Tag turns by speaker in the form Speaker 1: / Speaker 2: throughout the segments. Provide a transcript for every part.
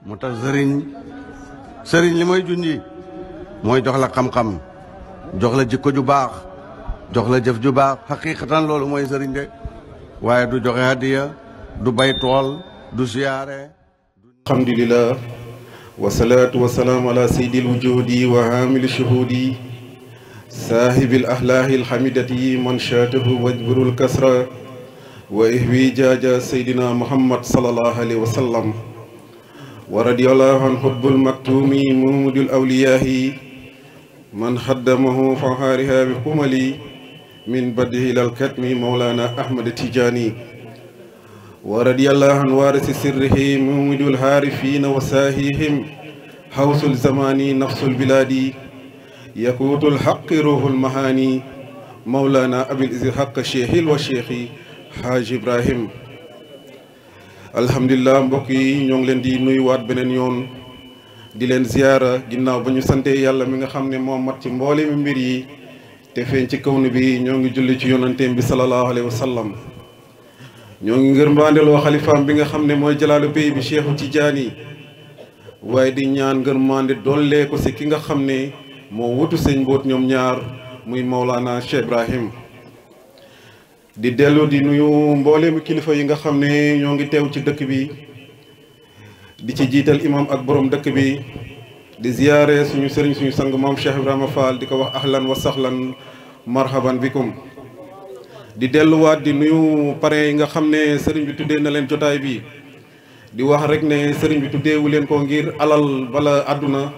Speaker 1: moo tax sëriñ li mooy junji mooy jox la xam-xam jox la jikko ju baax jox la jëf ju baax xaqiqatan loolu mooy sëriñ de waaye du joxe hadiya du bay tool du siyaare.
Speaker 2: alhamdulillah wasalaatu wasalaamu ala sayyidil wujudi wa hamili shuhudi saahibil ahlaahi alhamidati man shaatahu wajburul kasra wa ihwi jaaja sayyidina muhammad sallallahu alayhi wa sallam wa radiyallahu an hubbul maktumi muhammadul awliyaahi man xaddamahu fahaariha bi xumali min badihi ilal katmi mawlana ahmad tijaani wa radiyallahu an waarisi sirrihi muhammadul haarifiina wa saahihim hawsul zamani nafsul bilaadi yakuutul xaqi ruuxul mahaani mawlana abil izil xaq cheikhil wa cheikhi Haaj Ibrahim. alhamdulilah mbokk yi ñoo ngi leen di nuyuwaat beneen yoon di leen ziyaara ginnaaw ba ñu sante yàlla mi nga xam ne moo mat ci mboole mi mbir yi te feeñ ci kawnu bi ñoo ngi julli ci yonanteem bi sallallahu alayhi wa sallam ñoo ngi ngër mbaandeloo xalifaam bi nga xam ne mooy jalaalu pay bi Cheikhu Tijaani waaye di ñaan ngër mande dollee ko si ki nga xam ne moo wutu sëñ mboot ñoom ñaar muy Mawlana Cheikh Ibrahim di dellu di nuyu mbooleemu kilifa yi nga xam ne ñoo ngi teew ci dëkk bi di ci jiital imam ak borom dëkk bi di ziyaare suñu sëriñ suñu sang maam Cheikh Ibrahima Fall di ko wax ahlan wa sahlan marhaban bikum di delluwaat di nuyu parrain yi nga xam ne sëriñ bi tuddee na leen jotaay bi di wax rek ne sëriñ bi tuddeewu leen ko ngir alal bala àdduna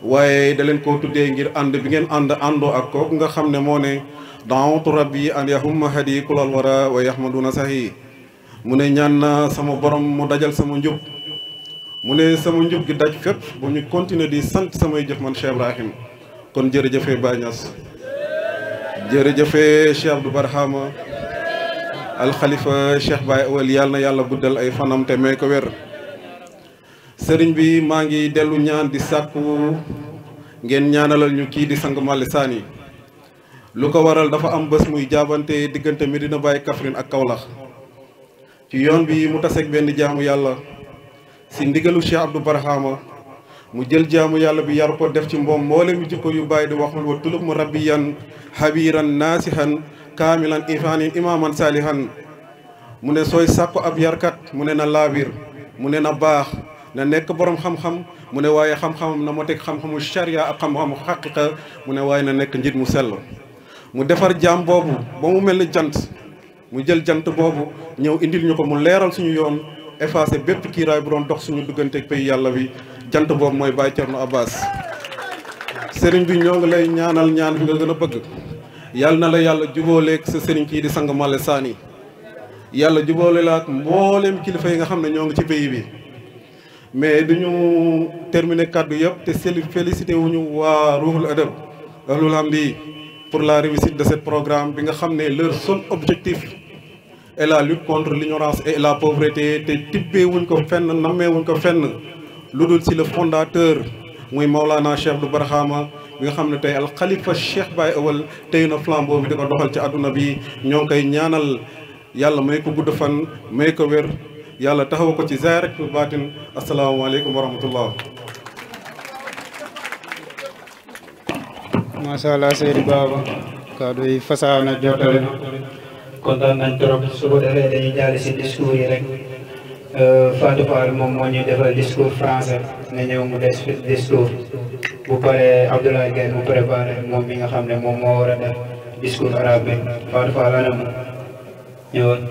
Speaker 2: waaye da leen koo tuddee ngir ànd bi ngeen àndoo ak kooku nga xam ne moo ne daawatu rabbi an yahumma hadi kulal wara wa yahmaduna sahi mu ne ñaan na sama borom mu dajal sama njub mu ne sama njub gi daj fépp bu ñu continuer di sant samay jëf man Cheikh Ibrahim kon jërëjëfe Baye Niass jërëjëfe Cheikh Abdou Barhama alxalifa Cheikh Baye Awal yàlla na yàlla guddal ay fanam te may ko wér sëriñ bi maa ngi dellu ñaan di sàkku ngeen ñaanalal ñu kii di sang Malick Sany lu ko waral dafa am bés muy jaabante diggante Medina Baye Kaffrine ak Kaolack ci yoon bi mu taseeg benn jaamu yàlla si ndigalu Cheikh Abdou Barhama mu jël jaamu yàlla bi yar ko def ci mboom mboolem mi jikko yu bàyyi di waxul wa tulub mu rabbiyan habiran naasihan kaamilan ifaanin imaaman saalihan mu ne sooy sàkku ab yarkat mu ne na laabir mu ne na baax na nekk borom xam-xam mu ne waaye xam-xamam na moo teg xam-xamu charia ak xam-xamu xaqiqa mu ne waaye na nekk njiit mu sell mu defar jaam boobu ba mu mel ni jant mu jël jant boobu ñëw indil ñu ko mu leeral suñu yoon effacé bépp kiiraay bu doon dox suñu diggante pays yàlla bi jant boobu mooy Baye Thierno Abbas sëriñ bi ñoo ngi lay ñaanal ñaan bi nga gën a bëgg yàlla na la yàlla jubóoleeg sa sëriñ kii di sang Malick Sany yàlla jubóole la ak mbooleem kilifa yi nga xam ne ñoo ngi ci pays bi mais duñu terminer kàddu yëpp te félicité wuñu waa Ruhul Adab ahlul hamdi pour la réussite de ce programme bi nga xam ne leur seul objectif est la lutte contre l'ignorance et la pauvreté te tibbee wuñ ko fenn nammee wuñ ko fenn lu dul si le fondateur muy Maulana Cheikh Abdou Barhama bi nga xam ne tey al xalifa Cheikh Baye Awal tey na flambeau bi di ko doxal ci àdduna bi ñoo ngi koy ñaanal yàlla may ko gudd fan may ko wér yàlla taxaw ko ci zaahir ak baatin asalaamaaleykum wa rahmatullah.
Speaker 3: macha allah Seydi Baba kaddu yi fasaa na jotale na kontaan nañ trop su ko defee dañuy jàll si discours yi rek Fatou Fall moom moo ñuy defal discours français nga ñëw mu des discours bu paree Abdoulaye Gueye mu préparé moom mi nga xam ne moom moo war a def discours arabe bi Fatou Fall anam ñëwoon.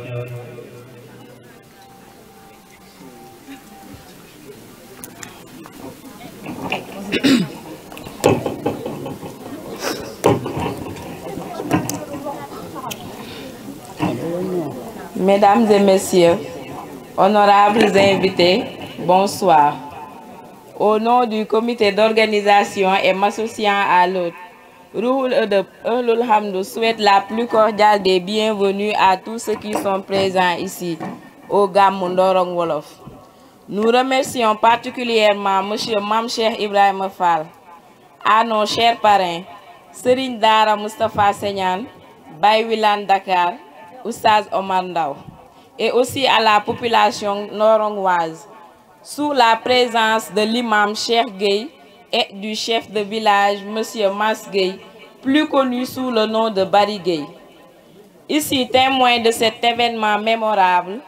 Speaker 4: Mesdames et messieurs, honorables invités, bonsoir. Au nom du comité d'organisation et m'associant à l'autre, Ruhul Adab Ahlul Hamd souhaite la plus cordiale des bienvenues à tous ceux qui sont présents ici, au Gamou Ndorong Wolof. Nous remercions particulièrement M. Mame Cheikh Ibrahima Fall, à nos chers parrains, Serigne Dara Moustapha Segnane, Baye Wilane Dakar, Oustaz Omar Ndaw, et aussi à la population norongoise. sous la présence de l'imam Cheikh Gueye et du chef de village Monsieur Mas Gueye, plus connu sous le nom de Bari Gueye. Ici, témoin de cet événement mémorable,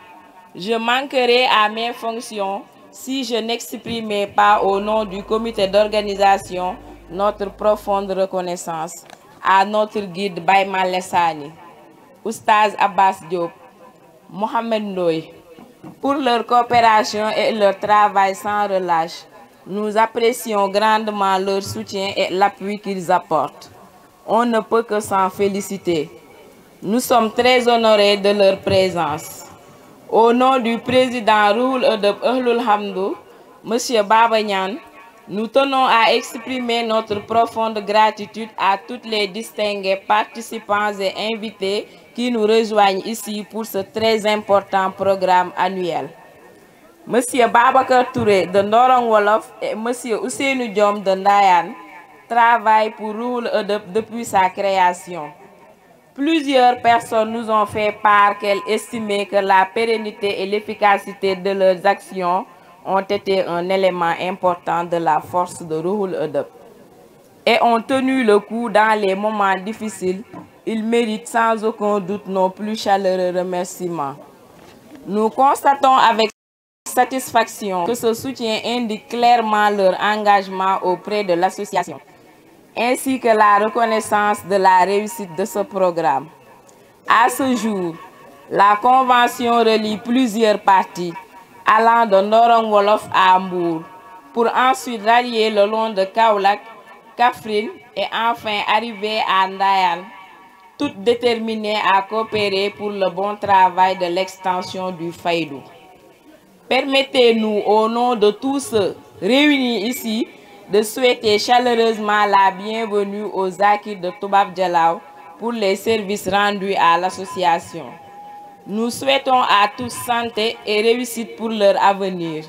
Speaker 4: je manquerai à mes fonctions si je n'exprimais pas au nom du comité d'organisation notre profonde reconnaissance à notre guide Baïma Lessani, Oustaz Abbas Diop, Mohamed Ndoye, pour leur coopération et leur travail sans relâche. Nous apprécions grandement leur soutien et l'appui qu'ils apportent. On ne peut que s'en féliciter. Nous sommes très honorés de leur présence. Au nom du président Roul de Ahlul Hamdou, M. Baba Niane, nous tenons à exprimer notre profonde gratitude à toutes les distingués participants et invités qui nous rejoignent ici pour ce très important programme annuel. M. Babacar Touré de Ndorong Wolof et M. Ousseynou Diom de Ndayan travaillent pour Roul depuis sa création. Plusieurs personnes nous ont fait part qu'elles estimaient que la pérennité et l'efficacité de leurs actions ont été un élément important de la force de Ruhul Adab et ont tenu le coup dans les moments difficiles. Ils méritent sans aucun doute nos plus chaleureux remerciements. Nous constatons avec satisfaction que ce soutien indique clairement leur engagement auprès de l'association, ainsi que la reconnaissance de la réussite de ce programme. À ce jour, la convention relie plusieurs parties allant de Ndorong Wolof à Mbour pour ensuite rallier le long de Kaolack, Kaffrine et enfin arriver à Ndayane, toutes déterminées à coopérer pour le bon travail de l'extension du Faïdou. Permettez-nous, au nom de tous ceux réunis ici, de souhaiter chaleureusement la bienvenue aux Akirs de Toubab Dialaw pour les services rendus à l'association. Nous souhaitons à tous santé et réussite pour leur avenir.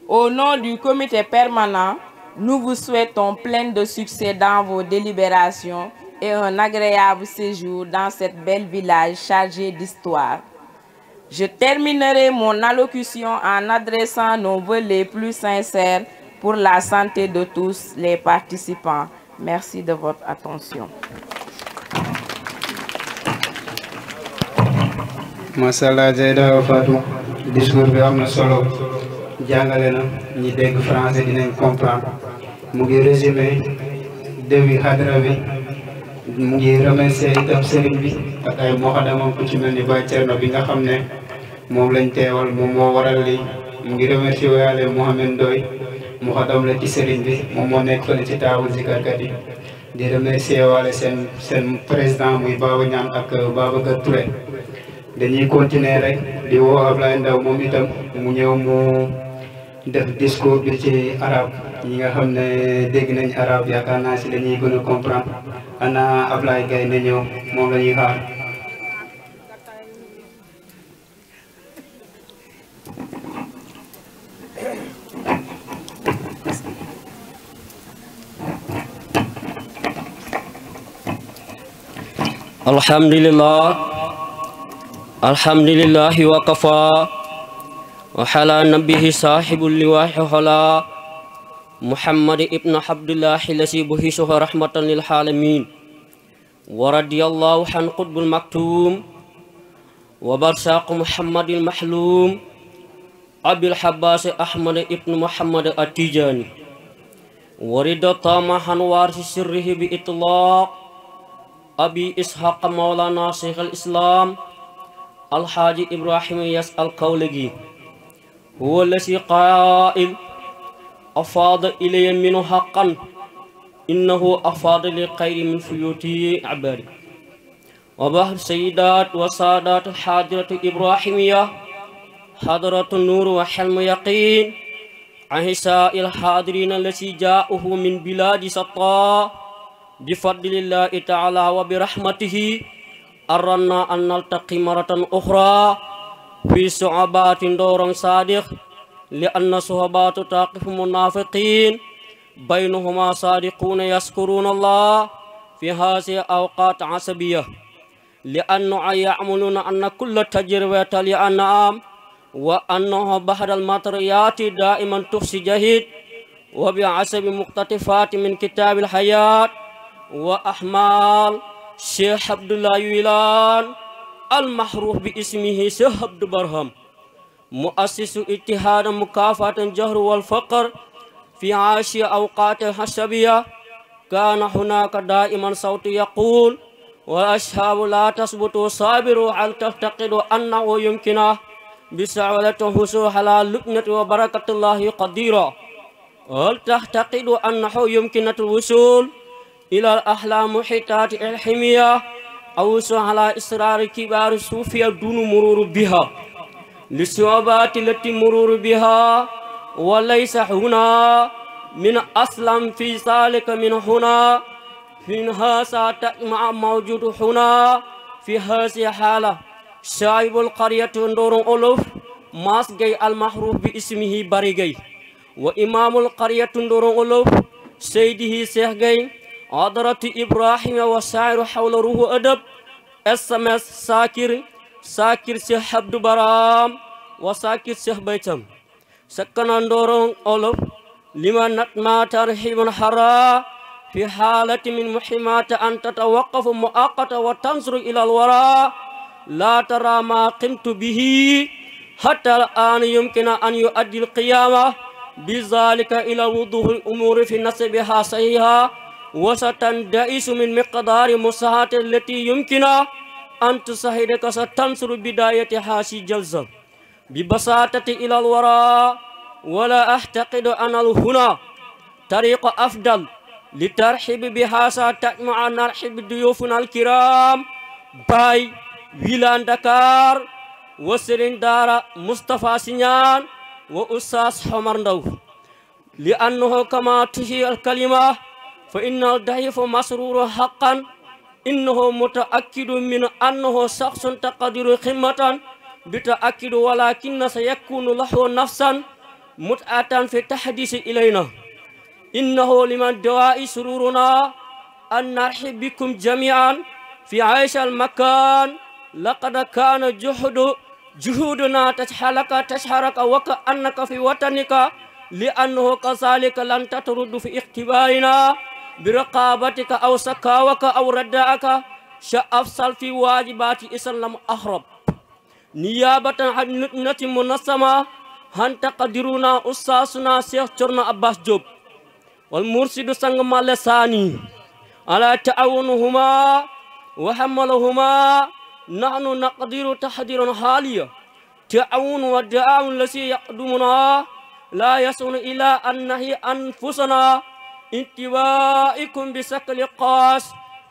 Speaker 4: Au nom du comité permanent, nous vous souhaitons plein de succès dans vos délibérations et un agréable séjour dans cette belle village chargée d'histoire. Je terminerai mon allocution en adressant nos vœux les plus sincères pour la santé de tous les participants. Merci de votre attention.
Speaker 3: Masala Zeyda Fatou discours bi am na solo jàngale na ñi dégg français dinañ comprendre mu ngi résumé début hadra bi mu ngi remercier itam sëriñ bi ak ay moxadamam ku ci mel ni Baye Thierno bi nga xam ne moom lañ teewal moom moo waral li mu ngi remercier waale Mohamed Ndoye moxadam la ci sëriñ bi moom moo nekk fële ci taawu zikarkat yi di remercier waale seen président muy Baba Niane ak Babacar Touré. dañuy continuer rek di woo Ablaye Ndaw moom itam mu ñëw mu def discours bi ci arabe ñi nga xam ne dégg nañ arabe yaakaar naa si dañuy gën a comprendre ana Ablaye Gaye na ñëw moom la ñuy xaar.
Speaker 5: alhamdulillahi wa kafa wa hala nabihi sahibul liwahi hala Muhammad ibn Abdullahi lasi buhisuha rahmatan lil alamin wa radiyallahu an qutbul maktum wa barsaq Muhammadil mahlum Abil Habbas Ahmad ibn Muhammad at-Tijani wa rida tamahan warisi sirrihi bi itlaq Abi Ishaq Maulana Syekh al-Islam Al-Haji Ibrahim Yas al-Kawlagi huwa lasi qaa'il afada ilayya minhu haqqan innahu afada li khayri min fuyuti abadi wa bahar sayyidat wa sadat al-hadiratu Ibrahimiyah hadaratu nur wa hilmu yaqin ahisa il-hadirin lasi ja'uhu min biladi satta bifadlillahi ta'ala wa birahmatihi arranna an naltaqi maratan ukhra fi su'abatin Ndorong Sadiq li anna suhabatu taqifu munafiqin bainahuma sadiquna yaskuruna Allah fi hadhihi awqat asabiyah li anna ya'maluna anna kulla tajribata li an'am وأنه بعد المطريات دائما تحصي جهيد وبعسب مقتطفات من كتاب الحياة وأحمال شيخ عبد الله ويلان المحروف باسمه شيخ عبد برهم مؤسس اتحاد مكافحة الجهل والفقر في عاشي أوقات الحسبية. كان هناك دائما صوت يقول والأصحاب لا تثبتوا صابروا هل تعتقدوا أنه يمكن بسعودة الحصول على لبنة وبركة الله قديرا؟ هل تعتقدوا أنه يمكن الوصول إلى الأحلام محيطات الحمية أو على إصرار كبار الصوفية دون مرور بها للصعوبات التي مرور بها وليس هنا من أسلم في ذلك من هنا من هذا مع موجود هنا في هذه الحالة شايب القرية ندور أولوف ماس جاي المحروف باسمه باريجي وإمام القرية ندور أولوف سيده شيخ جاي عذرة إبراهيم وسائر حول روح أدب SMS ساكر شيخ عبد برام وساكر شيخ بيتم سكن ندور أولوف لما نتما ترحيب حرا في حالة من محمات أن تتوقف مؤقتا وتنظر إلى الوراء لا ترى ما قمت به حتى الآن يمكن أن يؤدي القيامة بذلك إلى وضوح الأمور في نسبها صحيحة وستندئس من مقدار مساحة التي يمكن أن تساعدك ستنصر بداية هذه الجلسة ببساطة إلى الوراء. ولا أعتقد أن هنا طريق أفضل لترحيب بهذا تجمع نرحب ضيوفنا الكرام باي ويلان دكار وسرين دارا مصطفى سنيان وأستاذ حمر ندو لأنه كما تشير الكلمة فإن الضعيف مسرور حقا إنه متأكد من أنه شخص تقدر قمة بتأكد ولكن سيكون له نفسا متعة في التحديث إلينا. إنه لمن دواء سرورنا أن نرحب بكم جميعا في عيش المكان. لقد كان جهودنا تشحرك وكأنك في وطنك لأنه كذلك لن تترد في اختبارنا برقابتك أو سكاوك أو رداءك شأفصل في واجبات إسلام أحرب نيابة عن لجنة منظمة هن تقدرنا أستاذنا شيخ تورنا عباس جوب والمرشد سنغ لساني على تعاونهما وحملهما. نحن نقدر تحضيرا حاليا تعاون والدعاء الذي يقدمنا لا يصل إلى أن نهي أنفسنا انتبائكم بشكل خاص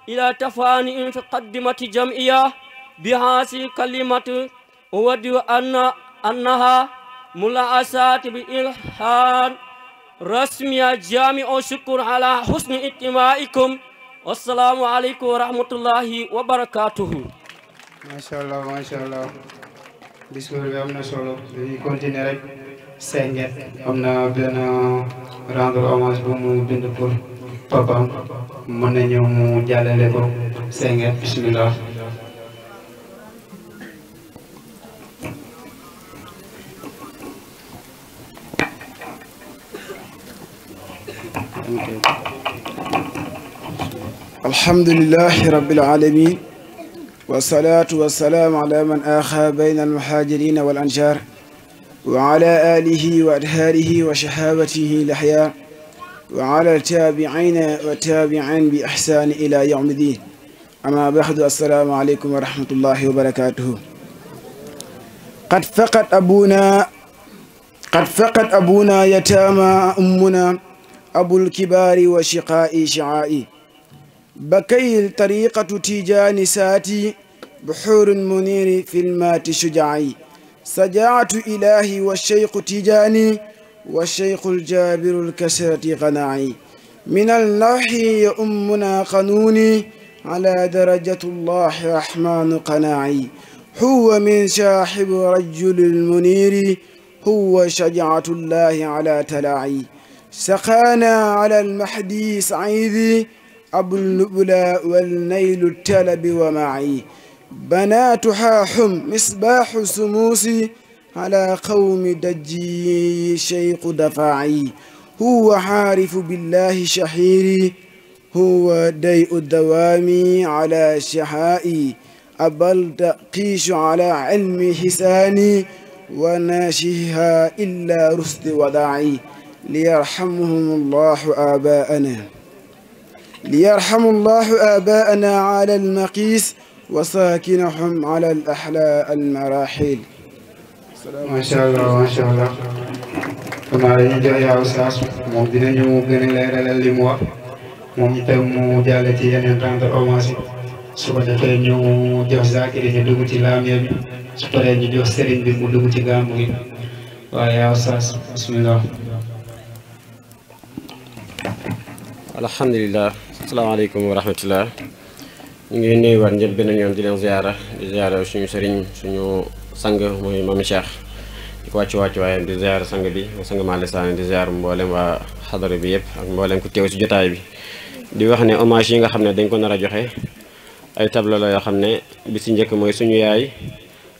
Speaker 5: إلى تفاني في قدمة جمعية بهذه الكلمة أود أنها ملاحظات بإلحان رسمية جامع شكر على حسن استماعكم والسلام عليكم ورحمة الله وبركاته.
Speaker 3: ما شاء الله discours bi am na solo dañuy continuer rek Senghet am na benn rendre hommage bu mu bind pour papam mën na ñëw mu jàllale ko Senghet bismillah.
Speaker 6: alhamdulillahi rabbil alamin والصلاة والسلام على من آخى بين المهاجرين والأنصار وعلى آله وأطهاره وصحابته الأحياء وعلى التابعين والتابعين بإحسان إلى يوم الدين. أما بعد السلام عليكم ورحمة الله وبركاته. قد فقد أبونا يتامى أمنا أبو الكبار وشقاء شعائي بكي الطريقة تيجان ساتي بحور منير في المات شجاعي سجاعة إلهي والشيخ تيجاني والشيخ الجابر الكسرة غناعي من الله يؤمنا قانوني على درجة الله رحمن قناعي هو من شاحب رجل المنير هو شجاعة الله على تلاعي سقانا على المحدي سعيدي أبو اللؤلؤ والنيل التلب ومعي بناتها حم مصباح سموسي على قوم دجي شيخ دفاعي هو حارف بالله شحيري هو ديء الدوام على شحائي أبل تقيش على علم حساني وناشها إلا رشد وداعي ليرحمهم الله آباءنا ليرحم الله آباءنا على المقيس وساكنهم على الأحلاء المراحل.
Speaker 3: ما شاء الله ما شاء الله. كما يجوا يا أستاذ moom dinañu gën a leeralal li mu wax moom itam mu jàll ci yeneen rendre hommage su ko defee ñu jox Zakiri ñu dugg ci laamiya bi su paree ñu jox sëriñ bi mu dugg ci gàmmu gi waaye yaa Oustaz bismillah.
Speaker 5: alhamdulilah asalaamaaleykum wa rahmatullah ñu ngi nuyuwaat ñëpp beneen yoon di leen ziyaara suñu sëriñ suñu sang mooy Mame Cheikh di ko wàccu waayam di ziyaara sang bi sang Malick Sané di ziyaar mboolem waa xadara bi yëpp ak mboolem ku teew si jotaay bi di wax ne hommage yi nga xam ne dañ ko nar a joxe ay tableau la yoo xam ne bi si njëkk mooy suñu yaay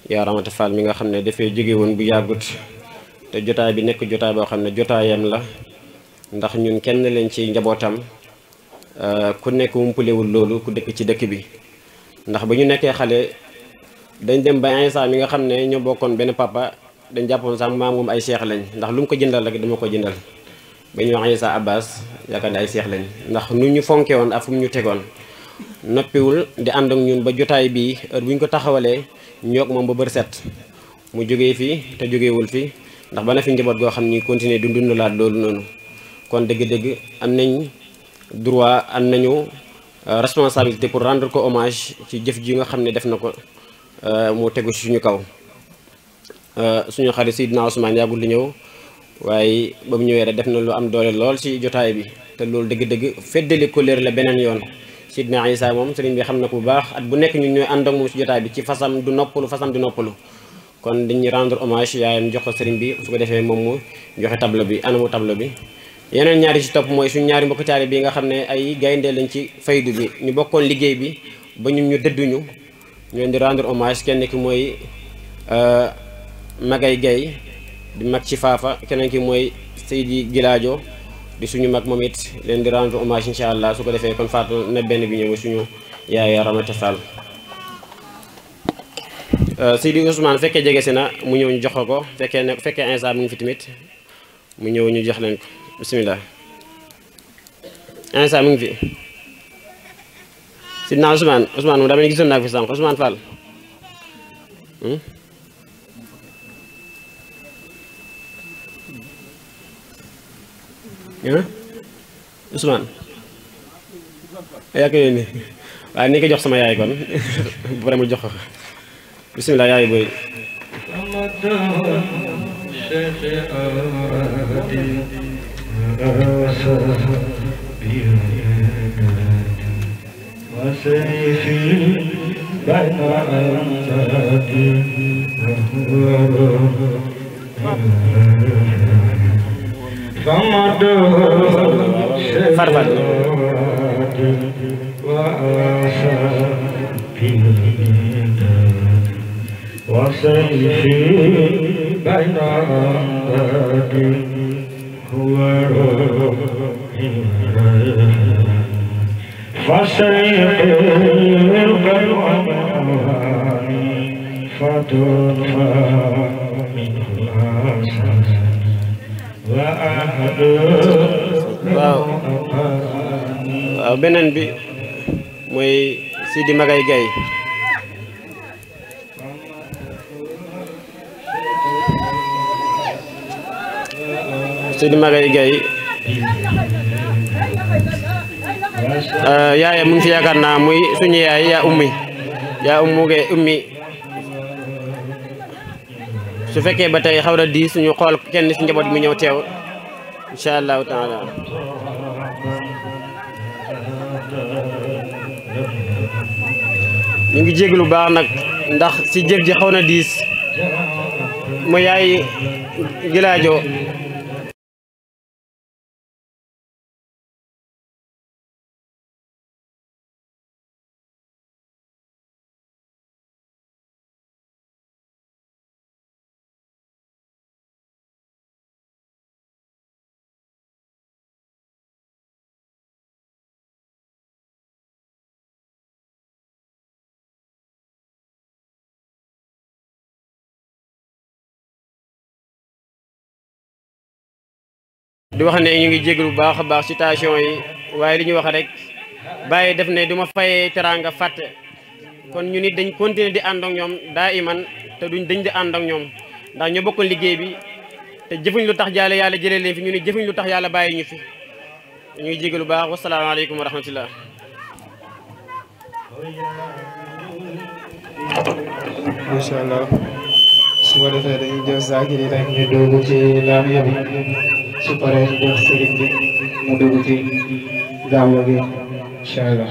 Speaker 5: yaa Ramata Fall mi nga xam ne dafay jóge woon bu yàggut te jotaay bi nekk jotaay boo xam ne jotaayam la ndax ñun kenn leen ci njabootam ku nekk wumpulewul loolu ku dëkk ci dëkk bi ndax ba ñu nekkee xale dañ dem ba Insa mi nga xam ne ñoo bokkoon benn papa dañ jàppoon sax maam moom ay seex lañ ndax lu mu ko jëndal rek dama ko jëndal ba ñu wax Insa Abbas yaakaar ne ay seex lañ ndax nu ñu fonke woon ak fu mu ñu tegoon noppiwul di ànd ak ñun ba jotaay bii heure bu ñu ko taxawalee ñoog moom ba bër set mu jógee fii te jógeewul fi ndax ba na fi njaboot goo xam ni continuer du dundalaat loolu noonu kon dëgg-dëgg am nañ droit am nañu responsabilité pour rendre ko hommage ci jëf ji nga xam ne def na ko mu tegu ci suñu kaw suñu xarit Seydina Ousmane yàggul di ñëw waaye ba mu ñëwee rek def na lu am doole lool ci jotaay bi te loolu dëgg-dëgg feddali couleur la beneen yoon Seydina Issa moom sëriñ bi xam na ko bu baax at bu nekk ñun ñooy ànd ak moom ci jotaay bi ci fasam du noppalu kon dañuy rendre hommage yaayam jox ko sëriñ bi su ko defee moom mu joxe tableau bi anamu tableau bi yeneen ñaari ci topp mooy suñu ñaari mbokk taalibe bi nga xam ne ay gaynde lañ ci faydu bi ñu bokkoon liggéey bi ba ñun ñu dëdduñu ñu leen di rendre hommage kenn ki mooy Magay Gay di mag ci Faafa keneen ki mooy Seydi Gilaajo di suñu mag moom it leen di rendre hommage incha allah su ko defee kon faatu na benn bi ñëw suñu yaay Ramata Fall Seydi Ousmane fekkee jege si na mu ñëw ñu jox ko fekkee Insa mu ngi fi tamit mu ñëw ñu jox leen ko bismillah Insa mu ngi fi Sidna Ousmane moom dama ne gisoon naa ko fi sànq Ousmane Fall Ousmane yaa ko yónni waaye ni ko jox sama yaay kon bu pare mu jox ko bismillah yaay booy farfat
Speaker 7: وسيفي بين أمدادي هو روحي فسيفي بالقلواني فتنفى منه الأساس وأحد
Speaker 5: waaw beneen bi mooy Sidi Magay Gay Sidi Magay Gay yaayam mu ngi fi yaakaar naa muy suñu yaay yaa ummi su fekkee ba tey xaw na di suñu xool kenn si njaboot mu ñëw teew incha allahu taala ñu ngi jéglu baax nag ndax si jëf ji xaw na diis mu yaay Gilaajo di wax ne ñu ngi jégalu bu baax a baax citation yi waaye li ñu wax rek bàyyi def ne du ma fayee teraanga fàtte kon ñu nit dañ continuer di ànd ak ñoom daa iman te duñ dañ di ànd ak ñoom ndax ñu bokk liggéey bi te jëfuñ lu tax jaale yàlla jëlee leen fi ñu ne jëfuñ lu tax yàlla bàyyi ñu fi ñu ngi jégalu bu baax wasalaamaaleykum wa rahmatullah.
Speaker 3: macha allah su ko defee dañuy jox Zakir yi rek ñu dugg ci laamiya bi su paree ñu jox sëriñ bi mu dugg ci gàmmu gi incha allah.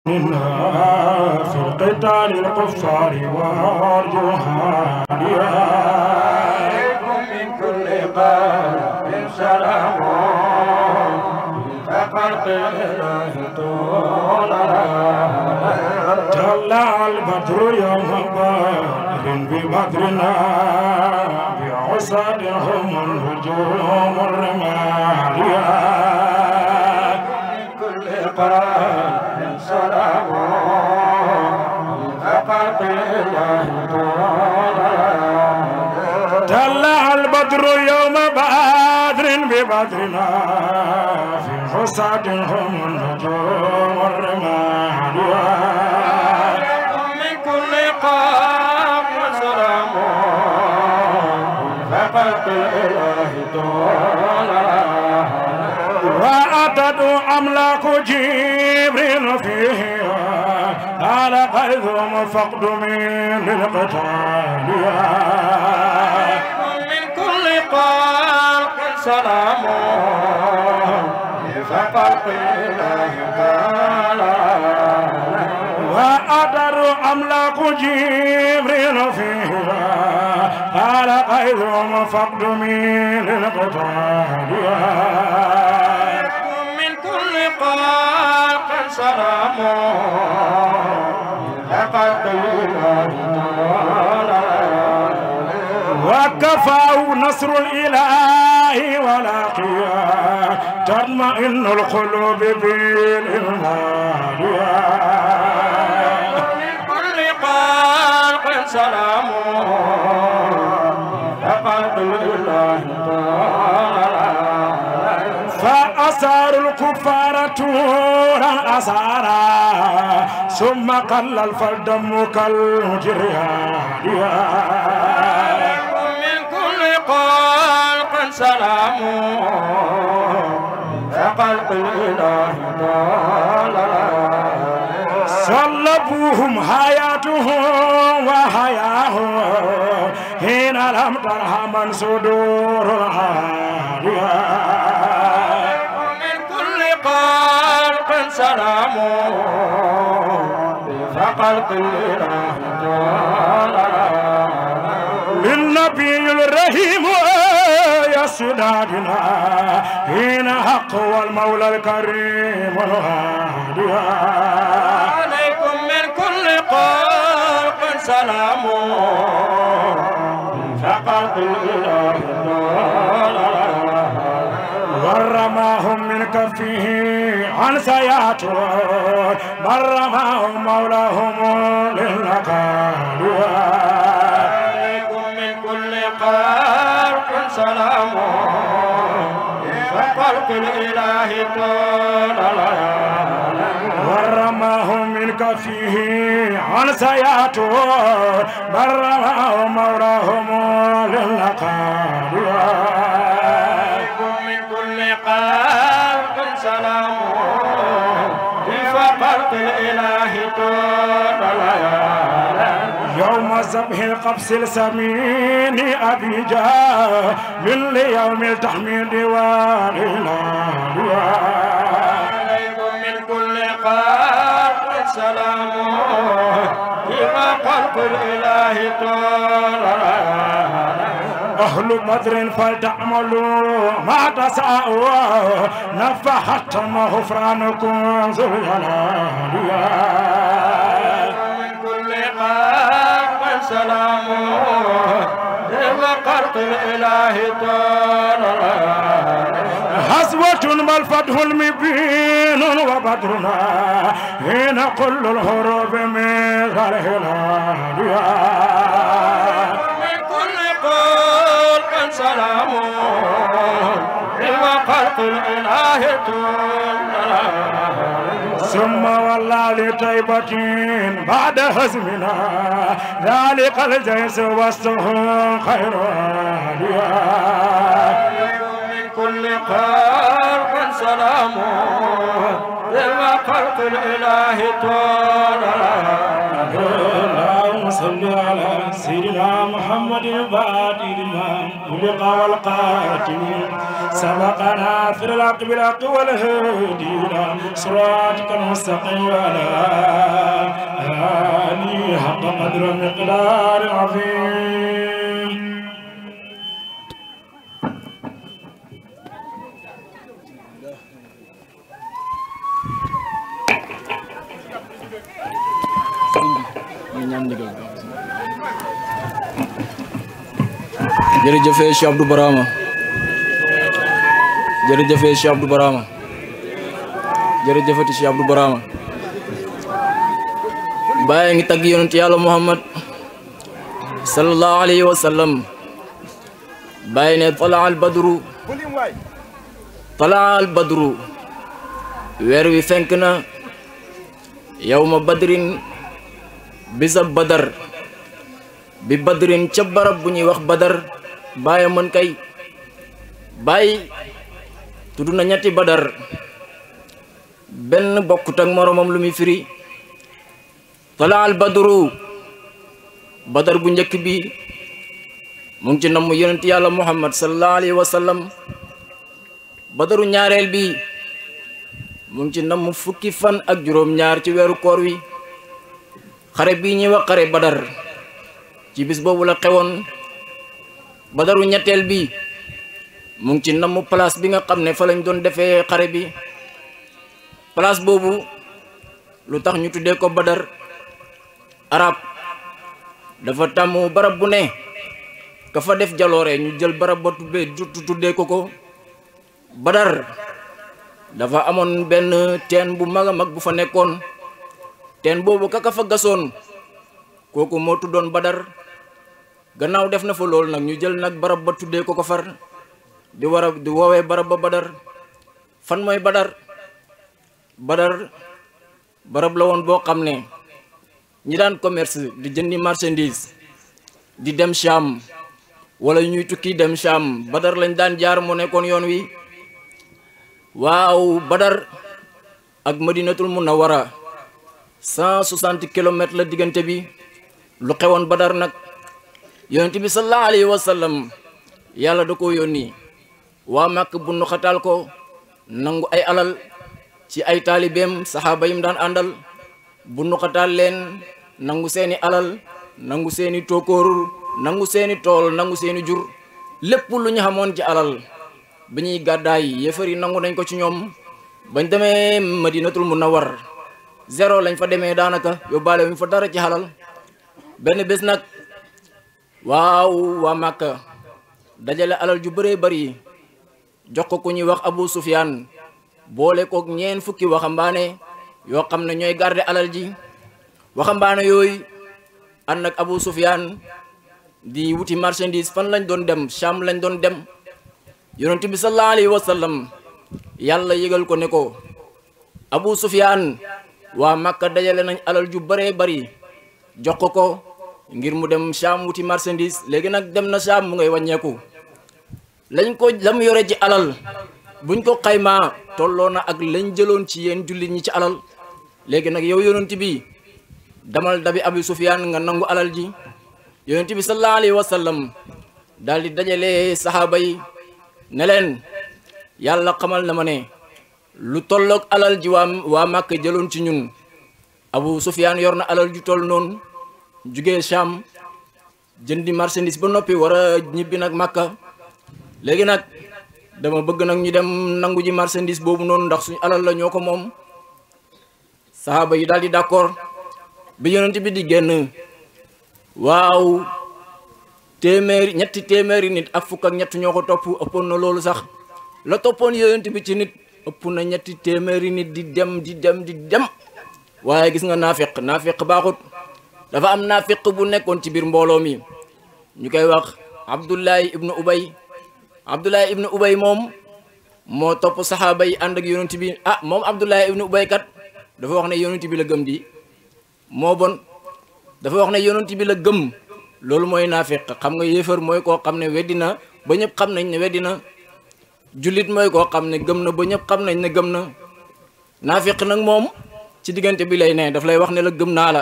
Speaker 7: في القتال الكفار وارجوها عليكم من كل قلب سلام فقد الله طلع البدر يوم بدر ببدرنا بعصادهم الهجوم الرمالية من كل قلب سلام فقد الله طلع البدر يوم بدر ببدرنا في حصادهم النجوم الرمالية من كل قام سلام فقد الله وأتت أملاك جبريل فيه قال قيثم فقد من القتال من كل قلق سلام فقد الله تعالى وأتت أملاك جبريل فيه قال قيثم فقد من القتال قلق سلام لقد وكفاه نصر الإله ولاقيا تطمئن القلوب بالإيمان من كل قلق سلام لقد الله فأسار الكفار تورا أسارا ثم قل الفردم كالجريان من كل قلق سلام فقلق الإله صلبوهم حياتهم وحياهم حين لم ترحم صدور العالية سلام فقلق الإله للنبي الرحيم يا سيدنا حين حق والمولى الكريم الهادي عليكم من كل قلق سلام فقلق الإله ورماهم من كفه عن سياته برماهم مولاهم للنقال عليكم من كل قلق سلام فقلق الإله طال ورماهم من كفه عن سياته برماهم مولاهم للنقال عليكم من كل قلق سلام فقلق الإله طول يوم وذبح القبس السمين أبي جاه من ليوم التحميد والإله عليكم من كل خلق سلام فيما خلق الإله أهل بدر فلتعملوا ما تساءوا نفحت غفرانكم ذو الجلال من كل خلق سلام فيما خلق الإله حسوة والفتح المبين وبدرنا هنا كل الهروب من الهلال من كل خلق سلام وخلق الإله ثم والله لطيبة بعد هزمنا ذلك الجيش وسطه خير كل خلق سلام لما خلق الإله اللهم صل على سيدنا محمد الفاتح لما خلق والقاتم سبقنا في الحق بالحق والهدي إلى صراطك المستقيم وعلى آله حق قدر المقدار العظيم.
Speaker 8: jërëjëf Cheikh Abdou Barama jërëjëf Cheikh Abdou Barama jërëjëfati Cheikh Abdou Barama Baye ngi tagg yonent Yàlla Muhammad sallallahu alayhi wa sallam Baye ne talaa al badru weer wi fenk na yawma badrin bisab badar bi badrin ca barab bu ñuy wax badar Baye mën kay Baye tudd na ñetti badar benn bokkut ak moromam lu muy firi talaa al badru badar bu njëkk bi mu ngi ci namm yonent Yàlla Muhammad sallallahu alayhi wa sallam badaru ñaareel bi mu ngi ci namm fukki fan ak juróom-ñaar ci weeru koor wi xare bii ñuy wax xare badar ci bis boobu la xewoon badaru ñetteel bi mu ngi ci namm place bi nga xam ne fa lañ doon defee xare bi place boobu lu tax ñu tuddee ko badar arab dafa tàmm barab bu ne ka fa def jaloore ñu jël barab ba tuddee ko badar dafa amoon benn teen bu mag a mag bu fa nekkoon teen boobu kaka fa gasoon kooku moo tuddoon badar gannaaw def na fa loolu nag ñu jël nag barab ba tuddee ko far di woowee barab ba badar fan mooy badar barab la woon boo xam ne ñi daan commerce di jëndi marchandise di dem Sham wala ñuy tukki dem Sham badar lañ daan jaar mu nekkoon yoon wi waaw badar ak madinatul munawwara 160 kilomètres la diggante bi lu xewoon badar nag yonent bi sallallahu alayhi wa sallam yàlla da ko yónni waa Màkk bu nu xataal ko nangu ay alal ci ay taalibeem saxaaba yim daan àndal bu nu xataal leen nangu seeni alal nangu seeni tookóor nangu seeni tool nangu seeni jur lépp lu ñu xamoon ci alal ba ñuy gàddaay yéefar yi nangu nañ ko ci ñoom bañ demee madinatul munawwar zéro lañ fa demee daanaka yóbbaale wuñ fa dara ci xalal benn bés nag waaw waa Màkka dajale alal ju bëree bëri jox ko ku ñuy wax Abu Sufyaan boole kook ñeen fukki waxambaane yoo xam ne ñooy garder alal ji waxambaane yooyu ànd ak Abu Sufyaan di wuti marchandise fan lañ doon dem Sham lañ doon dem yonent bi sallallahu alayhi wa sallam yàlla yëgal ko ne ko Abu Sufyaan waa Màkka dajale nañ alal ju bëree bëri jox ko ngir mu dem Sham wuti marchandise léegi nag dem na Sham mu ngay wàññeeku la mu yore ci alal buñ ko xaymaa tolloo na ak lañ jëloon ci yéen jullit ñi ci alal léegi nag yow yonent bi damal dabi Abu Sufyaan nga nangu alal ji yonent bi sallallahu alayhi wa sallam daal di dajale saxaaba yi ne leen yàlla xamal na ma ne lu tolloog alal ji waa Màkka jëloon ci ñun Abu Sufyaan yor na alal ju toll noonu jugee Sham jëndi marchandise ba noppi war a ñibbi nag Màkka léegi nag dama bëgg nag ñu dem nangu ji marchandise boobu noonu ndax suñu alal la ñoo ko moom saxaaba yi daal di d'accord bi yonent bi di génn waaw ñetti téeméeri nit ak fukk ak ñett ñoo ko topp ëppoon na loolu sax la toppoon yonent bi ci nit ëpp na ñetti téeméeri nit di dem waaye gis nga naafiq baaxut dafa am naafiq bu nekkoon ci biir mbooloo mi ñu koy wax Abdullahi ibnu Ubay moom moo topp saxaaba yi ànd ak yonent bi moom Abdullahi ibnu Ubay kat dafa wax ne yonent bi la gëm di moo bon dafa wax ne yonent bi la gëm loolu mooy naafiq xam nga yéefar mooy koo xam ne weddi na ba ñëpp xam nañ ne weddi na jullit mooy koo xam ne gëm na ba ñëpp xam nañ ne gëm na naafiq nag moom ci diggante bi lay ne daf lay wax ne la gëm naa la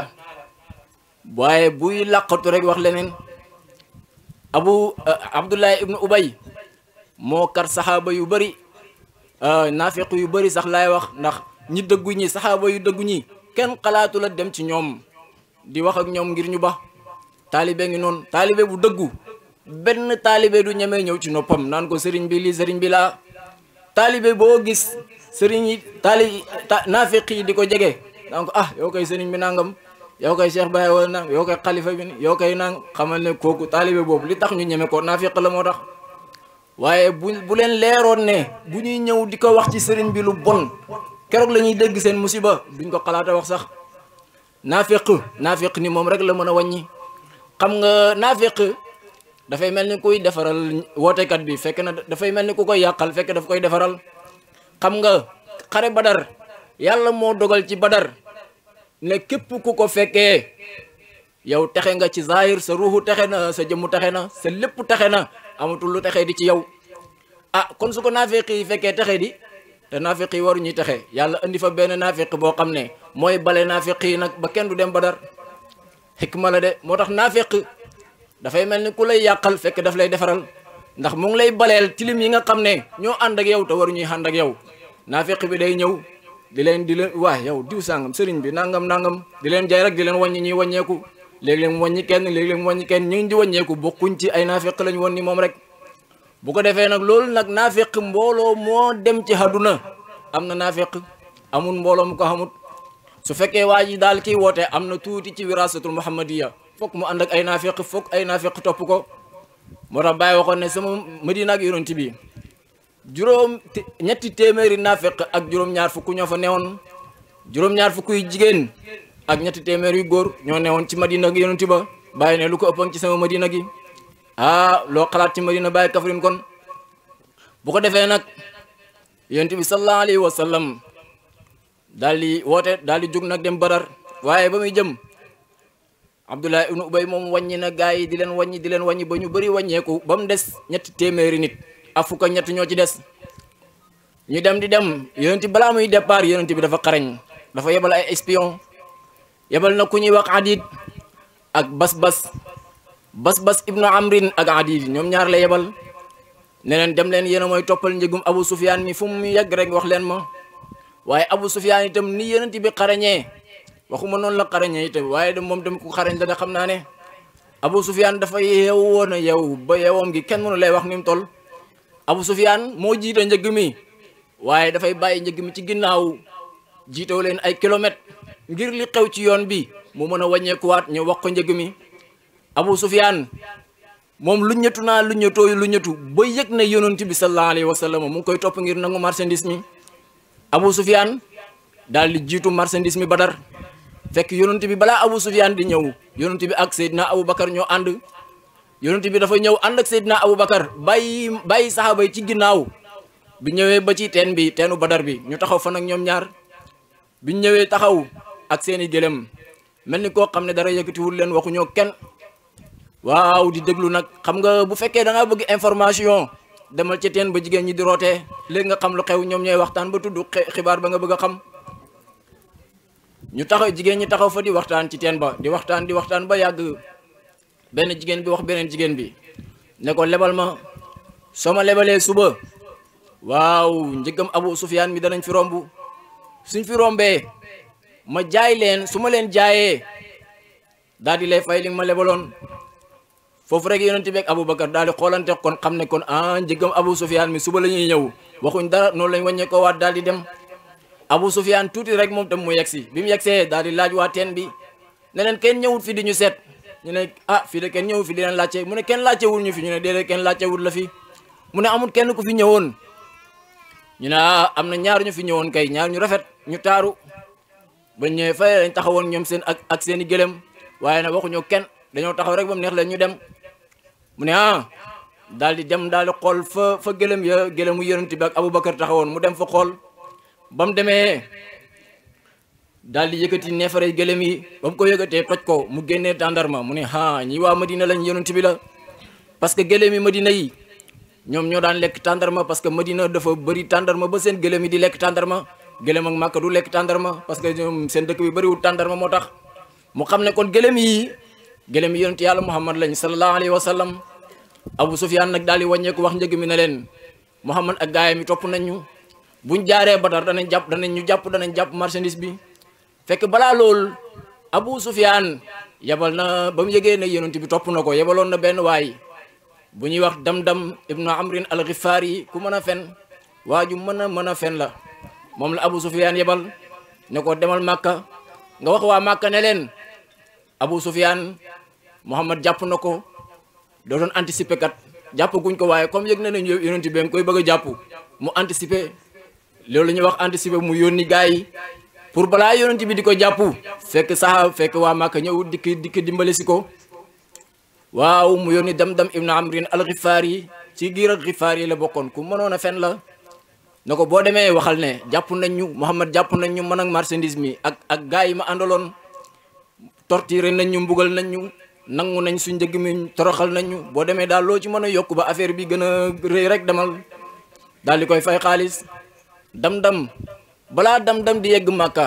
Speaker 8: waaye buy làqatu rek wax leneen Abdullahi ibnu Ubay moo kar saxaaba yu bëri naafiq yu bëri sax laay wax ndax ñi dëggu ñi saxaaba yu dëggu ñi kenn xalaatu la dem ci ñoom di wax ak ñoom ngir ñu ba taalibe ngi noonu taalibe bu dëggu benn taalibe du ñemee ñëw ci noppam naan ko sëriñ bi lii sëriñ bi laa taalibe boo gis sëriñ yi naafiq yi di ko jege naan ko yow koy sëriñ bi nangam yow koy Cheikh Baye wala nang yow koy xalifa bi yow koy nang xamal ne kooku taalibe boobu li tax ñu ñeme ko naafiq la moo tax waaye bu leen leeroon ne bu ñuy ñëw di ko wax ci sëriñ bi lu bon keroog la ñuy dégg seen musiba duñ ko xalaata wax sax naafiq ni moom rek la mën a wàññi xam nga naafiq dafay mel ni kuy defaral wootekat bi fekk na dafay mel ni ku koy yàqal fekk daf koy defaral xam nga xare Badar yàlla moo dogal ci Badar ne képp ku ko fekkee yow texe nga ci zahir sa ruuxu texe na sa jëmmu texe na sa lépp texe na amatul lu texe di ci yow kon su ko naafiq yi fekkee texe di te naafiq yi waru ñuy texe yàlla indi fa benn naafiq boo xam ne mooy bale naafiq yi nag ba kenn du dem Badar xikma la de moo tax naafiq dafay mel ni ku lay yàqal fekk daf lay defaral ndax mu ngi lay baleel tilim yi nga xam ne ñoo ànd ak yow te waru ñuy ànd ak yow naafiq bi day ñëw di leen yow diw sàngam sëriñ bi nangam di leen jaay rek di leen wàññi ñuy wàññeeku léeg-léeg mu wàññi kenn léeg-léeg mu wàññi kenn ñu ngi di wàññeeku bokkuñ ci ay naafiq lañ woon ni moom rek bu ko defee nag loolu nag naafiq mbooloo moo dem ci àdduna am na naafiq amul mbooloo mu ko xamut su fekkee waa ji daal kii woote am na tuuti ci wirasatul muhammadiya fokk mu ànd ak ay naafiq fokk ay naafiq topp ko moo tax Baye waxoon ne sama Madina ak yonent bi ñetti téeméeri naafiq ak juróom-ñaar fukk ñoo fa newoon juróom-ñaar fukk yu jigéen ak ñetti téeméer yu góor ñoo newoon ci Madina ak yonent ba Baye ne lu ko ëppoon ci sama Madina gi loo xalaat ci Madina Baye Kaffrine kon bu ko defee nag yonent bi sallallahu alayhi wa sallam daal di woote daal di jóg nag dem Badar waaye ba muy jëm Abdullah ibnu Ubay moom wàññi na gaa yi di leen wàññi ba ñu bëri wàññeeku ba mu des ñetti téeméeri nit ak fukk ak ñett ñoo ci des ñu dem di dem yonent bi balaa muy départ yonent bi dafa xarañ dafa yebal ay espion yebal na ku ñuy wax Adid ak Bas ibnu Amrin ak Adid ñoom ñaar la yebal ne leen dem leen yéen a mooy toppal njëgum Abu Sufyaan mi fu mu yegg rek wax leen ma waaye Abu Sufyaan itam ni yonent bi xarañee waxuma noonu la xarañee itam waaye moom dem ku xarañ la xam naa ne Abu Sufyaan dafa yeewu woon a yeewu ba yeewoom gi kenn mënu lay wax ni mu toll Abu Sufyaan moo jiite njëg mi waaye dafay bàyyi njëg mi ci ginnaaw jiitewu leen ay kilomètres ngir li xew ci yoon bi mu mën a wàññeekuwaat ñu wax ko njëg mi Abu Sufyaan moom lu ñëtu ba yëg ne yonent bi sallallahu alayhi wa sallam mu ngi koy topp ngir nangu marchandise mi Abu Sufyaan daal di jiitu marchandise mi Badar fekk yonent bi balaa Abu Sufyaan di ñëw yonent bi ak Seydina Abu Bakar ñoo ànd yonent bi dafa ñëw ànd ak Seydina Abu Bakar bàyyi saxaaba yi ci ginnaaw bi ñëwee ba ci teenu Badar bi ñu taxaw fa nag ñoom ñaar bi ñëwee taxaw ak seeni gëlëm mel ni koo xam ne dara yëkkatiwul leen waxuñoo kenn waaw di déglu nag xam nga bu fekkee da nga bëgg information demal ci teen ba jigéen ñi di rootee léegi nga xam lu xew ñoom ñooy waxtaan ba tudd xibaar ba nga bëgg a xam ñu taxaw jigéen ñi taxaw fa di waxtaan ci teen ba di waxtaan ba yàgg benn jigéen bi wax beneen jigéen bi ne ko lebal ma soo ma lebalee suba waaw njëggam Abu Sufyaan mi danañ fi romb suñ fi rombee ma jaay leen su ma leen jaayee daal di lay fay li nga ma lebaloon foofu rek yonent bi ak Aboubacar daal di xoolante kon xam ne kon njëggam Abu Sufyaan mi suba la ñuy ñëw waxuñ dara noonu lañ wàññee ko waat daal di dem Abu Sufyaan tuuti rek moom tam mu yegsi bi mu yegsee daal di laaj waa teen bi ne leen kenn ñëwut fi di ñu seet ñu ne fii de kenn ñëwut fi di leen laajte mu ne kenn laajtewul ñu fi ñu ne déedéet kenn laajtewul la fi mu ne amul kenn ku fi ñëwoon ñu ne am na ñaar ñu fi ñëwoon kay ñaar ñu rafet ñu taaru ba ñëwee fa lañ taxawoon ñoom seen ak seen i gëlëm waaye nag waxuñu kenn dañoo taxaw rek ba mu neex leen ñu dem mu ne daal di dem daal di xool fa gëlëm ya gëlëmu yonent bi ak Aboubacar taxawoon mu dem fa xool ba mu demee daal di yëkkati neefare gëlëm yi ba mu ko yëkkatee toj ko mu génnee tàndarma mu ne ñi waa Madina lañ yonent bi la parce que gëlëm yi Madina yi ñoom ñoo daan lekk tàndarma parce que Madina dafa bëri tàndarma ba seen gëlëm yi di lekk tàndarma gëlëm ak Màkka du lekk tàndarma parce que ñoom seen dëkk bi bëriwul tàndarma moo tax mu xam ne kon gëlëm yi yonent yàlla Muhammad lañ sallallahu alayhi wa sallam Abu Sufyaan nag daal di wàññeeku wax njëg mi ne leen Muhammad ak gaayam yi topp nañ ñu buñ jaaree Badar danañ jàpp marchandise bi fekk balaa lool Abu Sufyaan yebal na ba mu yëgee ne yonent bi topp na ko yebaloon na benn waay bu ñuy wax Damdam ibnu Amrin al-Ghifari ku mën a fen waa ju mën a fen la moom la Abu Sufyaan yebal ne ko demal Màkka nga wax waa Màkka ne leen Abu Sufyaan Muhammad jàpp na ko doo doon anticiper kat jàpp guñ ko waaye comme yëg na ne yonent bi koy bëgg a jàpp mu anticiper loolu la ñuy wax anticiper mu yónni gaa yi pour balaa yonent bi di ko jàpp fekk waa Màkka ñëw dikk dimbali si ko waaw mu yónni Damdam ibnu Amrin al-Ghifari ci giir ak Ghifari la bokkoon ku mënoon a fen la na ko boo demee waxal ne jàpp nañ ñu Muhammad jàpp nañ ñu man ak marchandise mi ak gaa yi ma àndaloon torturé nañ ñu mbugal nañ ñu nangu nañ suñ njëg mi toroxal nañ ñu boo demee daal loo ci mën a yokk ba affaire bi gën a rëy rek demal daal di koy fay xaalis Damdam balaa Damdam di yegg Màkka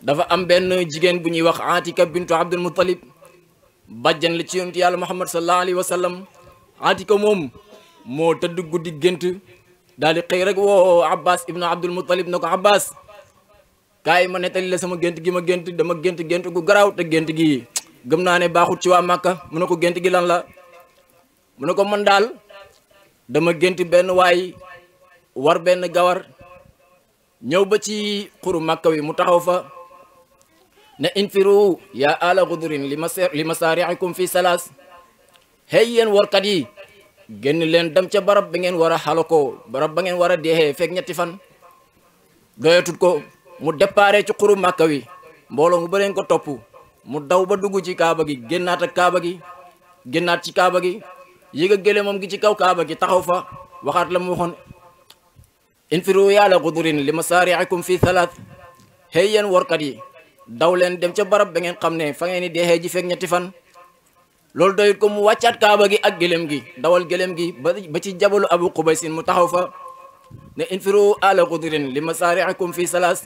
Speaker 8: dafa am benn jigéen bu ñuy wax Atika bintu Abdul Muttalib bàjjan la ci yonent yàlla Muhammad sallallahu alayhi wa sallam Atika moom moo tëdd guddi gént daal di xëy rek woo Abbas ibnu Abdul Muttalib na ko Abbas kaay ma nettali la sama gént gi ma gént dama gént gu garaaw te gént gi gëm naa ne baaxut ci waa Màkka mu ne ko gént gi lan la mu ne ko man daal dama gént benn waay war benn gawar ñëw ba ci xuru Màkka wi mu taxaw fa ne infiru ya ala xudurin li masaari'ikum fi salaas hey yéen warkat yi génn leen dem ca barab ba ngeen war a xalakoo barab ba ngeen war a deexee fekk ñetti fan doyatut ko mu déparé ci xuru Màkka wi mbooloo mu bëreen ko topp mu daw ba dugg ci kaaba gi génnaat ak kaaba gi génnaat ci kaaba gi yéeg a gëléemam gi ci kaw kaaba gi taxaw fa waxaat la mu waxoon infiru ya ala xudurin li masaari'ikum fi salaas hey yéen warkat yi daw leen dem ca barab ba ngeen xam ne fa ngeen di deexee ji fekk ñetti fan loolu doyut ko mu wàccaat kaaba gi ak gëléem gi dawal gëléem gi ba ci jabalu Abu Qubaysin mu taxaw fa ne infiru ala xudurin li masaari'ikum fi salaas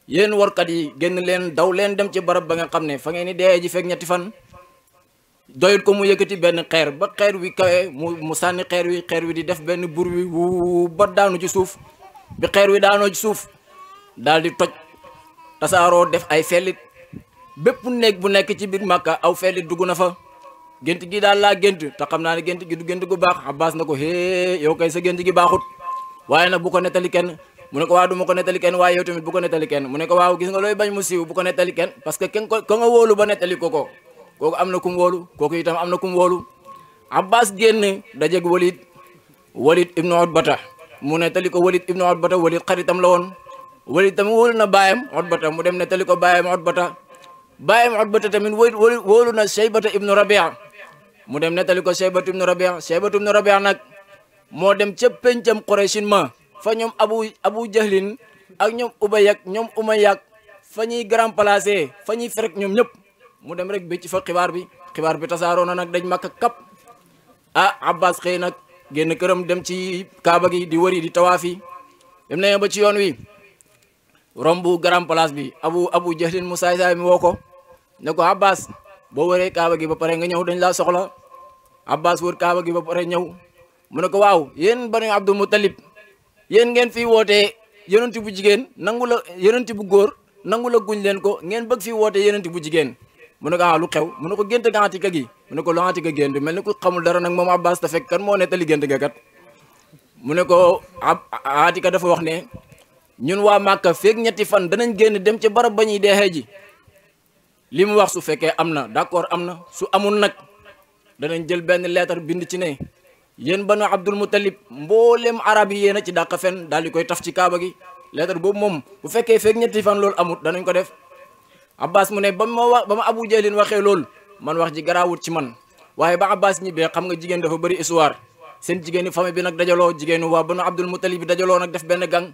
Speaker 8: yéen warkat yi génn leen daw leen dem ci barab ba ngeen xam ne fa ngeen di deexee ji fekk ñetti fan doyut ko mu yëkkati benn xeer ba xeer wi kawe mu sànni xeer wi di def benn bur wi wu ba daanu ci suuf bi xeer wi daanoo ci suuf daal di toj tasaaroo def ay fellit bépp néeg bu nekk ci biir Màkka aw fellit dugg na fa gént gi daal laa gént te xam naa ne gént gi du gént gu baax Abbas na ko hee yow kay sa gént gi baaxut waaye nag bu ko nettali kenn mu ne ko waaw du ma ko nettali kenn waaye yow tamit bu ko nettali kenn mu ne ko waaw gis nga looy bañ mu siiw bu ko nettali kenn parce que kenn ko nga wóolu ba nettali ko kooku am na kum wóolu kooku itam am na kum wóolu Abbas génn dajeg Walid ibnu Utbata mu nettali ko Walid ibnu Utbata Walid xaritam la woon Walid tamit wóolu na baayam Utbata mu dem nettali ko baayam Utbata tamit wóolu na Shaybata ibnu Rabia mu dem nettali ko Shaybatu ibnu Rabia nag moo dem ca pencam Qurayshin ma fa ñoom Abu Jahlin ak ñoom Ubay ak ñoom Umayya fa ñuy grand placé fa ñuy ferek ñoom ñëpp mu dem rek bëcc fa xibaar bi tasaaroo na nag dañ Makka kap Abbas xëy nag génn këram dem ci Kaaba gi di wëri di tawaafi dem nañu ba ci yoon wi rombu grand place bi Abu Jahlin mu saay mi woo ko ne ko Abbas boo wëree kaaba gi ba pare nga ñëw dañ laa soxla. Abbas wër kaaba gi ba pare ñëw mu ne ko waaw yéen banu Abdul Muttalib yéen ngeen fii wootee yonent bu jigéen nangu la yonent bu góor nangu la guñ leen ko ngeen bëgg fii wootee yonent bu jigéen mu ne ko lu xew mu ne ko gént ga Atika gi mu ne ko lu Atika gént mel ni ku xamul dara nag moom Abbas te fekk kan moo nettali gént ga kat mu ne ko Atika dafa wax ne ñun waa Màkka feeg ñetti fan danañ génn dem ci barab ba ñuy deexee ji li mu wax su fekkee am na d'accord am na su amul nag danañ jël benn lettre bind ci ne yéen banu Abdul Muttalib mboolem arab yi yéen a ci dàq fen daal di koy taf ci kaaba gi lettre boobu moom bu fekkee feeg ñetti fan loolu amut danañ ko def. Abbas mu ne ba ma Abu Jahlin waxee loolu man wax ji garaawut ci man waaye ba Abbas ñibbee xam nga jigéen dafa bëri histoire seen jigéeni famille bi nag dajaloo jigéenu waa banu Abdul Muttalib bi dajaloo nag def benn gang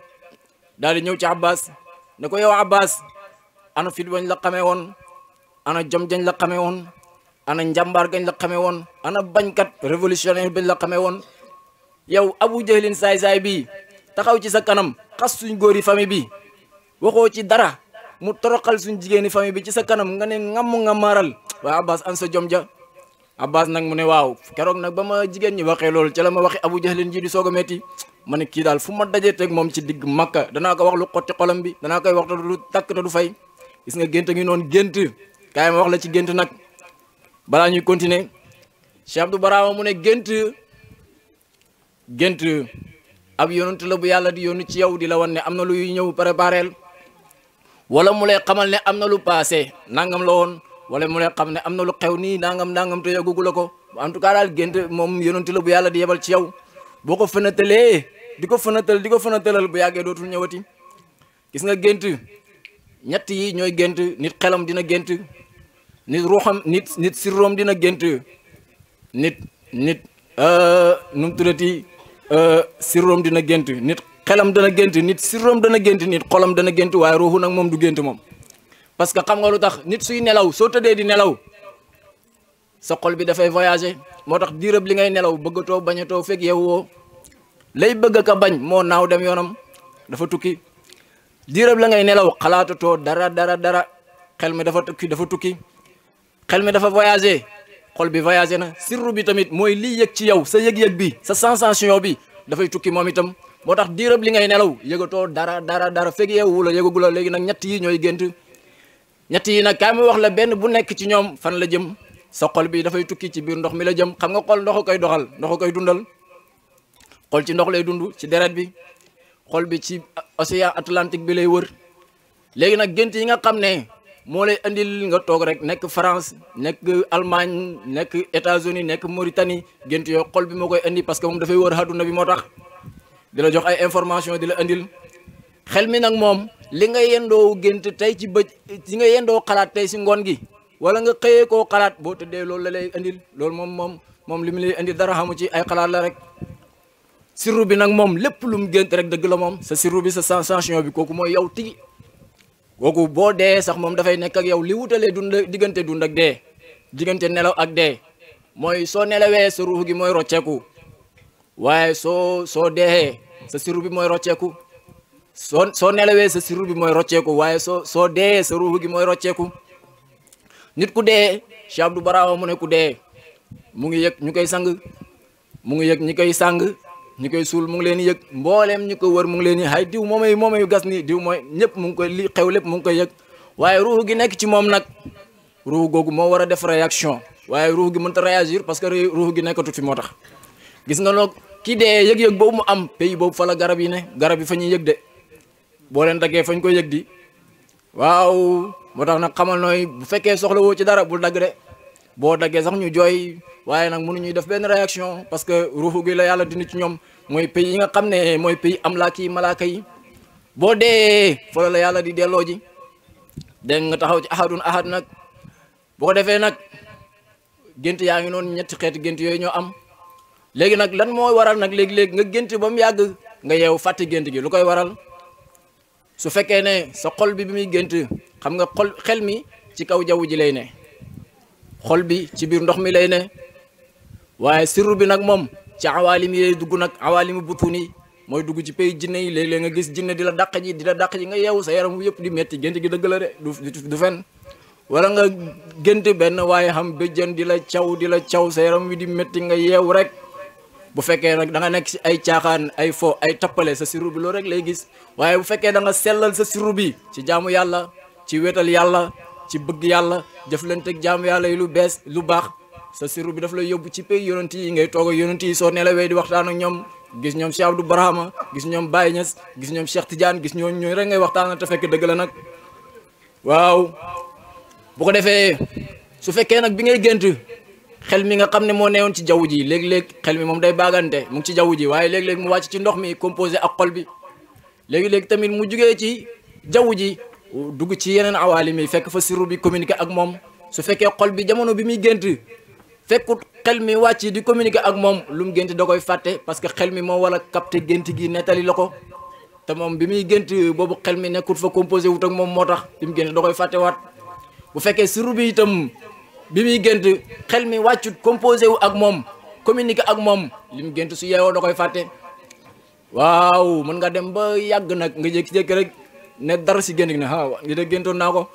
Speaker 8: daal di ñëw ci Abbas ne ko yow Abbas ana fit wañ la xamee woon ana jom jañ la xamee woon. ana njàmbaar gañ la xamee woon ana bañkat révolutionnaire bañ la xamee woon yow Abu Jahlin saay-saay bi taxaw ci sa kanam xas suñ góori famille bi waxoo ci dara mu toroxal suñ jigéeni famille bi ci sa kanam nga ne nga maaral waaye Abbas an sa jom ja Abbas nag mu ne waaw keroog nag ba ma jigéen ñi waxee loolu ca la ma waxi Abu Jahlin ji di soog a metti ma ne kii daal fu ma dajee teg moom ci digg Makka danaa ko wax lu xotti xolam bi danaa koy wax te du takk te du fay gis nga gént ngi noonu gént kaay ma wax la ci gént nag balaa ñuy continuer Cheikh Abdou Barama mu ne gént ab yonent la bu yàlla di yónni ci yow di la wan ne am na luy ñëw prépareel wala mu lay xamal ne am na lu passé nangam la woon wala mu lay xam ne am na lu xew nii nangam te yëgugu la ko en tout cas daal gént moom yonent la bu yàlla di yebal ci yow boo ko fënatalee di ko fënatalal bu yàggee dootul ñëwati gis nga gént ñett yi ñooy gént nit xelam dina gént nit ruuxam nit sirroom dina gént nit nu mu tuddati sirroom dina gént nit xelam dana gént nit sirroom dana gént nit xolam dana gént waaye ruuxu nag moom du gént moom parce que xam nga lu tax nit suy nelaw soo tëddee di nelaw sa xol bi dafay voyager moo tax diirëb li ngay nelaw bëggatoo bañatoo fekk yeewoo lay bëgg ka bañ moo naaw dem yoonam dafa tukki diirëb la ngay nelaw xalaatatoo dara xel mi dafa tukki xel mi dafa voyager xol bi voyager na sirru bi tamit mooy liy yëg ci yow sa yëg-yëg bi sa sensation bi dafay tukki moom itam moo tax diirëb li ngay nelaw yëgatoo dara fekk yeewu la yëgagu la léegi nag ñett yi ñooy gént ñett yi nag kaay ma wax la benn bu nekk ci ñoom fan la jëm sa xol bi dafay tukki ci biir ndox mi la jëm xam nga xol ndox koy doxal ndox koy dundal xol ci ndox lay dund ci deret bi xol bi ci océan Atlantique bi lay wër léegi nag gént yi nga xam ne moo lay andil nga toog rek nekk France nekk Allemagne nekk États-Unis nekk Mauritanie gént yooyu xol bi moo koy andi parce que moom dafay wër àdduna bi moo tax di la jox ay information di la andil xel mi nag moom li nga yendoo gént tey ci bëj li nga yendoo xalaat tey si ngoon gi wala nga xëyee koo xalaat boo tëddee loolu la lay andil loolu moom li mu lay andil dara xamu ci ay xalaat la rek sirru bi nag moom lépp lu mu gént rek dëgg la moom sa sirru bi sa sensation bi kooku mooy yow tigi kooku boo dee sax moom dafay nekk ak yow li wutalee diggante dund ak dee diggante nelaw ak dee mooy soo nelawee sa ruux gi mooy rocceeku waaye soo dee sa sirru bi mooy rocceeku soo nelawee sa sirru bi mooy rocceeku waaye soo dee sa ruux gi mooy rocceeku nit ku dee Cheikh Abdou Barama mu ne ku dee mu ngi yëg ñu koy sang mu ngi yëg ñi koy sang ñi koy suul mu ngi leen yëg mbooleem ñi ko wër mu ngi leen hay diw moomay gas ni diw mooy ñëpp mu ngi koy li xew lépp mu ngi koy yëg waaye ruux gi nekk ci moom nag ruux googu moo war a def réaction waaye ruux gi mënta réagir parce que ruux gi nekkatu fi moo tax gis nga loog kii dee yëg-yëg boobu mu am pays boobu fa la garab yi ne garab yi fa ñuy yëg de boo leen daggee fañ koy yëg di waaw moo tax nag xamal nooy bu fekkee soxla woo ci dara bul dagg de boo daggee sax ñu jooy waaye nag mënuñuy def benn réaction parce que ruuxu gi la yàlla dindi ci ñoom mooy pays yi nga xam ne mooy pays amlaaki malaaka yi boo dee fa la yàlla di delloo ji dégg nga taxaw ci ahad nag boo ko defee nag gént yaa ngi noonu ñetti xeeti gént yooyu ñoo am léegi nag lan moo waral nag léegi-léegi nga gént ba mu yàgg nga yeew fàtte gént gi lu koy waral su fekkee ne sa xol bi muy gént xam nga xel mi ci kaw jaww ji lay ne xol bi ci biir ndox mi lay ne waaye sirru bi nag moom ci awaalim yi lay dugg nag awaalimu butuni mooy dugg ci pays jinne yi léeg-léeg nga gis jinne di la dàq ji nga yeewu sa yaram wu yëpp di metti gént gi dëgg la de du fen wala nga gént benn waaye xam béjjën di la caw sa yaram wi di métti nga yeewu rek bu fekkee nag da nga nekk si ay caaxaan ay fo ay tappale sa siru bi loolu rek lay gis waaye bu fekkee da nga sellal sa siru bi ci jaamu yàlla ci wéetal yàlla ci bëgg yàlla jëflanteeg jaamu yàlla yi lu bees lu baax sa siru bi daf lay yóbbu ci pays yonent yi ngay toog ak yonent yi soo nelawee di waxtaan ak ñoom gis ñoom Cheikh Abdou Barhama gis ñoom Baye Niass gis ñoom Cheikh Tidiane gis ñooñu rek ngay waxtaan te fekk dëgg la nag waaw bu ko defee su fekkee nag bi ngay gént xel mi nga xam ne moo newoon ci jaww ji léeg-léeg xel mi moom day baagante mu ngi ci jaww ji waaye léeg-léeg mu wàcc ci ndox mi composé ak xol bi léegi-léegi tamit mu jugee ci jaww ji dugg ci yeneen awaalim yi fekk fa siru bi communiquer ak moom su fekkee xol bi jamono bi muy gént fekkut xel mi wàcc di communiquer ak moom lu mu gént da koy fàtte parce que xel mi moo war a capter gént gi nettali la ko te moom bi muy gént boobu xel mi nekkut fa composé wut ak moom moo tax bi mu gént da koy fàtte waat bu fekkee siru bi itam bi muy gént xel mi wàccut composé wu ak moom communiquer ak moom li mu gént su yeewoo da koy fàtte waaw mën nga dem ba yàgg nag nga jékki-jékki rek ne dara si gént gi ne ah li de géntoon naa ko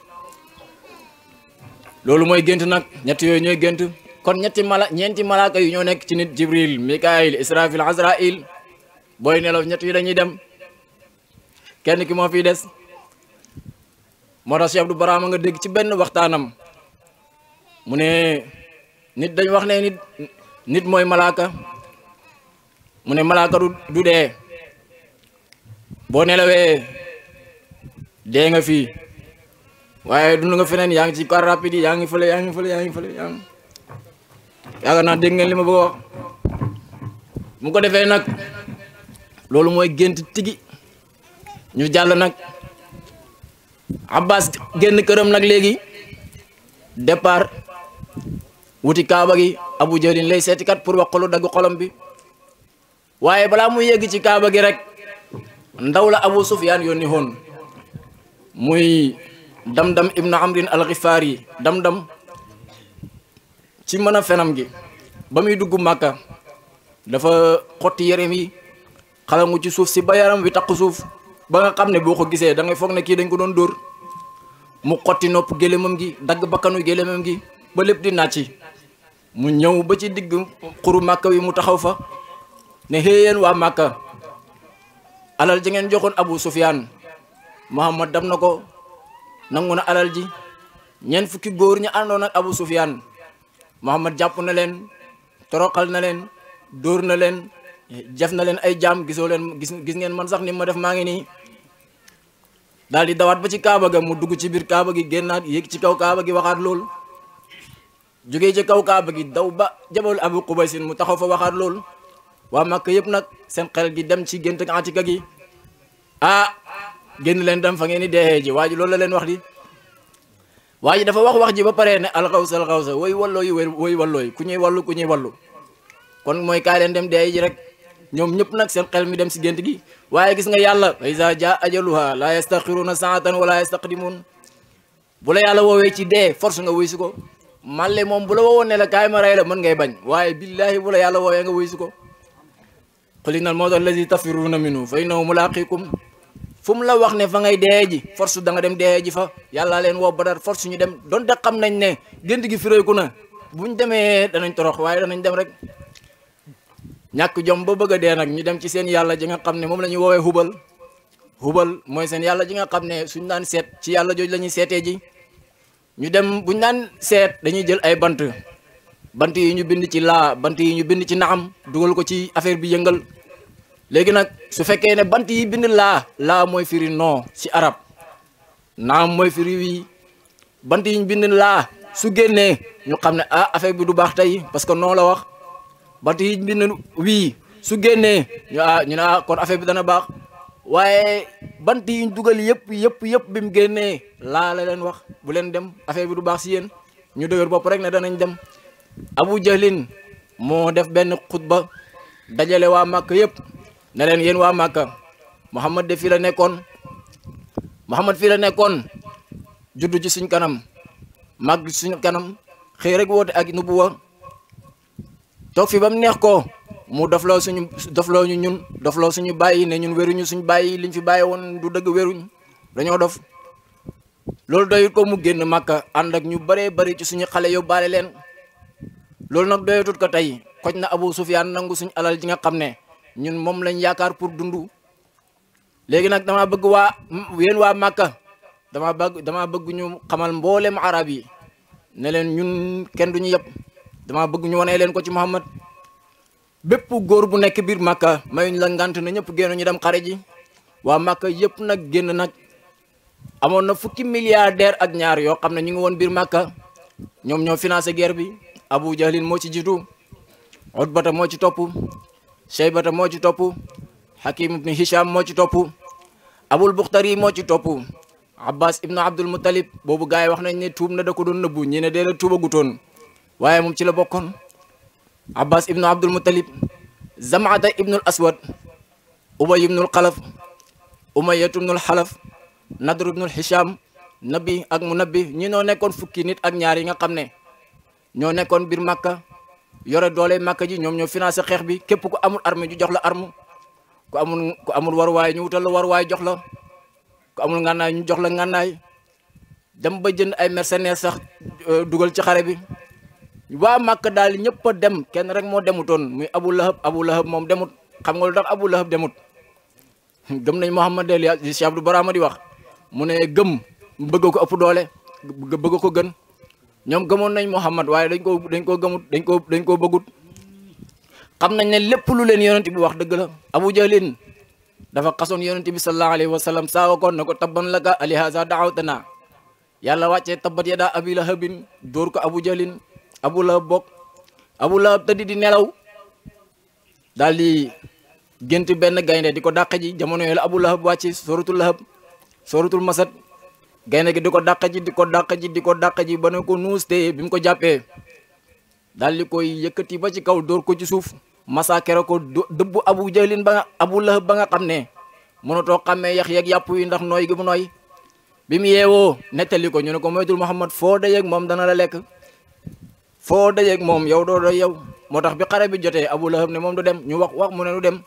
Speaker 8: loolu mooy gént nag ñett yooyu ñooy gént kon ñeenti malaaka yu ñoo nekk ci nit Jibril Mikaayil Israfil Azrail booy nelaw ñett yi dañuy dem kenn ki moo fiy des moo tax Cheikh Abdou Barhama nga dégg ci benn waxtaanam mu ne nit dañ wax ne nit mooy malaaka mu ne malaaka du dee boo nelawee dee nga fii waaye dund nga feneen yaa ngi ci car rapide yi yaa ngi fële yaakaar naa dégg ngeen li ma bëgg a wax mu ko defee nag loolu mooy gént tigi ñu jàll nag Abbas génn këram nag léegi départ wuti kaaba gi Abu Jahlin lay seeti kat pour wax ko lu dagg xolam bi waaye balaa muy yegg ci kaaba gi rek ndaw la Abu Sufyaan yónni woon muy Damdam ibn Amrin al-Ghifari Damdam ci mën a fenam gi ba muy dugg Màkka dafa xotti yérem yi xalangu ci suuf si ba yaram wi taq suuf ba nga xam ne boo ko gisee da ngay foog ne kii dañ ko doon dóor mu xotti nopp gélémam gi dagg bakkanu gélémam gi ba lépp di nàcci mu ñëw ba ci digg xuru Màkka wi mu taxaw fa ne xéeyeen waa Màkka alal ji ngeen joxoon Abu Sufyaan Muhammad dam na ko nangu na alal ji ñeent fukki góor ñu àndoon ak Abu Sufyaan Muhammad jàpp na leen toroxal na leen dóor na leen jëf na leen ay jaam gisoo leen gis ngeen man sax ni ma def maa ngi nii daal di dawaat ba ci kaaba ga mu dugg ci biir kaaba gi génnaat yéeg ci kaw kaaba gi waxaat loolu jógee ci kaw kaaba gi daw ba jabal Abu Qubaysin mu taxaw fa waxaat loolu waa Makka yëpp nag seen xel gi dem ci gént Atika gi ah génn leen dem fa ngeen di dee ji waa ji loolu la leen wax di waa ji dafa wax ji ba pare ne alxawsa woy walloo yi woy walloo yi ku ñuy wallu kon mooy kaay leen dem dee ji rek ñoom ñëpp nag seen xel mi dem si gént gi waaye gis nga yàlla fa iza jaa ajaluha la yastaxiruuna saatan wala yastaqdimuun bu la yàlla woowee ci dee force nga wuy si ko màlle moom bu la woowoon ne la kaay ma rey la mën ngay bañ waaye billaahi bu la yàlla woowee nga wuy si ko qul innal mawta allazi tafirruuna minhu fa innahu mulaaqiikum fu mu la wax ne fa ngay dee ji force da nga dem dee ji fa yàlla leen woo Badar force ñu dem donte xam nañ ne gént gi firéeku na buñ demee danañ torox waaye danañ dem rek ñàkk jom ba bëgg a dee nag ñu dem ci seen yàlla ji nga xam ne moom la ñuy woowee hubal mooy seen yàlla ji nga xam ne suñ daan seet ci yàlla jooju la ñuy seetee ji ñu dem buñ daan seet dañuy jël ay bant yi ñu bind ci laa bant yi ñu bind ci naam dugal ko ci affaire bi yëngal léegi nag su fekkee ne bant yi bind laa mooy firi non ci arab naam mooy firi wii bant yi ñu bind laa su génnee ñu xam ne ah affaire bi du baax tey parce que non la wax bant yi bind wii su génnee ñu ne kon affaire bi dana baax waaye bant yi ñu dugal yëpp bi mu génnee laa la leen wax bu leen dem affaire bi du baax si yéen ñu dëgër bopp rek ne danañ dem Abu Jahlin moo def benn xutba dajale waa Màkka yëpp ne leen yéen waa Màkka Muhammad de fii la nekkoon juddu ci suñ kanam màgg ci suñ kanam xëy rek woote ak nubuwa toog fi ba mu neex ko mu dofloo suñu bàyyi ne ñun wéruñu suñu bàyyi liñ fi bàyyi woon du dëgg wéruñ dañoo dof loolu doyut ko mu génn Màkka ànd ak ñu bëree bëri ci suñu xale yóbbaale leen loolu nag doyatut ko tey xoj na Abu Sufyaan nangu suñu alal ji nga xam ne ñun moom lañ yaakaar pour dund léegi nag dama bëgg yéen waa Màkka dama bëgg ñu xamal mboolem arab yi ne leen ñun kenn duñu yëpp dama bëgg ñu wanee leen ko ci Muhammad bépp góor bu nekk biir Màkka mayuñ la ngant na ñëpp génn ñu dem xare ji waa Màkka yëpp nag génn nag amoon na fukki milliardaire ak ñaar yoo xam ne ñu ngi woon biir Màkka ñoom ñoo financé guerre bi Abu Jahlin moo ci jiitu Utbata moo ci topp Shaybata moo ci topp Hakim ibn Hisham moo ci topp Abul Bukhtari moo ci topp Abbas ibnu Abdul Muttalib boobu gars yi wax nañ ne tuub na da ko doon nëbbu ñi ne dee la tuubagutoon waaye moom ci la bokkoon Abbas ibnu Abdul Muttalib Zam'ata ibnul Aswad Ubay ibnul Xalaf Umayya ibnul Xalaf Nadr ibnul Hisham Nabi ak Munabbi ñi noo nekkoon fukki nit ak ñaar yi nga xam ne ñoo nekkoon biir Màkka yore doole Màkka ji ñoom ñoo financé xeex bi képp ku amul arme ju jox la arme ku amul waruwaay ñu wutal la waruwaay jox la ku amul ngànnaay ñu jox la ngànnaay dem ba jënd ay mercenaires sax dugal ci xare bi waa Màkka daal ñëpp a dem kenn rek moo demutoon muy Abu Lahab moom demut xam nga lu tax Abu Lahab demut gëm nañ Muhammad del si Cheikh Abdou Barama di wax mu ne gëm bëgg ko ëpp doole bëgg ko gën ñoom gëmoon nañ Muhammad waaye dañ koo gëmut dañ koo bëggut xam nañ ne lépp lu leen yonent bi wax dëgg la Abu Jahlin dafa xasoon yonent bi sallallahu alayhi wa sallam saawa koon na ko tabban laka alihaza daawtana yàlla wàccee tabbat yadaa abi lahabin dóor ko Abu Jahlin Abu Lahab bokk Abu Lahab tëdd di nelaw daal di gént benn gaynde di ko dàq ji jamono yooyu la Abu Lahab wàcc suratul masad gaynde gi di ko dàq ji ba ne ko nuus te bi mu ko jàppee daal di koy yëkkati ba ci kaw dóor ko ci suuf massacre ko dëbbu Abu Jahlin Abu Lahab ba nga xam ne mënatoo xàmmee yax yeeg yàpp yi ndax nooy gi mu nooy bi mu yeewoo nettali ko ñu ne ko moytul Muhammad foo dajeeg moom dana la lekk foo dajeeg moom yow doo doy yow moo tax bi xare bi jotee Abu Lahab ne moom du dem ñu wax mu ne du dem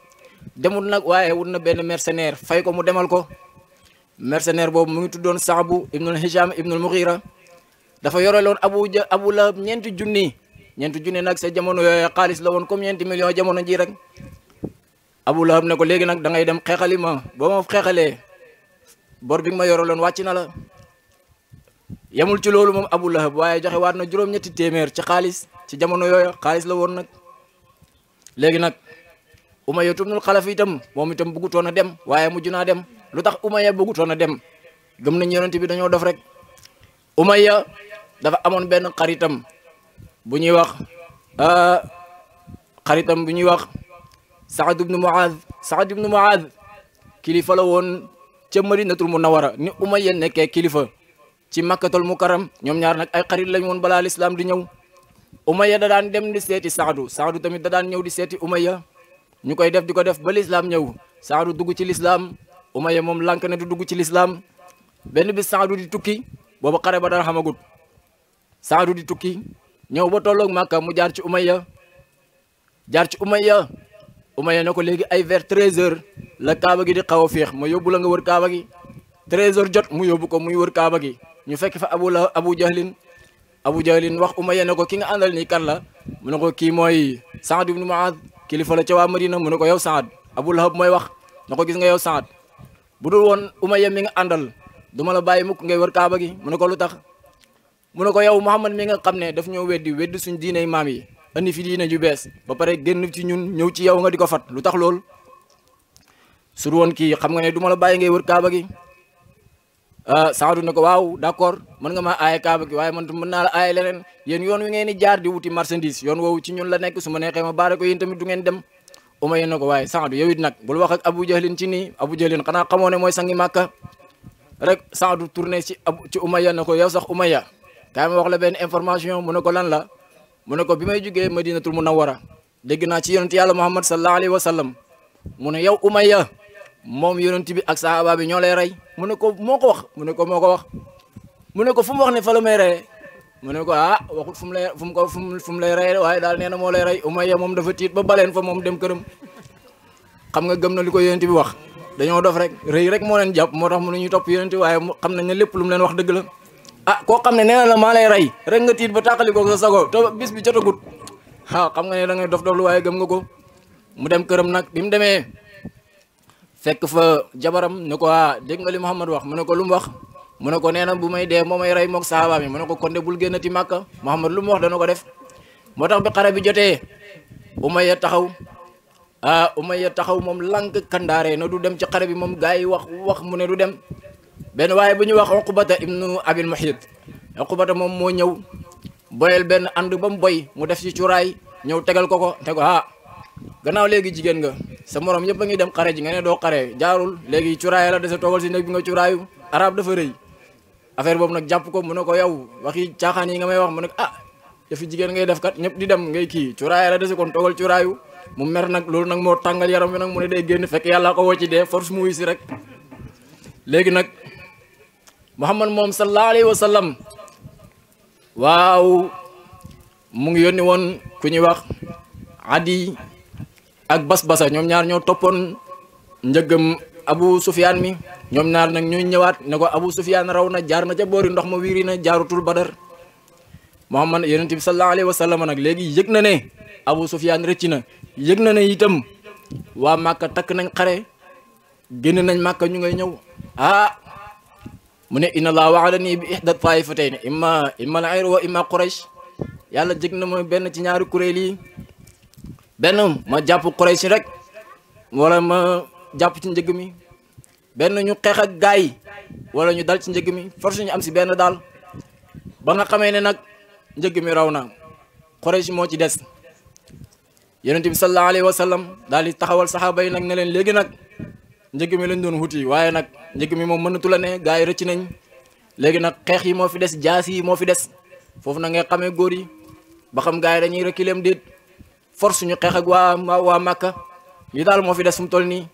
Speaker 8: demul nag waaye wut na benn mercenaire fay ko mu demal ko mercenaire boobu mu ngi tuddoon Sa'bu ibnul Hisham ibnul Mughira dafa yoreloon Abu Lahab ñeenti junni nag sa jamono yooyu xaalis la woon comme 20 millions jamono ji rek Abu Lahab ne ko léegi nag da ngay dem xeexali ma boo ma xeexalee bor bi nga ma yoreloon wàcc na la yemul ci loolu moom Abu Lahab waaye joxe waat na juróom-ñetti téeméer ci xaalis ci jamono yooyu xaalis la woon nag léegi nag Umayya ibnul Xalaf itam moom itam bëggutoon a dem waaye mujj naa dem lu tax Umayya bëggutoon a dem gëm nañ yonent bi dañoo dof rek Umayya dafa amoon benn xaritam bu ñuy wax Saad ibnu Muaaz kilifa la woon ca Madinatul Munawwara ni Umayya nekkee kilifa ci Makkatul Mukarram ñoom ñaar nag ay xarit lañ woon balaa lislaam di ñëw Umayya da daan dem di seeti Saadu tamit da daan ñëw di seeti Umayya ñu koy def di ko def ba lislaam ñëw Saadu dugg ci lislaam Umayya moom lànk ne du dugg ci lislaam benn bis Saadu di tukki boobu xare ba dara xamagut Saadu di tukki ñëw ba tolloog Makka mu jaar ci Umayya Umayya ne ko léegi ay vers 13h la kaaba gi di xaw a féex ma yóbbu la nga wër kaaba gi 13h jot mu yóbbu ko muy wër kaaba gi ñu fekk fa Abu Jahlin wax Umayya ne ko ki nga àndal nii kan la mu ne ko kii mooy Saad ibnu Muaaz kilifa la ca waa Madina mu ne ko yow Saad Abu Lahab mooy wax na ko gis nga yow Saad bu dul woon Umayya mi nga àndal duma la bàyyi mukk ngay wër kaaba gi mu ne ko lu tax mu ne ko yow Muhammad mi nga xam ne daf ñoo weddi suñ diiney maam yi andi fi diine ju bees ba pare génn ci ñun ñëw ci yow nga di ko fat lu tax lool su woon kii xam nga ne duma la bàyyi ngay wër kaaba gi Saadu ne ko waaw d'accord mën nga maa aaye kaaba gi waaye man mën naa la aaye leneen yéen yoon wi ngeen di jaar di wuti marchandise yoon woowu ci ñun la nekk su ma neexee ma baare ko yéen tamit du ngeen dem Umayya ne ko waaye Saadu yow it nag bul wax ak Abu Jahlin ci nii Abu Jahlin xanaa xamoo ne mooy sangi Màkka rek Saadu tourné ci Umayya ne ko yow sax Umayya kaay ma wax la benn information mu ne ko lan la mu ne ko bi may jógee Madinatul Munawwara dégg naa ci yonent yàlla Muhammad sallallahu alayhi wa sallam mu ne yow Umayya moom yonent bi ak sahaaba bi ñoo lay rey mu ne ko moo ko wax mu ne ko moo ko wax mu ne ko fu mu wax ne fa la may rey mu ne ko waxut fu mu lay rey waaye daal nee na moo lay rey Umayya moom dafa tiit ba baleen fa moom dem këram xam nga gëm na li ko yonent bi wax dañoo dof rek rëy rek moo leen jàpp moo tax mënuñu topp yonent waaye xam nañ ne lépp lu mu leen wax dëgg la ah koo xam ne nee na la maa lay rey rek nga tiit ba tàqalikoo sa sago te bis bi jotagut xam nga ne da ngay dof lu waaye gëm nga ko mu dem këram nag bi mu demee fekk fa jabaram ne ko dégg nga li Muhammad wax mu ne ko lu mu wax mu ne ko nee na bu may dee moo may rey moog sahaaba mi mu ne ko kon de bul génnati Màkka Muhammad lu mu wax dana ko def moo tax bi xare bi jotee Umayya taxaw moom lank kandaare na du dem ci xare bi moom gars yi wax mu ne du dem benn waaye bu ñu wax Uqbata ibnu Abil Muhit Uqbata moom moo ñëw boyal benn ànd ba mu boy mu def ci cuuraay ñëw tegal ko te ko gannaaw léegi jigéen nga sa morom yëpp a ngi dem xare ji nga ne doo xare jaarul léegi cuuraay la dese toogal si néeg bi nga cuuraayu arab dafa rëy affaire boobu nag jàpp ko mu ne ko yow waxi caaxaan yi nga may wax mu ne dafi jigéen ngay def kat ñëpp di dem ngay kii cuuraay la dese kon toogal cuuraayu mu mer nag loolu nag moo tàngal yaram bi nag mu ne day génn fekk yàlla ko woo ci dee force mu wuy si rek léegi nag Muhammad moom sallallahu alayhi wa sallam waaw mu ngi yónni woon ku ñuy wax Adi ak Basbasa ñoom ñaar ñoo toppoon njëggam Abu Sufyaan mi ñoom ñaar nag ñuy ñëwaat ne ko Abu Sufyaan raw na jaar na ca boori ndox ma wiiri na jaarutul Badar Muhammad yonent bi sallallahu alayhi wa sallam nag léegi yëg na ne Abu Sufyaan rëcc na yëg na ne itam waa Màkka takk nañ xare génn nañ Màkka ñu ngay ñëw mu ne inna Allah wa'adani bi ihda taifatayn imma al-ayr wa imma Quraysh yàlla jëg na ma benn ci ñaari kuréel yi benn ma jàpp Quraysh rek wala ma jàpp ci njëg mi benn ñu xeex ak gaay yi wala ñu dal ci njëg mi force ñu am si benn daal ba nga xamee ne nag njëg mi raw na Quraysh moo ci des yonent bi sallallahu alayhi wa sallam daal di taxawal saxaaba yi nag ne leen léegi nag njëg mi lañ doon wuti waaye nag njëg mi moom mënatu la ne gars yi rëcc nañ léegi nag xeex yi moo fi des jaas yi moo fi des foofu na ngay xamee góor yi ba xam gars yi dañuy reculer déet force ñu xeex ak waa Màkka lii daal moo fi des fu mu toll nii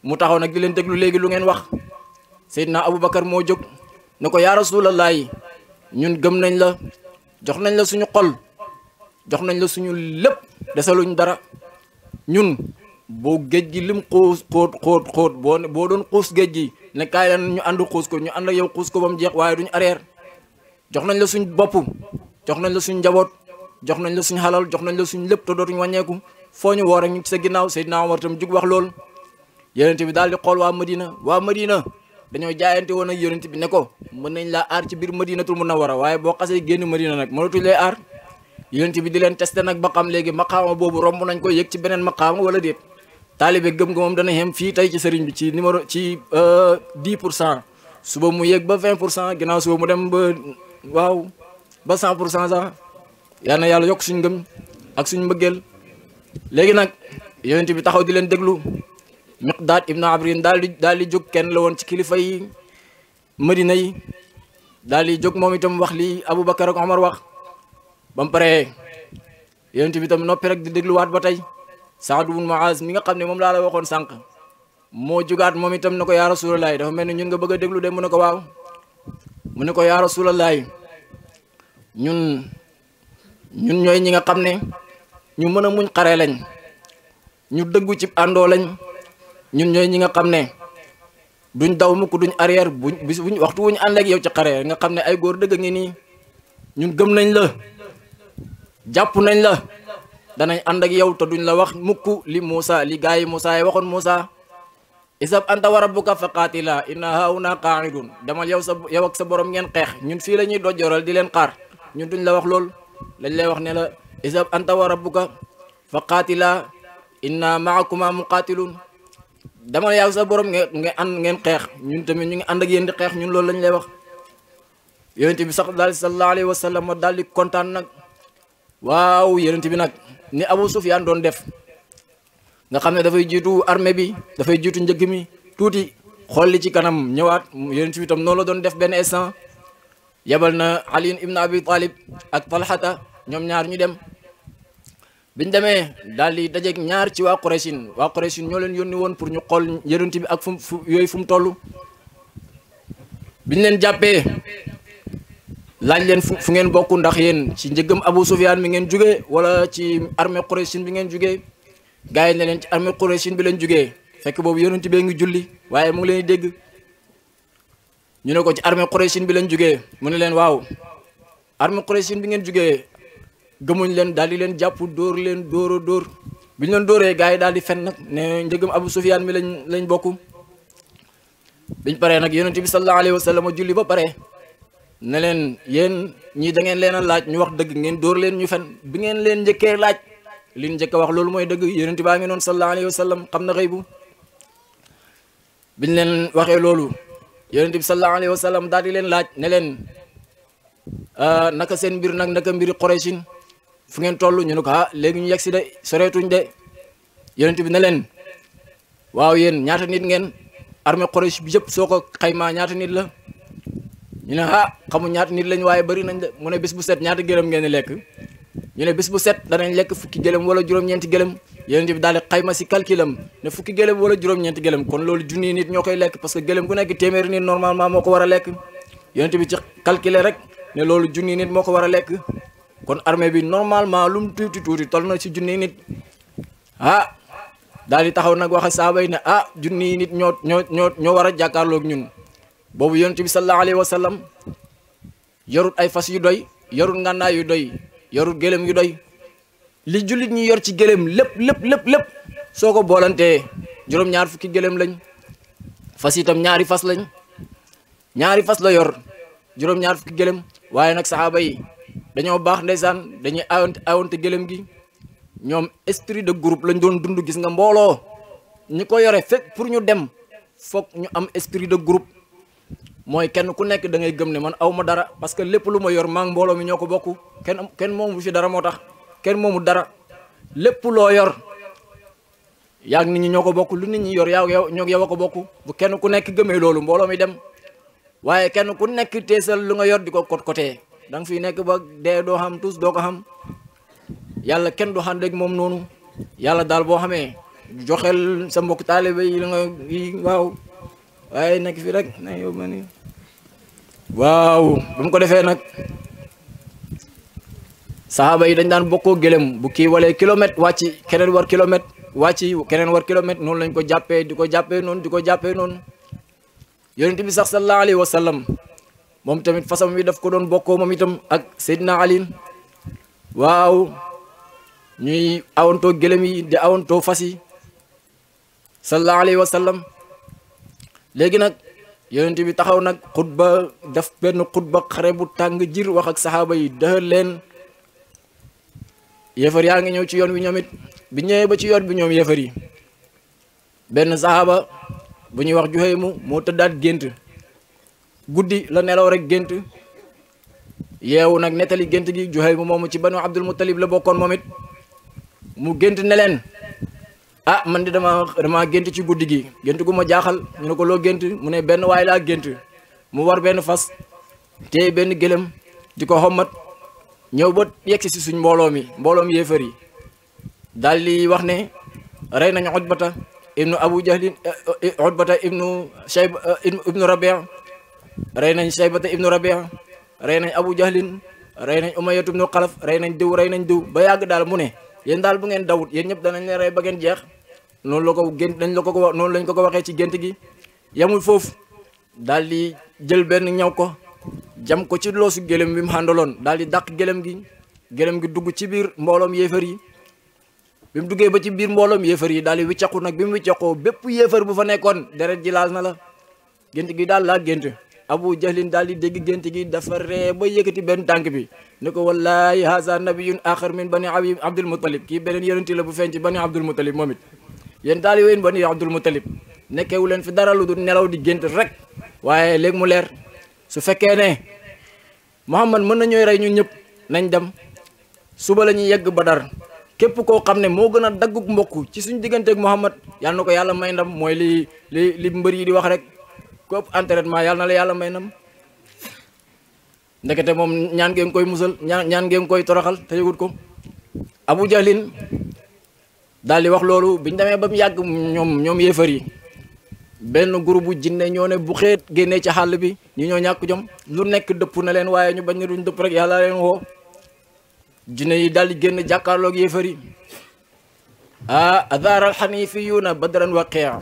Speaker 8: mu taxaw nag di leen déglu léegi lu ngeen wax Seydina Aboubacar moo jóg ne ko yaa Rasulallah yi ñun gëm nañ la jox nañ la suñu xol jox nañ la suñu lépp desaluñ dara ñun boo géej gi lim xóot boo doon xuus géej gi ne kaay ñu ànd xuus ko ñu ànd ak yow xuus ko ba mu jeex waaye duñu arrière jox nañ la suñ bopp jox nañ la suñ njaboot jox nañ la suñ xalal jox nañ la suñ lépp te dootuñ wàññeeku foo ñu woo rek ñu ci sa ginnaaw Seydina Omar tam jug wax loolu yonent bi daal di xool waa Madina dañoo jaayante woon ak yonent bi ne ko mën nañ laa aar ci biir Madinatul Munawwara waaye boo xasee génn Madina nag mënatuñ lay aar yonent bi di leen testé nag ba xam léegi maqaama boobu romb nañ ko yëg ci beneen maqaama wala déet taalibe gëm nga moom dana xem fii tey ci sëriñ bi ci numéro ci 10% suba mu yëg ba 20% ginnaaw suba mu dem ba 100% sax yal na yàlla yokk suñ ngëm ak suñ mbëggeel léegi nag yonent bi taxaw di leen déglu Miqdaad ibn Abrin daal di jóg kenn la woon ci kilifa yi Madina yi daal di jóg moom itam wax li Aboubacar ak Omar wax ba mu paree yonent bi itam noppi rek di dégluwaat ba tey Saad ibn Muaz mi nga xam ne moom laa la waxoon sànq moo jugaat moom itam ne ko yaa Rasulallah dafa mel ni ñun nga bëgg a déglu de mu ne ko waaw mu ne ko yaa Rasulallah ñun ñooy ñi nga xam ne ñu mën a muñ xare lañ ñu dëggu ci àndoo lañ ñun ñooy ñi nga xam ne duñ daw mukk duñ arrière buñ waxtu wuñ ànd ak yow ci xare nga xam ne ay góor dëgg ngi nii ñun gëm nañ la jàpp nañ la danañ ànd ak yow te duñ la wax mukk li Moussa li gaa yi Moussa yi waxoon Moussa isab anta wa rabbuka fa qaatila inna hauna qa'idun demal yow ak sa borom ngeen xeex ñun fii la ñuy dojjoral di leen xaar ñun duñ la wax lool lañ lay wax ne la isab anta wa rabbuka fa qaatila inna ma'akuma muqatilun demal yow sa borom ngeen xeex ñun tamit ñu ngi ànd ak yéen di xeex ñun loolu lañ lay wax yonent bi sax daal sallallahu alayhi wa sallam daal di kontaan nag waaw yonent bi nag ni Abu Sufyaan doon def nga xam ne dafay jiitu armée bi dafay jiitu njëgg mi tuuti xool li ci kanam ñëwaat yonent bi tam noonu la doon def benn instant yebal na Ali ibn Abi Talib ak Talhata ñoom ñaar ñu dem biñ demee daal di dajeeg ñaar ci waa Qurayshin ñoo leen yónni woon pour ñu xool yonent bi ak fu mu toll biñ leen jàppee laaj leen fu ngeen bokk ndax yéen ci njëggam Abu Sufyaan mi ngeen jugee wala ci armée Qurayshin bi ngeen jugee gars yi ne leen ci armée Qurayshin bi leen jugee fekk boobu yonent bee ngi julli waaye mu ngi leen di dégg. ñu ne ko ci armée Qurayshin bi lañ jógee mu ne leen waaw armée Qurayshin bi ngeen jógee gëmuñ leen daal di leen jàpp dóor leen dóor dóor bi ñu leen dóoree gars yi daal di fen nag ne njëgam Abu Sufyaan mi lañ bokk. biñ paree nag yonent bi sallallahu alayhi wa sallam julli ba pare ne leen yéen ñii da ngeen leen a laaj ñu wax dëgg ngeen dóor leen ñu fen bi ngeen leen njëkkee laaj liñ njëkk a wax loolu mooy dëgg yonent baa ngi noonu sallallahu alayhi wa sallam xam na xëy bu biñ leen waxee loolu yonent bi sallallahu alayhi wa sallam daal di leen laaj ne leen naka seen mbir nag naka mbiri Qurayshin fu ngeen toll ñu ne ko léegi ñu yegg si de soreetuñ de yonent bi ne leen waaw yéen ñaata nit ngeen armée Quraysh bi yëpp soo ko xaymaa ñaata nit la ñu ne xamu ñaata nit lañ waaye bari nañ de mu ne bis bu set ñaata gëlëm ngeen di lekk ñu ne bis bu set danañ lekk fukki gëlëm wala juróom-ñeenti gëlëm yonent bi daal di xayma si calculam ne fukki gëlëm wala juróom-ñeenti gëlëm kon loolu junni nit ñoo koy lekk parce que gëlëm gu nekk téeméeri nit normalement moo ko war a lekk yonent bi ci calculer rek ne loolu junni nit moo ko war a lekk kon armée bi normalement lu mu tuuti toll na si junni nit daal di taxaw nag wax ak saaba yi ne junni nit ñoo war a jàkkaarloog ñun boobu yonent bi sallallahu alayhi wa sallam yorut ay fas yu doy yorut ngànnaay yu doy yorut gëlëm yu doy li jullit ñi yor ci gëlëm lépp soo ko boolantee juróom-ñaar fukki gëlëm lañ fas itam ñaari fas la yor juróom-ñaar fukki gëlëm waaye nag saxaaba yi dañoo baax ndeysaan dañuy awante gëlëm gi ñoom esprit de groupe lañ doon dund gis nga mbooloo ñi ko yore fekk pour ñu dem foog ñu am esprit de groupe mooy kenn ku nekk da ngay gëm ne man aw ma dara parce que lépp lu ma yor maa ngi mbooloo mi ñoo ko bokk kenn moomu fi dara moo tax kenn moomu dara lépp loo yor yaa nit ñi ñoo ko bokk lu nit ñi yor yow a ko bokk bu kenn ku nekk gëmee loolu mbooloo mi dem waaye kenn ku nekk teesal lu nga yor di ko côté da nga fiy nekk ba dee doo xam tous doo ko xam yàlla kenn du xam rek moom noonu yàlla daal boo xamee joxel sa mbokk taalibe yi la nga waaw waaye nekk fi rek na yow ma ni waaw ba mu ko defee nag saxaaba yi dañ daan bokkoo gëlëm bu kii walee kilomètre wàcc keneen war kilomètre wàcc keneen war kilomètre noonu lañ ko jàppee di ko jàppee noonu yonent bi sax sallallahu alayhi wa sallam moom tamit fasam wi daf ko doon bokkoo moom itam ak Seydina Ali waaw ñuy awantoo gëlëm yi di awantoo fas yi sallallahu alayhi wa sallam léegi nag yonent bi taxaw nag xutba def benn xutba xare bu tàng jir wax ak saxaaba yi dëxal leen yéefar yaa ngi ñëw ci yoon wi ñoom it bi ñëwee ba ci yoon bi ñoom yéefar yi benn saxaaba bu ñuy wax Juhaymu moo tëddaat gént guddi la nelaw rek gént yeewu nag nettali gént gi Juhaymu moomu ci banu Abdul Muttalib la bokkoon moom it mu gént ne leen man di dama gént ci guddi gi gént gu ma jaaxal ñu ne ko loo gént mu ne benn waay laa gént mu war benn fas te benn gëlëm di ko xommat ñëw ba yegsi si suñ mbooloom yéefar yi daal di wax ne rey nañ Utbata ibnu Abu Jahlin Utbata ibnu Shayba ibnu Rabia rey nañ Shaybata ibnu Rabia rey nañ Abu Jahlin rey nañ Umayyatu ibnu Xalaf rey nañ diw ba yàgg daal mu ne yéen daal bu ngeen dawut yéen ñëpp danañ leen rey ba ngeen jeex noonu la ko gént noonu lañ ko waxee ci gént gi yamul foofu daal di jël benn ñaw ko jam ko ci loosu gëlëm bi mu àndaloon daal di dàq gëlëm gi dugg ci biir mbooloom yéefar yi bi mu duggee ba ci biir mbooloom yéefar yi daal di wiccaxu nag bi mu wiccaxoo bépp yéefar bu fa nekkoon deret ji laal na la gént gi daal laa gént Abu Jahlin daal di dégg gént gi dafa ree ba yëkkati benn tànk bi ne ko wallahi haza nabiyun axar min bani Abdul Muttalib kii beneen yonent la bu feeñ ci bani Abdul Muttalib moom it yéen daal yooyu bani Abdul Muttalib nekkewu leen fi dara lu dul nelaw di gént rek waaye léegi mu leer su fekkee ne Muhammad mën nañooy rey ñun ñëpp nañ dem suba la ñuy yegg Badar képp koo xam ne moo gën a dagguk mbokk ci suñ digganteeg Muhammad yal na ko yàlla may ndam mooy li mbër yi di wax rek ku ëpp entraînement yàlla na la yàlla may ndam ndekete moom ñaan ngeen koy musal ñaan ngeen koy toroxal te yëgut ko Abu Jahlin daal di wax loolu biñ demee ba mu yàgg ñoom yéefar yi benn groupe bu jinne ñoo ne bu xeet génnee ci xàll bi ñi ñoo ñàkk jom lu nekk dëpp na leen waaye ñu bañ ne duñ dëpp rek yàlla leen woo jinne yi daal di génn jàkkaarloog yéefar yi أثار الحنيفيون بدرا وقيع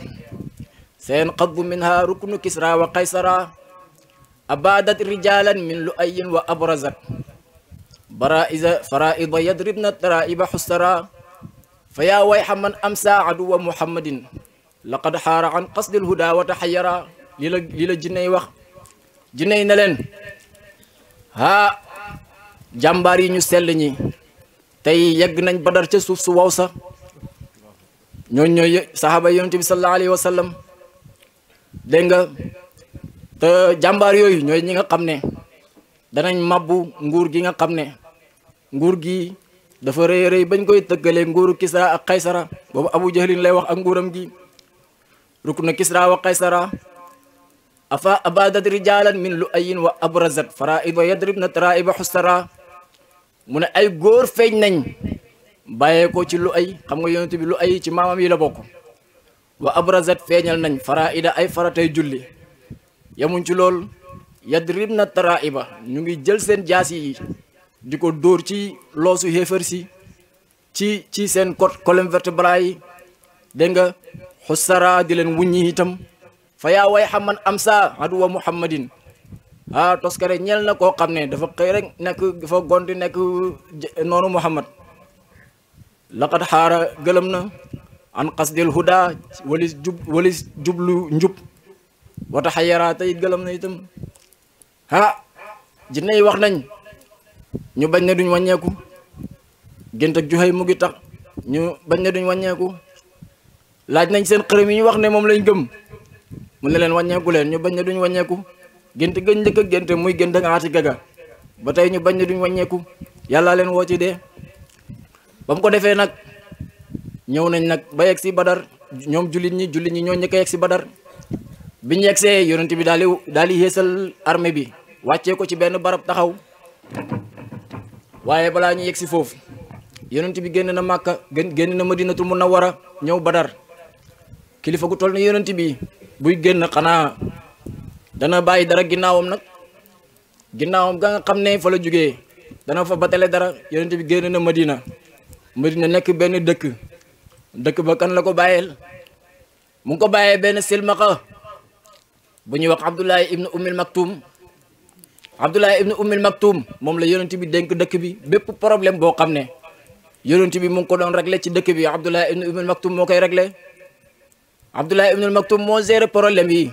Speaker 8: سينقض منها ركن كسرى وقيصرا أبادت رجالا من لؤي وأبرزت فرائض يضربن الترائب حسرا فيا ويح من أمسى عدو محمد لقد حار عن قصد الهدى وتحيرا للا جني وخ جني نلن ها جامباري ñu sel ñi tay yegg nañ badar ci suuf su waw sa ñoy sahaba yonent bi sallallahu alayhi wasallam de nga te jambar yoy ñoy ñi nga xamne danañ mabbu nguur gi nga xamne nguur gi dafa reey bañ koy teggale nguuru Kisra ak Qaysara bobu Abu Jahlin lay wax ak nguuram gi rukna Kisra wa Qaysara afa abadat rijalan min lu'ayin wa abrazat fara'id wa yadribna tara'iba husara mu ne ay góor feeñ nañ bàyyee ko ci Lu'ay xam nga yonent bi Lu'ay ci maamam yi la bokk wa abrazat feeñal nañ fara'ida ay faratay julli yamuñ ci lool yadribna tara'iba ñu ngi jël seen jaas yi di ko dóor ci loosu xéefar si ci seen colonne vertébrale yi dégg nga xusara di leen wuññi itam fa yaa way xaman am sa aduwa muhammadin toskare ñeel na koo xam ne dafa xëy rek nekk dafa gonti nekk noonu muhammad laqad xaara gëlëm na an qasdil huda walis jublu njub wata xayara tey gëlëm na itam jinne yi wax nañ ñu bañ ne duñ wàññeeku gént ak juxey mu ngi tax ñu bañ ne duñ wàññeeku laaj nañ seen xërëm yi ñu wax ne moom lañ gëm mu ne leen wàññeeku leen ñu bañ ne duñ wàññeeku gént gëñ njëkk a gént muy gént nga aati gaga ba tey ñu bañ ne duñ wàññeeku yàlla leen woo ci dee ba mu ko defee nag ñëw nañ nag ba yegg si badar ñoom jullit ñi ñoo ñëkk a yegg si badar biñu yeggsee yonent bi daal di yeesal armée bi wàccee ko ci benn barab taxaw waaye balaa ñu yegg si foofu yonent bi génn na Màkka génn na Madinatul Munawwara ñëw badar kilifa gu toll ni yonent bi buy génn xanaa dana bàyyi dara ginnaawam nag ginnaawam ga nga xam ne fa la jógee dana fa batale dara yonent bi génn na Madina nekk benn dëkk ba kan la ko bàyyeel mu ngi ko bàyyee benn silmaxa bu ñuy wax Abdullahi ibnu Ummil Maktum moom la yonent bi dénk dëkk bi bépp problème boo xam ne yonent bi mu ngi ko doon réglé ci dëkk bi Abdullahi ibnu Ummil Maktum moo koy réglé Abdullahi ibnu Maktum moo géré problème yi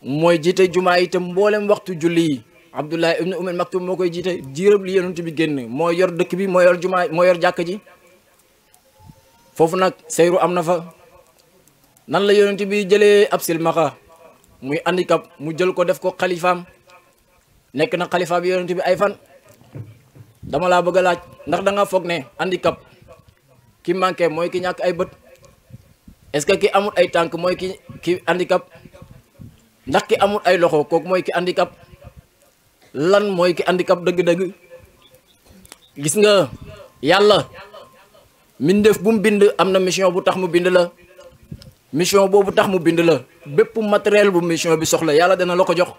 Speaker 8: mooy jiite jumaa itam mboolem waxtu julli yi Abdullahi ibnu Ummil Maktum moo koy jiite jiirab li yonent bi génn moo yor dëkk bi moo yor jumaa moo yor jàkk ji foofu nag seyru am na fa nan la yonent bi jëlee ab silmaxa muy handicap mu jël ko def ko xalifaam nekk na xalifa bi yonent bi ay fan dama laa bëgg a laaj ndax da nga foog ne handicap ki manqué mooy ki ñàkk ay bët est-ce que ki amul ay tànk mooy ki handicap ndax ki amul ay loxo kooku mooy ki handicap lan mooy ki handicap dëgg-dëgg gis nga yàlla mbindeef bu mu bind am na mission bu tax mu bind la mission boobu tax mu bind la bépp matériel bu mission bi soxla yàlla dana la ko jox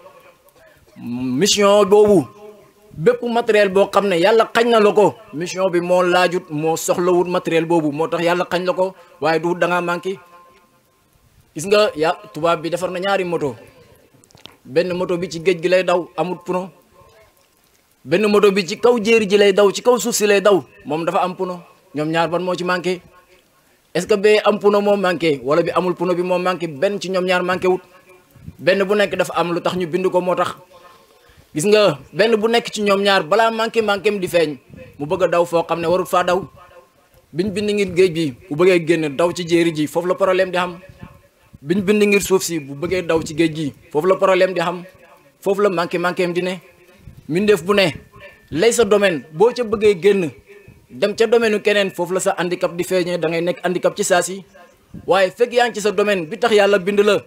Speaker 8: mission boobu bépp matériel boo xam ne yàlla xañ na la ko mission bi moo laajut moo soxlawut matériel boobu moo tax yàlla xañ la ko waaye du da ngaa manqué gis nga tubaab bi defar na ñaari moto benn moto bi ci géej gi lay daw amut puno benn moto bi ci kaw jéeri ji lay daw ci kaw suuf si lay daw moom dafa am puno ñoom ñaar ban moo ci manqué est-ce que bee am puno moo manqué wala bi amul puno bi moo manqué benn ci ñoom ñaar manqué wut benn bu nekk dafa am lu tax ñu bind ko moo tax gis nga benn bu nekk ci ñoom ñaar balaa manqué di feeñ mu bëgg a daw foo xam ne warul faa daw biñ bind ngir géej bi bu bëggee génn daw ci jéeri ji foofu la problème di xam biñ bind ngir suuf si bu bëggee daw ci géej gi foofu la problème di xam foofu la manqué di ne mbindeef bu ne lay sa domaine boo ca bëggee génn dem ca domaine keneen foofu la sa handicap di feeñee da ngay nekk handicap ci saa si waaye fekk yaa ngi ci sa domaine bi tax yàlla bind la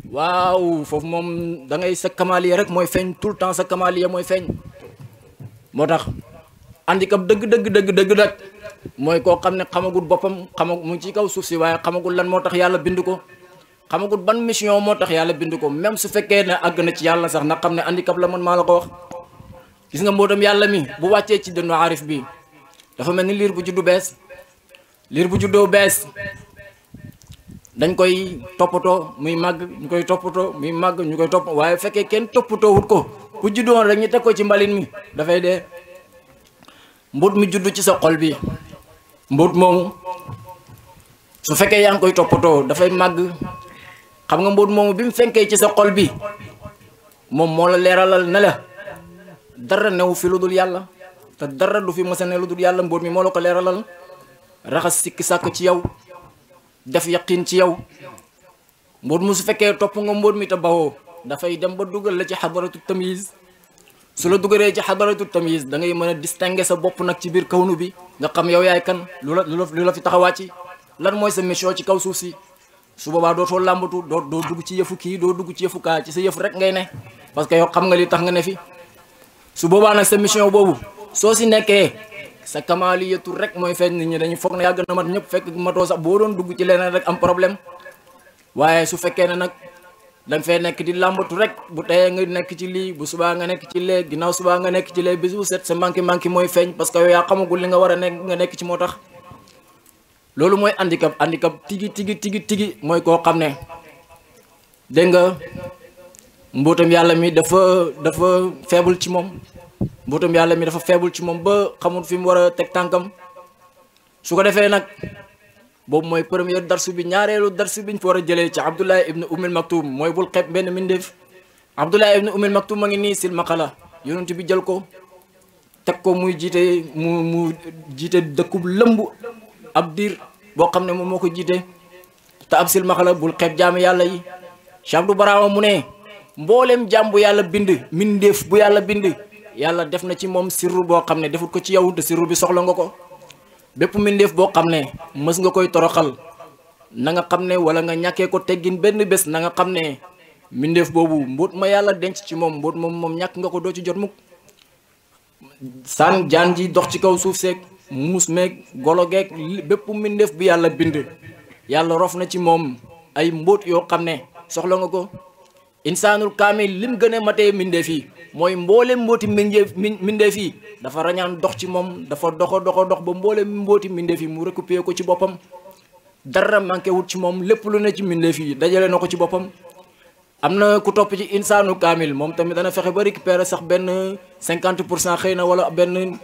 Speaker 8: waaw foofu moom da ngay sa kamaliya rek mooy feeñ tout le temps sa kamaliya mooy feeñ moo tax handicap dëgg nag mooy koo xam ne xamagul boppam mu ngi ci kaw suuf si waaye xamagul lan moo tax yàlla bind ko xamagul ban mission moo tax yàlla bind ko même su fekkee ne àgg na ci yàlla sax na xam ne handicap la man maa la ko wax gis nga mbootam yàlla mi bu wàccee ci dënnu arif bi dafa mel ni liir bu juddu bees liir bu juddoo bees dañ koy toppatoo muy màgg ñu koy toppatoo muy màgg ñu koy topp waaye fekkee kenn toppatoo wut ko bu juddoon rek ñu teg ko ci mbalin mi dafay dee. mbóot mi juddu ci sa xol bi mbóot moomu su fekkee yaa ngi koy toppatoo dafay màgg. xam nga mbóot moomu bi mu fenkee ci sa xol bi moom moo la leeralal ne la dara newu fi lu dul yàlla te dara du fi mës a ne lu dul yàlla. mbóot mi moo la ko leeralal raxas sikki sàkk ci yow def yaqin ci yow. mbóot mu su fekkee topp nga mbóot mi te bawoo dafay dem ba dugal la ci xadaratu tamyiz. su la dugalee ci xadaratu tamyiz da ngay mën a distinguer sa bopp nag ci biir kawnu bi nga xam yow yaay kan lu la fi taxawaa ci lan mooy sa mission ci kaw suuf si. su boobaa dootoo làmbatu doo dugg ci yëfu kii doo dugg ci yëfu kaa ci sa yëf rek ngay ne parce que yow xam nga li tax nga ne fi. su boobaa nag sa mission boobu soo si nekkee sa kamaliyatu rek mooy feeñ. nit ñi dañuy foog ne yàgg na mat ñëpp fekk matoo sax boo doon dugg ci leneen rek am problème. waaye su fekkee ne nag danga fee nekk di làmbatu rek bu teyee nga nekk ci lii bu subaa nga nekk ci lee ginnaaw subaa nga nekk ci lee bis bu set sa manqué mooy feeñ parce que yow yaa xamagul li nga war a nekk nga nekk ci moo tax. loolu mooy handicap tigi mooy koo xam ne dégg nga mbootam yàlla mi dafa faible ci moom. mbootam yàlla mi dafa faible ci moom ba xamul fi mu war a teg tànkam. su ko defee nag boobu mooy premier darsu bi. ñaareelu darsu biñ fa war a jëlee ci Abdullah ibn Ummil Maktum mooy bul xeeb benn mindeef. Abdullah ibn Ummil Maktum ma ngi nii silmaxa la yonent bi jël ko teg ko muy jiite mu jiite dëkkub lëmb ab diir boo xam ne moom moo ko jiite te ab silmaxa la. bul xeeb jaamu yàlla yi. Cheikh Abdou Barama mu ne mbooleem jaam bu yàlla bind mindeef bu yàlla bind yàlla def na ci moom sirru boo xam ne defut ko ci yow te sirru bi soxla nga ko. bépp mindeef boo xam ne mës nga koy toroxal na nga xam ne wala nga ñàkkee ko teggin benn bés na nga xam ne mindeef boobu mbóot ma yàlla denc ci moom mbóot moom ñàkk nga ko doo ci jot mukk. saan jaan ji dox ci kaw suuf seeg muus meeg golo geeg bépp mindeef bi yàlla bind yàlla rof na ci moom ay mbóot yoo xam ne soxla nga ko. insaanul kaamil lim gën a matee mindeef yi mooy mboolem mbooti mindeef yi dafa rañaan dox ci moom dafa dox ba mboolem mbooti mindeef yi mu récupérer ko ci boppam. dara manqué wut ci moom lépp lu ne ci mindeef yi dajale na ko ci boppam. am na ku topp ci insaanul kaamil moom tamit dana fexe ba récupérer sax benn 50% xëy na wala benn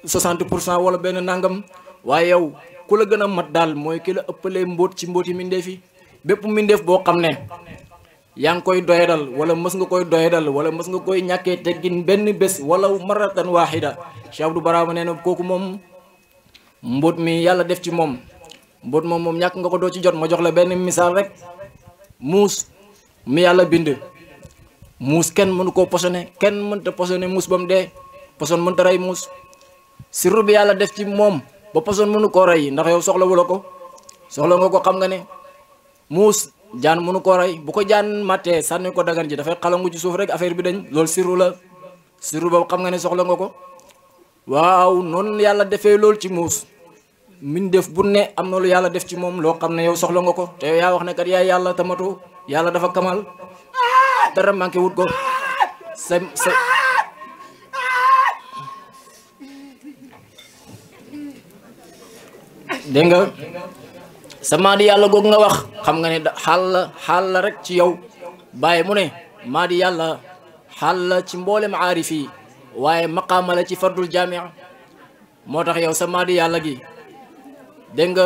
Speaker 8: 60% wala benn nangam. waaye yow ku la gën a mat daal mooy ki la ëppalee mbóot ci mbooti mindeef yi. bépp mindeef boo xam ne yaa ngi koy doyadal wala mës nga koy doyadal wala mës nga koy ñàkkee teggin benn bés wala maratan waaxida. Cheikh Abdou Barama nee na kooku moom mbóot mi yàlla def ci moom mbóot moom ñàkk nga ko doo ci jot. ma jox la benn misaal rek. muus mi yàlla bind muus kenn mënu koo posone kenn mënta posone muus ba mu dee. poson mënta rey muus. sirru bi yàlla def ci moom ba poson mënu koo rey ndax yow soxla wula ko soxla nga ko xam nga ne muus jaan mënu koo rey bu ko jaan màttee sànni ko dagan ji dafay xalangu ci suuf rek affaire bi dañ. loolu sirru la sirru boobu xam nga ne soxla nga ko. waaw noonu yàlla defee loolu ci muus min def bu ne am na lu yàlla def ci moom loo xam ne yow soxla nga ko te yow yaa wax ne kat yaay yàlla tamatu yàlla dafa kamal dara manqué wut ko. sa dégg nga sa maadi yàlla googu nga wax xam nga ne xaal la rek ci yow. bàyyi mu ne maadi yàlla xaal la ci mboolem aarif yi waaye maqaama la ci fardul jaamia. moo tax yow sa maadi yàlla gi dégg nga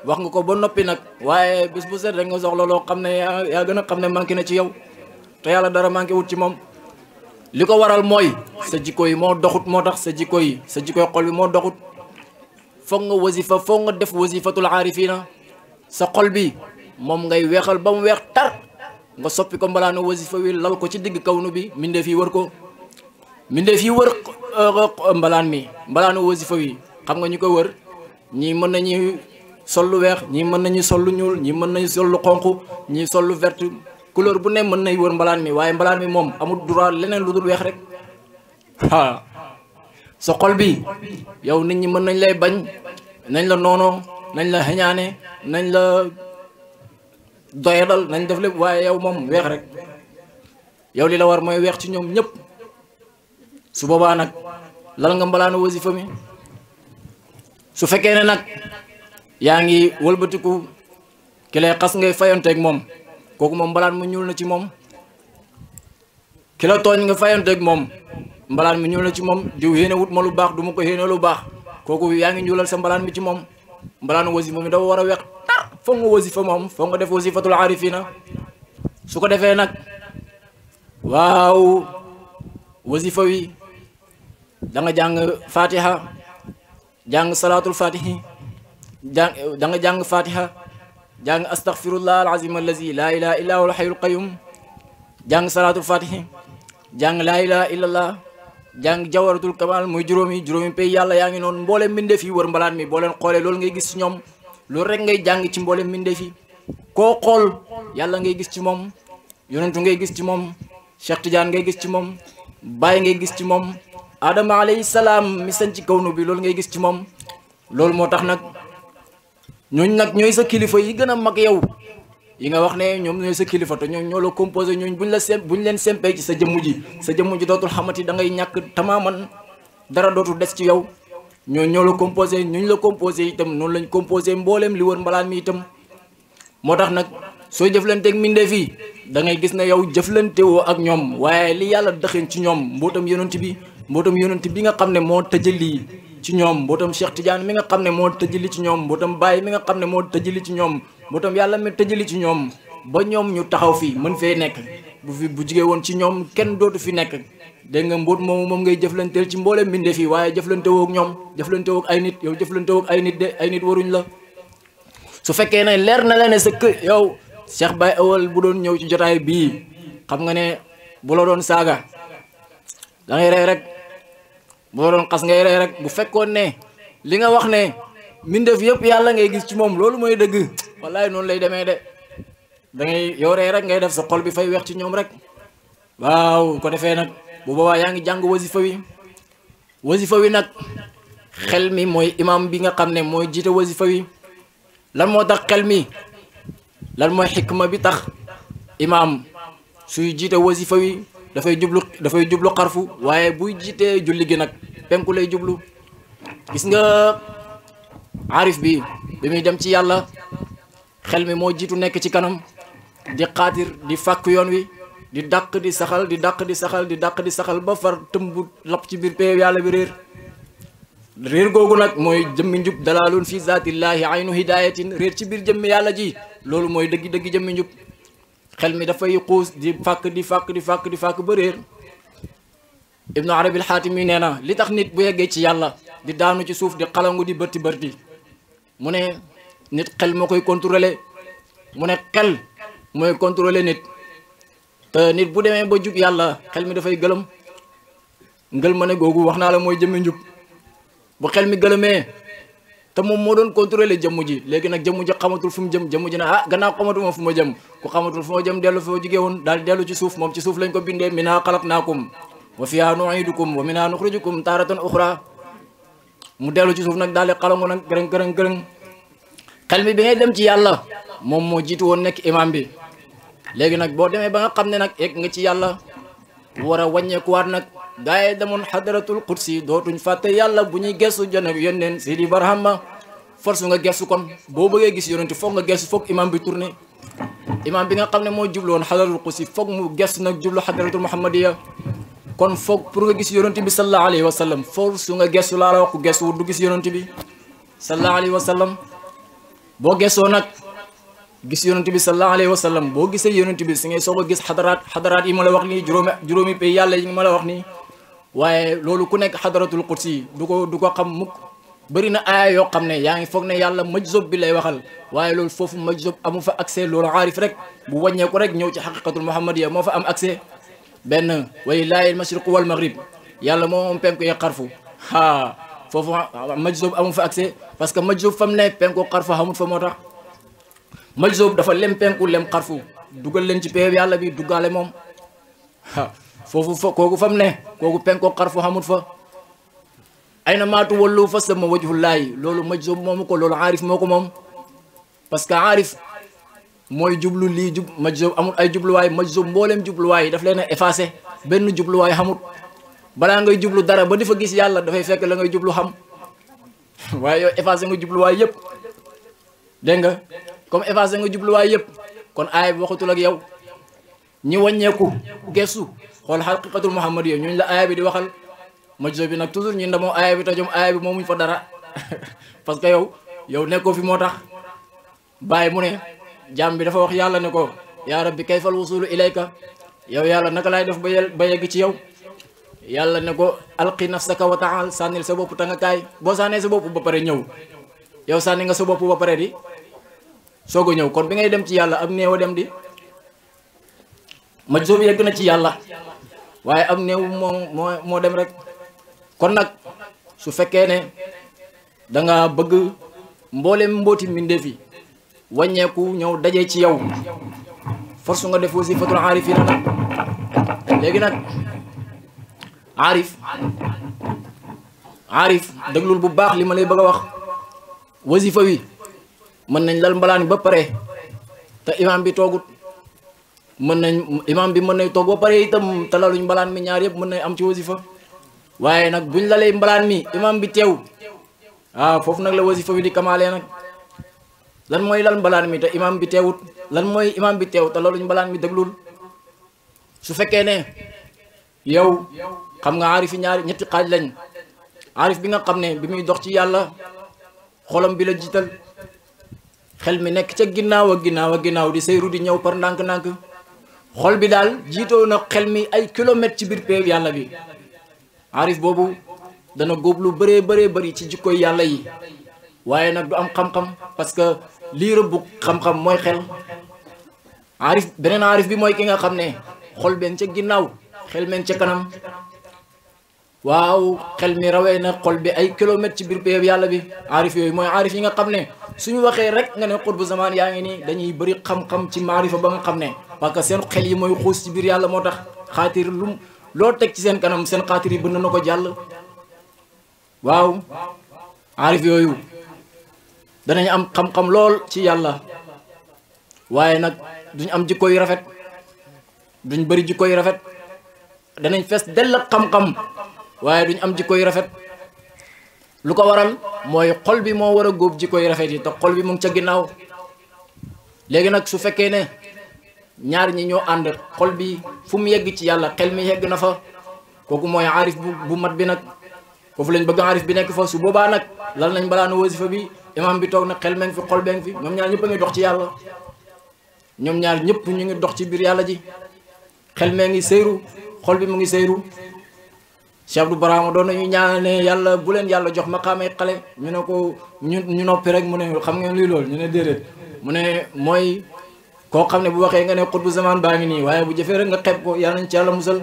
Speaker 8: wax nga ko ba noppi nag waaye bis bu set rek nga soxla loo xam ne yaa gën a xam ne manqué na ci yow te yàlla dara manqué wut ci moom. li ko waral mooy sa jikko yi moo doxut. moo tax sa jikkoy xol bi moo doxut. foog nga wasifa foog nga def wasifatul aarifina. sa xol bi moom ngay weexal ba mu weex tar nga soppi ko mbalaanu wasifa wi lal ko ci digg kawnu bi mbindeef yi wër ko. mbindeef yi wër mbalaan mi mbalaanu wasifa wi xam nga ñu ko wër ñii mën nañu sol lu weex ñii mën nañu sol lu ñuul ñii mën nañu sol lu xonq ñii sol lu vert couleur bu ne mën nañ wër mbalaan mi waaye mbalaan mi moom amul droit leneen lu dul weex rek. sa xol bi yow nit ñi mën nañ lay bañ nañ la noonoo nañ la xeñaane nañ la doyadal nañ def lépp waaye yow moom weex rek. yow li la war mooy weex ci ñoom ñëpp. su boobaa nag lal nga mbalaanu wasifa mi. su fekkee ne nag yaa ngi wëlbatiku ki lay xas ngay fayanteeg moom kooku moom mbalaan mu ñuul na ci moom ki la tooñ nga fayanteeg moom mbalaan mi ñuul na ci moom diw yéene wut ma lu baax du ma ko yéene lu baax kooku yaa ngi ñuulal sa mbalaan mi ci moom mbalaanu wasifa mi dafa war a weex tar foog nga wasifa moom foog nga def wasifatul arifina su ko defee nag waaw wasifa wi da nga jàng fatiha jàng salaatul fatihi da nga jàng fatiha jàng astaghfirullah alazim allazi la ilaha illa huwa alhayyul qayyum jàng salaatul fatihi jàng la ilaha illallah jàng jawaratul kamal muy juróomi pay yàlla yaa ngi noonu mboolem mbindeef yi wër mbalaan mi boo leen xoolee loolu ngay gis ci ñoom loolu rek ngay jàng ci mboolem mbindeef yi koo xool yàlla ngay gis ci moom yonentu ngay gis ci moom Cheikh Tidiane ngay gis ci moom Baye ngay gis ci moom Adama alayhi salaam mi sañ ci kawnu bi loolu ngay gis ci moom loolu moo tax nag ñooñu nag ñooy sa kilifa yi gën a mag yow yi nga wax ne ñoom ñooy sa kilifa te ñoo la composé ñooñu buñ leen sempee ci sa jëmm ji dootul xamati da ngay ñàkk tamaaman dara dootul des ci yow ñoo la composé ñuñ la composé itam noonu lañ composé mbooleem li wër mbalaan mi itam moo tax nag sooy jëflanteeg mbindeef yi da ngay gis ne yow jëflantewoo ak ñoom waaye li yàlla dëxëñ ci ñoom mbootam yonent bi nga xam ne moo tëjali ci ñoom mbootam Cheikh Tidiane mi nga xam ne moo tëjali ci ñoom mbootam Baye mi nga xam ne moo tëjali ci ñoom mbootam yàlla mi tëjali ci ñoom ba ñoom ñu taxaw fii mën fee nekk bu jigee woon ci ñoom kenn dootu fi nekk dégg nga mboot moom ngay jëflanteel ci mbooleem mbindeef yi waaye jëflantewoo ak ñoom jëflantewoo ak ay nit yow jëflantewoo ak ay nit de ay nit waruñ la su fekkee ne leer na la ne sa kër yow Cheikh Baye Awal bu doon ñëw ci jotaay bii xam nga ne bu la doon saaga da ngay rey rek bu la doon xas ngay rey rek bu fekkoon ne li nga wax ne mbindeef yëpp yàlla ngay gis ci moom loolu mooy dëgg wallaay noonu lay demee de da ngay yow rey rek ngay def sa xol bi fay weex ci ñoom rek waaw ko defee nag bu boobaa yaa ngi jàng wasifa wi nag xel mi mooy imam bi nga xam ne mooy jiite wasifa wi lan moo tax xel mi lan mooy xikma bi tax imam suy jiite wasifa wi dafay jublu xarfu waaye buy jiitee julli gi nag penku lay jublu gis nga arif bi muy dem ci yàlla xel mi moo jiitu nekk ci kanam di xaatir di fàkk yoon wi di dàq di saxal di dàq di saxal di dàq di saxal ba far tëmbu lapp ci biir pee yàlla bi réer googu nag mooy jëmmi njub dalaalun fi zaatillahi aynu hidayatin réer ci biir jëmmi yàlla ji loolu mooy dëggi jëmmi njub xel mi dafay xuus di fàkk ba réer ibnu arabi alxaatimi nee na li tax nit bu yeggee ci yàlla di daanu ci suuf di xalangu di bërti mu ne nit xel moo koy contrôler mu ne xel mooy contrôler nit te nit bu demee ba jub yàlla xel mi dafay gëlëm ma ne googu wax naa la mooy jëmmi njub bu xel mi gëlëmee te moom moo doon contrôler jëmm ji léegi nag jëmm ji xamatul fu mu jëm jëmm ji ne gannaaw xamatuma fu ma jëm ku xamatul fu ma jëm dellu foo jigee woon daal dellu ci suuf moom ci suuf lañ ko bindee minhaa xalaqnaakum wa fiihaa nu'iidukum wa minhaa nuxrijukum taaratan uxraa mu dellu ci suuf nag daal di xalangu nag gërëng xel mi bi ngay dem ci yàlla moom moo jiitu woon nekk imam bi léegi nag boo demee ba nga xam ne nag egg nga ci yàlla war a wàññeekuwaat nag gaa yi demoon xadaratul qudsi dootuñ fàtte yàlla bu ñuy gestu jëne yónneen Sidi Barhama force nga gestu kon boo bëggee gis yonent foog nga gestu foog imam bi tourné imam bi nga xam ne moo jublu woon xadaratul qudsi foog mu gestu nag jublu xadaratul muhammadiya kon foog pour nga gis yonent bi sallallahu alayhi wa sallam force nga gestu laa la wax ku gestu wut du gis yonent bi sallallahu alayhi wa sallam boo gestoo nag gis yonent bi sallallahu alayhi wa sallam boo gisee yonent bi si ngay soog a gis xadaraat yi ma la wax nii juróomi pay yàlla yi ma la wax nii waaye loolu ku nekk xadaratul qudsi du ko xam mukk bëri na aaya yoo xam ne yaa ngi foog ne yàlla majzob bi lay waxal waaye loolu foofu majzob amu fa accès loolu aarif rek bu wàññeeku rek ñëw ci xaqiqatul muhammadiya moo fa am accès benn walillaahi al-mashriqu wal maghrib yàlla moo moom penku ye xarfu foofu majzob amu fa accès parce que majzob fam ne penku xarfu xamut fa moo tax majzob dafa lem penku lem xarfu dugal leen ci peew yàlla bi duggaale moom kooku fam ne kooku penku xarfu xamut fa ay na maatu wallu fa sama wajhullaahi loolu majzob moomu ko loolu aarif moo ko moom parce que aarif mooy jublu lii majzob amul ay jubluwaay majzob mbooleem jubluwaay daf leen a effacé benn jubluwaay xamut balaa ngay jublu dara ba di fa gis yàlla dafay fekk la ngay jublu xam waaye yow effacé nga jubluwaay yëpp dégg nga comme effacé nga jubluwaay yëpp kon aaya bi waxatul ak yow ñi wàññeeku gestu xool xaqiqatul muhammad yow ñuñ la aaya bi di waxal majzo bi nag toujours ñun damoo aaya bi tajom aaya bi moomuñ fa dara parce que yow nekkoo fi moo tax bàyyi mu ne jaam bi dafa wax yàlla ne ko yaa rabbi kayfal wusulu ilayka yow yàlla naka laay def ba yegg ci yow yàlla ne ko alqi nafsaka wa taal sànnil sa bopp tanga kaay boo sànnee sa bopp ba pare ñëw yow sànni nga sa bopp ba pare di soog a ñëw kon bi ngay dem ci yàlla am néew a dem di majzo bi yegg na ci yàlla waaye am néew moo dem rek kon nag su fekkee ne danga bëgg mboolem mbooti mbindeef yi wàññeeku ñëw daje ci yow force nga def wasifatul aarifina nag léegi nag aarif déglul bu baax li ma lay bëgg a wax wasifa wi mën nañ lal mbalaan ba pare te imam bi toogut imam bi mën nañ toog ba pare itam te laluñ mbalaan mi ñaar yëpp mën nañ am ci wasifa waaye nag buñ lalee mbalaan mi imam bi teew foofu nag la wasifa wi di kamaale nag lan mooy lal mbalaan mi te imam bi teewut lan mooy imam bi teew te laluñ mbalaan mi déglul su fekkee ne yow xam nga aarif yi ñetti xaaj lañ aarif bi nga xam ne bi muy dox ci yàlla xolam bi la jiital xel mi nekk ca ginnaaw ak ginnaaw di sayru di ñëw par ndànk-ndànk xol bi daal jiitoo na xel mi ay kilomètres ci biir péew yàlla bi aarif boobu dana góob lu bëree bëri ci jikkoy yàlla yi waaye nag du am xam-xam parce que lii rëbbu xam-xam mooy xel aarif beneen aarif bi mooy ki nga xam ne xol benn ca ginnaaw xel men ca kanam waaw xel mi rawee na xol bi ay kilomètres ci biir péew yàlla bi aarif yooyu mooy aarif yi nga xam ne suñu waxee rek nga ne xutbu zamaan yaa ngi nii dañuy bëri xam-xam ci maarifa ba nga xam ne parce que seen xel yi mooy xuus ci biir yàlla moo tax xaatir loo teg ci seen kanam seen xaatir yi bënn na ko jàll waaw aarif yooyu danañ am xam-xam lool ci yàlla waaye nag duñ am jikko yu rafet duñ bëri jikko yu rafet danañ fees dell xam-xam waaye duñ am jikko yu rafet lu ko waral mooy xol bi moo war a góob jikko yu rafet yi te xol bi mu ngi ca ginnaaw léegi nag su fekkee ne ñaar ñi ñoo ànd xol bi fu mu yegg ci yàlla xel mi yegg na fa kooku mooy aarif bu mat bi nag foofu lañ bëgg aarif bi nekk fa su boobaa nag lal nañ balaanu wasifa bi imam bi toog nag xel mee ngi fi xol bee ngi fi ñoom ñaar ñëpp a ngi dox ci yàlla ñoom ñaar ñëpp ñu ngi dox ci biir yàlla ji xel mee ngi seyru xol bi mu ngi seyru Cheikh Abdou Barama doon nañu ñaane yàlla bu leen yàlla jox maqaamay xale ñu ne ko ñu noppi rek mu ne xam ngeen luy loolu ñu ne déedéet mu ne mooy koo xam ne bu waxee nga ne xutbu zaman baa ngi nii waaye bu jëfee rek nga xeeb ko yàlla nañ ci yàlla musal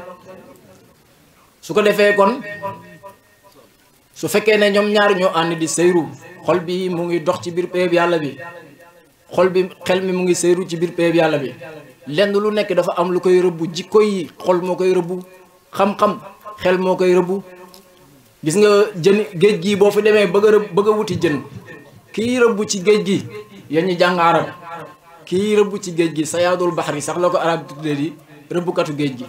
Speaker 8: su ko defee kon su fekkee ne ñoom ñaar ñoo ànd di seyru xol bi mu ngi dox ci biir péeb yàlla bi xol bi xel mi mu ngi seyru ci biir péeb yàlla bi lenn lu nekk dafa am lu koy rëbbu jikko yi xol moo koy rëbbu xam-xam xel moo koy rëbbu gis nga jën géej gi boo fi demee bëgg a wuti jën kii rëbbu ci géej gi yéen ñi jàng arab kii rëbbu ci géej gi sayaadul baxri sax la ko arab tuddee di rëbbukatu géej gi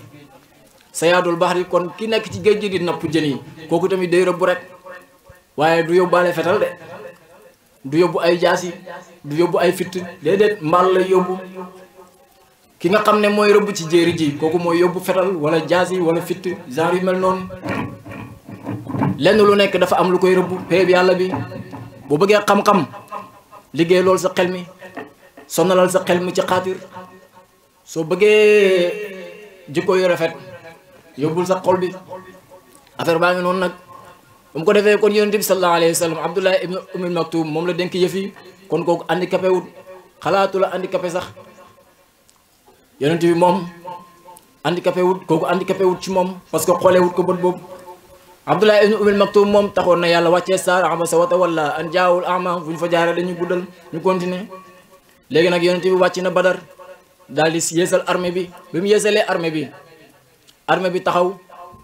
Speaker 8: sayaadul baxri kon ki nekk ci géej gi di napp jën yi kooku tamit day rëbbu rek waaye du yóbbaale fetal de du yóbbu ay jaasi du yóbbu ay fitt déedéet mbaal lay yóbbu ki nga xam ne mooy rëbb ci jéeri ji kooku mooy yóbbu fetal wala jaasi wala fitt genre yu mel noonu lenn lu nekk dafa am lu koy rëbb péeb yàlla bi boo bëggee xam-xam liggéey loolu sa xel mi sonalal sa xel mi ci xaatir soo bëggee jikko yu rafet yóbbul sa xol bi affaire baa ngi noonu nag ba mu ko defee kon yonent bi sallallahu alayhi wa sallam Abdullah ibn Umm Maktum moom la dénk yëf yi kon kooku handicapé wut xalaatu la handicapé sax yonent bi moom handicapé wut kooku handicapé wut ci moom parce que xoolee wut ko bët boobu Abdullah ibn Umm Maktum moom taxoon na yàlla wàccee saar abasa wa tawalla an jaawul ama bu ñu fa jaaree dañuy guddal ñu continuer léegi nag yonent bi wàcc na Badar daal di yeesal armée bi mu yeesalee armée bi taxaw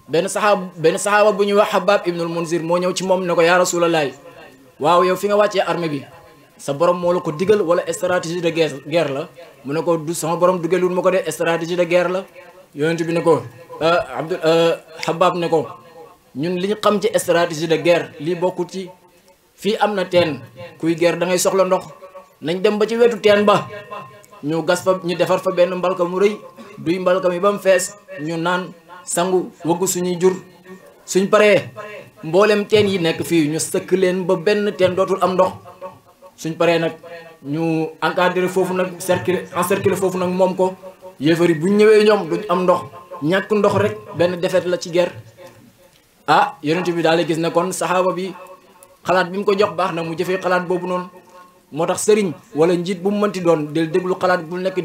Speaker 8: benn saxaaba bu ñuy wax Habab ibnul Munzir moo ñëw ci moom ne ko yaa Rasulallaay waaw yow fi nga wàccee armée bi sa borom moo la ko digal wala stratégie de guerre la mu ne ko du sama borom dugalul ma ko de stratégie de guerre la yonent bi ne ko Habab ne ko ñun li ñu xam ci stratégie de guerre lii bokkul ci fii am na teen kuy guerre da ngay soxla ndox nañ dem ba ci wetu teen ba ñu gas fa ñu defar fa benn mbalka mu rëy duy mbalka mi ba mu fees ñu naan sangu wëgg suñuy jur suñ paree mboolem teen yi nekk fii ñu sëkk leen ba benn teen dootul am ndox suñ paree nag ñu encadré foofu nag encercler foofu nag moom ko yéefar yi buñ ñëwee ñoom duñ am ndox ñàkk ndox rek benn défaite la ci guerre. ah yonent bi daal di gis ne kon saxaaba bi xalaat bi mu ko jox baax na mu jëfee xalaat boobu noonu moo tax sëriñ wala njiit bu mu mënti doon del déglu xalaat bu nekk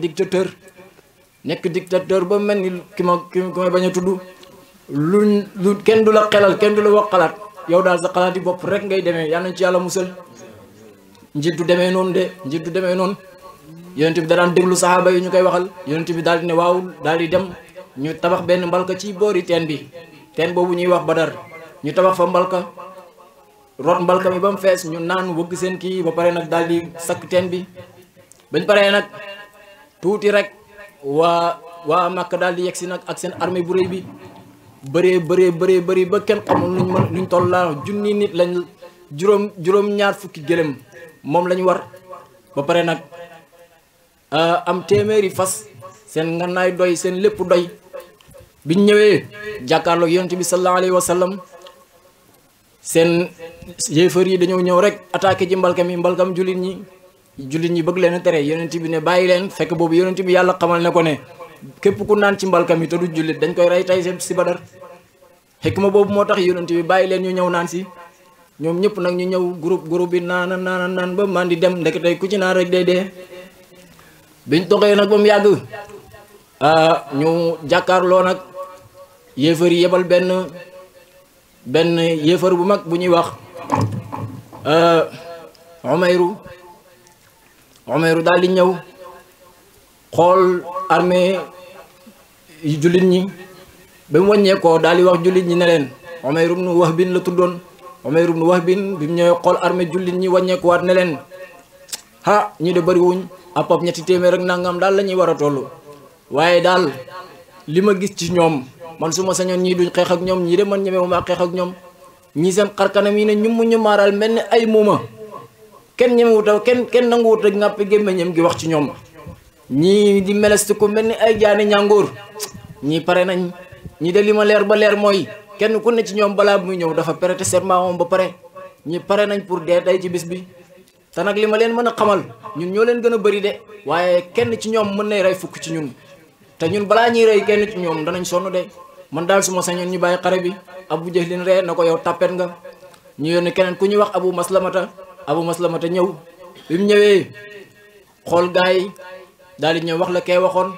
Speaker 8: dictateur ba mel ni ki may bañ a tudd lu kenn du la xelal kenn du la wax xalaat yow daal sa xalaat yi bopp rek ngay demee yal nañ ci yàlla musal njiit du demee noonu de njiit du demee noonu yonent bi da daan déglu saxaaba yi ñu koy waxal yonent bi daal di ne waaw daal di dem ñu tabax benn mbalka ci boori teen bi teen boobu ñuy wax Badar ñu tabax fa mbalka root mbalka mi ba mu fees ñu naan wëgg seen kii ba pare nag daal di sakk teen bi bañ paree nag tuuti rek waa Makka daal di yegsi nag ak seen armée bu rëy bi bëree ba kenn xamul luñ toll laa junni nit lañ juróom-ñaar fukki gëlëm moom lañ war ba pare nag am téeméeri fas seen nganaay doy seen lépp doy biñ ñëwee jàkkaarloog yonent bi sallallahu alayhi wa sallam seen yéefar yi dañoo ñëw rek attaqué ci mbalkam jullit ñi bëgg leen a tere yonent bi ne bàyyi leen fekk boobu yonent bi yàlla xamal ne ko ne képp ku naan ci mbalkam yi te du jullit dañ koy rey tey si Badar xikma boobu moo tax yonent bi bàyyi leen ñu ñëw naan si ñoom ñëpp nag ñu ñëw groupe bi naan ba man di dem ndekete ku ci naan rek day dee biñ toxee nag ba mu yàgg ñu jàkkaarloo nag yéefar yi yebal benn yéefar bu mag bu ñuy wax Umayru daal di ñëw xool armée yi jullit ñi ba mu wàññeekoo daal di wax jullit ñi ne leen Umayru ibn Wahbin la tuddoon Umayru ibn Wahbin bi mu ñëwee xool armée jullit ñi wàññeekuwaat ne leen ñi de bëriwuñ ab 300 rek nangam daal la ñuy war a toll waaye daal li ma gis ci ñoom man su ma sañoon ñii duñ xeex ak ñoom ñii de man ñemewu maa xeex ak ñoom ñii seen xarkanam yi ne ñu maaral mel ni ay muuma kenn ñemewutaw kenn nanguwut rek ngàppi gémmiñam gi wax ci ñoom ñii di melesti ko mel ni ay jaani ñàngoor ñii pare nañ ñii de li ma leer ba leer mooy kenn ku ne ci ñoom balaa muy ñëw dafa prêter serment moom ba pare ñii pare nañ pour dee tey ci bis bi te nag li ma leen mën a xamal ñun ñoo leen gën a bëri de waaye kenn ci ñoom mën nay rey fukk ci ñun te ñun balaa ñuy rey kenn ci ñoom danañ sonn de man daal su ma sañoon ñu bàyyi xare bi Abu Jahlin ree na ko yow tàppet nga ñu yónni keneen ku ñuy wax Abu Maslamata ñëw bi mu ñëwee xool gaay yi daal di ñëw wax la kee waxoon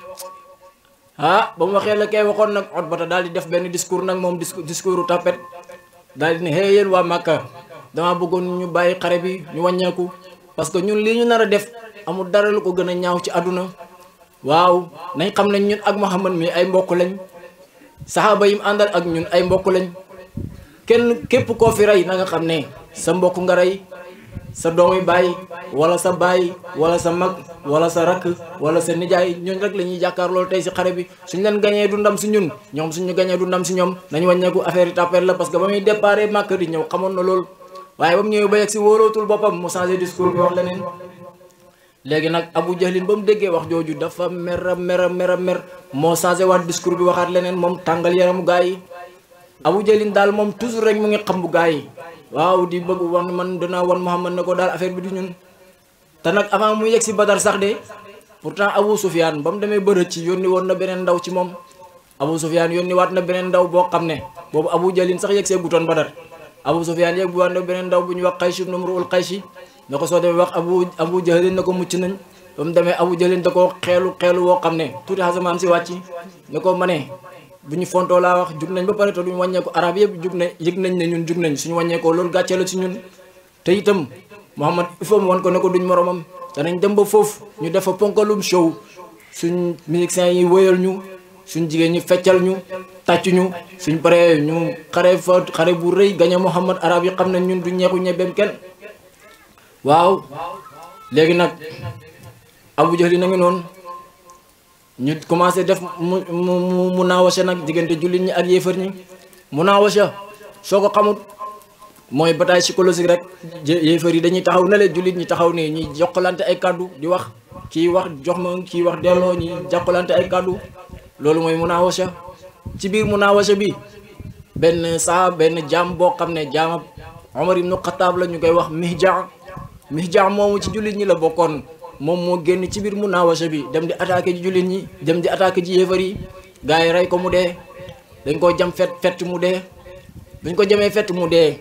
Speaker 8: ba mu waxee la kee waxoon nag Utbata daal di def benn discours nag moom discours tàppet daal di ne hey yéen waa Makka dama bëggoon ñu bàyyi xare bi ñu wàññeeku parce que ñun lii ñu nar a def amul dara lu ko gën a ñaaw ci àdduna waaw nañ xam ne ñun ak Muhammad mi ay mbokk lañ saxaaba yi mu àndal ak ñun ay mbokk lañ képp koo fi rey na nga xam ne sa mbokk nga rey sa doomi baay wala sa baay wala sa mag wala sa rakk wala sa nijaay ñooñ rek la ñuy jàkkaar loolu tey si xare bi suñ leen gañee du ndam si ñun ñoom suñu gañee du ndam si ñoom nañ wàññeeku affaire yi tàppet la parce que ba muy déparé Màkka di ñëw xamoon na loolu waaye ba mu ñëwee ba yegg si wóolootul boppam mu changé discours bi wax leneen léegi nag Abu Jahlin ba mu déggee wax jooju dafa mer moo changé waat discours bi waxaat leneen moom tàngal yaramu gaa yi Abu Jahlin daal moom toujours rek mu ngi xam bu gaa yi waaw di bëgg wan man danaa wan Muhammad ne ko daal affaire bi du ñun te nag avant mu yegg si Badar sax de pourtant Abu Sufyaan ba mu demee bërëj ci yónni woon na beneen ndaw ci moom Abu Sufyaan yónni waat na beneen ndaw boo xam ne boobu Abu Jahlin sax yegg see gutoon Badar Abu Sufyaan yegg waat na beneen ndaw bu ñu wax Qaysh ibn Imru'ul Qayshi ne ko soo demee wax Abu Jahlin ne ko mucc nañ ba mu demee Abu Jahlin da ko xeelu woo xam ne tuuti xasamaan si wàcc ne ko ma ne bu ñu fontoo laa wax jug nañ ba pare te duñu wàññeeku arab yëpp jug ne yëg nañ ne ñun jug nañ suñu wàññeekoo loolu gàcce la ci ñun te itam Muhammad il faut mu wan ko ne ko duñ moromam danañ dem ba foofu ñu def fa ponkalum show suñ musiciens yi wéyal ñu suñ jigéen ñi feccal ñu tàcc ñu suñ paree ñu xare bu rëy gañe Muhammad arab yi xam ne ñun du ñeexu ñebeem kenn waaw léegi nag Abu Jahl na ngi noonu ñu commencé def mu naawasa nag diggante jullit ñi ak yéefar ñi mu naawasa soo ko xamut mooy bataille psychologique rek yéefar yi dañuy taxaw na leen jullit ñi taxaw nii ñi jokkalante ay kàddu di wax kii wax jox ma kii wax delloo ñi jokkalante ay kàddu loolu mooy munaawasha ci biir munaawasha bi benn jaam boo xam ne jaamab Omar ibnu Xataab la ñu koy wax Mihja moomu ci jullit ñi la bokkoon moom moo génn ci biir munaawasha bi dem di attaqué ji jullit ñi dem di attaqué ji yéefar yi gars yi rey ko mu dee dañ koo jam fett mu dee dañ ko jamee fett mu dee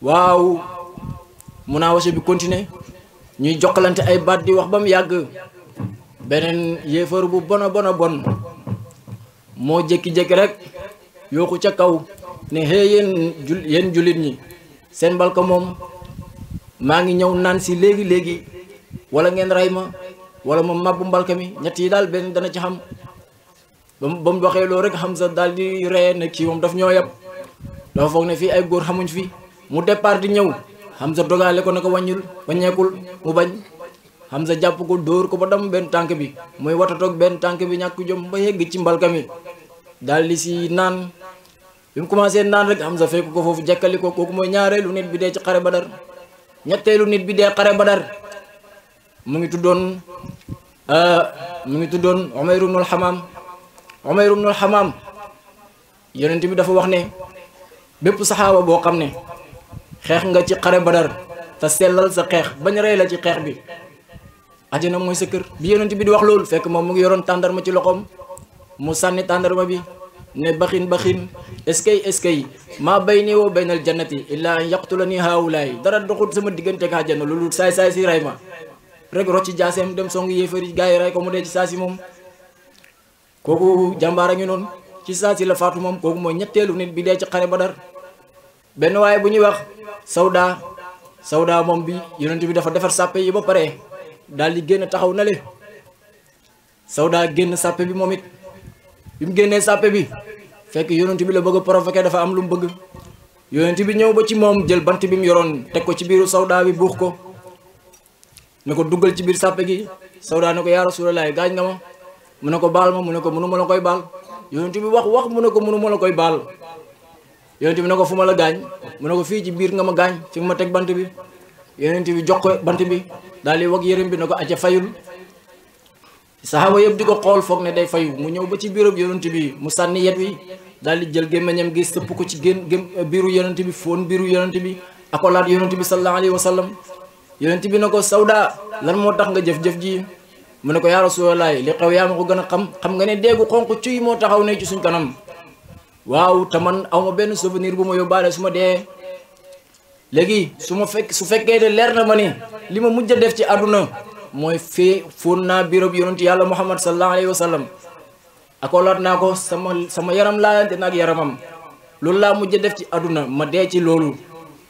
Speaker 8: waaw munaawasha bi continuer ñuy jokkalante ay baat di wax ba mu yàgg beneen yéefar bu bon moo jékki-jékki rek yooxu ca kaw ne xëy yéen jullit ñi seen mbalka moom maa ngi ñëw naan si léegi wala ngeen rey ma wala ma mabbu mbalka mi ñett yi daal benn dana ci xam ba mu waxee loolu rek Hamza daal di reye ne kii moom daf ñoo yab dafa foog ne fii ay góor xamuñ fi mu départ di ñëw Hamza dogaale ko ne ko wàññeekul mu bañ Hamza jàpp ko dóor ko ba dam benn tànk bi muy watatoog benn tànk bi ñàkk jom ba yegg ci mbalka mi daal di si naan bi mu commencé naan rek Hamza fekk ko foofu jekkali ko kooku mooy ñaareelu nit bi dee ci xare Badar ñetteelu nit bi dee xare Badar mu ngi tuddoon Umayr ibnul Hamaam yonent bi dafa wax ne bépp saxaaba boo xam ne xeex nga ci xare Badar te sellal sa xeex bañ rey la ci xeex bi àjjana mooy sa kër bi yonent bi di wax loolu fekk moom mu ngi yoroon tàndarma ci loxoom mu sànni tàndarma bi ne baxin eskay maa bayni wa baynal jannati illaa an yaqtulani haawulaay dara doxut sama diggante ak àjjana loolu saay si rey ma rek rocci jaaseem dem song yéefari gaa yi rey ko mu dee ci saa si moom kooku jàmbaar a ngi noonu ci saa si la faatu moom kooku mooy ñetteelu nit bi dee ci xare Badar benn waaye bu ñuy wax Sawda moom bi yonent bi dafa defar sàppe yi ba pare daal di génn taxaw na le Sawda génn sàppe bi moom it bi mu génnee sàppe bi fekk yonent bi la bëgg a provoquer dafa am lu mu bëgg yonent bi ñëw ba ci moom jël bant bi mu yoroon teg ko ci biiru Sawda bi buux ko ne ko duggal ci biir sàppe gi Sawda ne ko yaa Rasulallah gaañ nga ma mu ne ko baal ma mu ne ko mënu ma la koy baal yonent bi wax mu ne ko mënu ma la koy baal yonent bi ne ko fu ma la gaañ mu ne ko fii ci biir nga ma gaañ fi ma teg bant bi yonent bi jox ko bant bi daal di wag yërëm bi ne ko acca fayul saxaaba yëpp di ko xool foog ne day fayu mu ñëw ba ci biiru yonent bi mu sànni yet wi daal di jël gémmiñam gi sëpp ko ci biiru yonent bi foon biiru yonent bi akolaat yonent bi sallallahu alayhi wa sallam yonent bi ne ko Sawda lan moo tax nga jëf-jëf ji mu ne ko yaa Rasulallah li xew yaa ma ko gën a xam nga ne déegu xonq cuy moo taxaw ne ci suñ kanam waaw te man aw ma benn souvenir bu ma yóbbaale su ma dee léegi su fekkee de leer na ma ni li ma mujj a def ci àdduna mooy fóon naa biirob yonent yàlla Muhammad sallallahu alayhi wa sallam akolaat naa ko sama yaram laayante naag yaramam loolu laa mujj a def ci àdduna ma dee ci loolu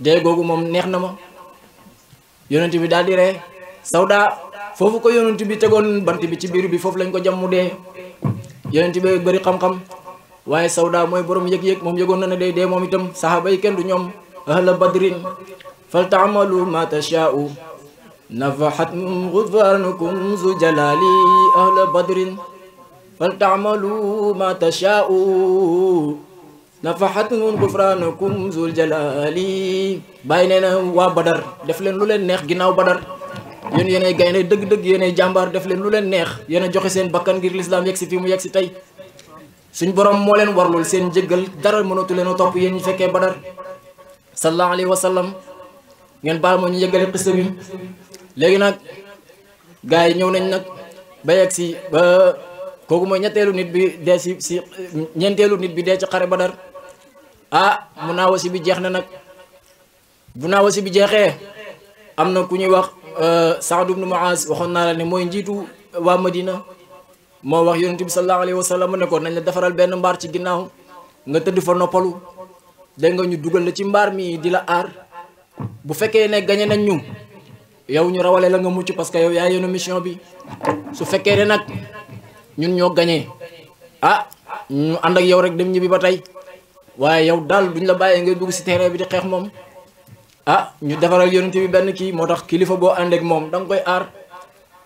Speaker 8: dee googu moom neex na ma yonent bi daal di ree Sawda foofu ko yonent bi tegoon bant bi ci biir bi foofu lañ ko jam mu dee yonent bi bëri xam-xam waaye Sawda mooy borom yëg-yëg moom yëgoon na ne day dee moom itam saxaaba yi kenn du ñoom ahla badrin fal taamalu ma tashaa'u nafahat ghufranukum zu jalali ahla badrin fal taamalu ma tashaa'u nafahat ghufranukum zul jalali bàyyi nee na waa Badar def leen lu leen neex ginnaaw Badar yéen yéenay gaynde dëgg-dëgg yéenay jàmbaar def leen lu leen neex yéen a joxe seen bakkan ngir lislaam yegg si fii mu yegg si tey suñ borom moo leen warlul seen njëggal dara mënatu leen a topp yéen ñu fekkee Badar sallallahu alayhi wa sallam ngeen baal moo ñu yëggale xista bi léegi nag gars yi ñëw nañ nag ba yegg si ba kooku mooy ñetteelu nit bi dee si ñeenteelu nit bi dee ci xare Badar munaawasi bi jeex na nag bu naawasi bi jeexee am na ku ñuy wax Saad ibn Muaz waxoon naa la ne mooy njiitu waa Madina moo wax yonent bi sallallahu alayhi wa sallam ne ko nañ la defaral benn mbaar ci ginnaaw nga tëdd fa noppalu dégg nga ñu dugal la ci mbaar mi di la aar bu fekkee ne gañe nañ ñu yow ñu rawale la nga mucc parce que yow yaa yenu mission bi su fekkee ne nag ñun ñoo gañee ñu ànd ak yow rek dem ñibbi ba tey waaye yow daal duñ la bàyyee ngay dugg si terrain bi di xeex moom ñu defaral yonent bi benn kii moo tax kilifa boo ànd ak moom da nga koy aar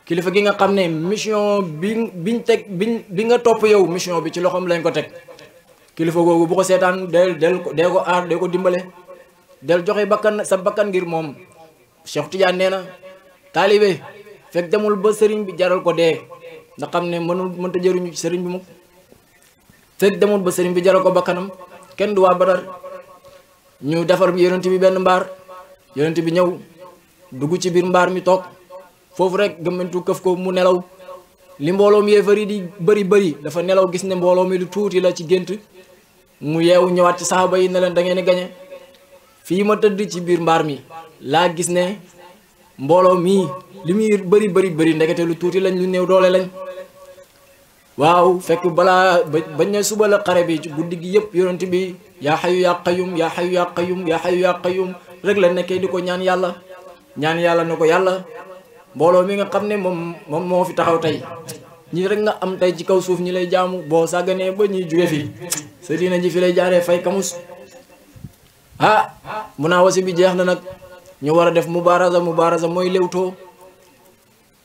Speaker 8: kilifa gi nga xam ne mission bi nga topp yow mission bi ci loxoom lañ ko teg kilifa googu bu ko seetaan dee ko aar dee ko dimbale del joxe bakkan sa bakkan ngir moom Cheikh Tidiane nee na taalibe fekk demul ba sëriñ bi jaral ko dee ndax xam ne mënta jëriñu ci sëriñ bi mukk fekk demul ba sëriñ bi jaral ko bakkanam kenn du waa Badar ñu defar yonent bi benn mbaar yonent bi ñëw dugg ci biir mbaar mi toog foofu rek gëmmantu këf ko mu nelaw li mbooloo mi yéefar yi di bëri dafa nelaw gis ne mbooloo mi lu tuuti la ci gént mu yeewu ñëwaat ci saxaaba yi ne leen da ngeen di gañe fii ma tëdd ci biir mbaar mi laa gis ne mbooloo mii li muy bëri ndekete lu tuuti lañ lu néew doole lañ waaw fekk balaa bañ ne suba la xare bi ci guddi gi yëpp yonent bi yaa xayu yaa qayum yaa xayu yaa qayum yaa xayu yaa qayum rek la nekkee di ko ñaan yàlla ne ko yàlla mbooloo mi nga xam ne moom moo fi taxaw tey ñi rek nga am tey ci kaw suuf ñi lay jaamu boo sàgganee ba ñuy jóge fi sa diina ji fi lay jaaree fay kamus munawasi bi jeex na nag ñu war a def mubaaraza mooy léwtoo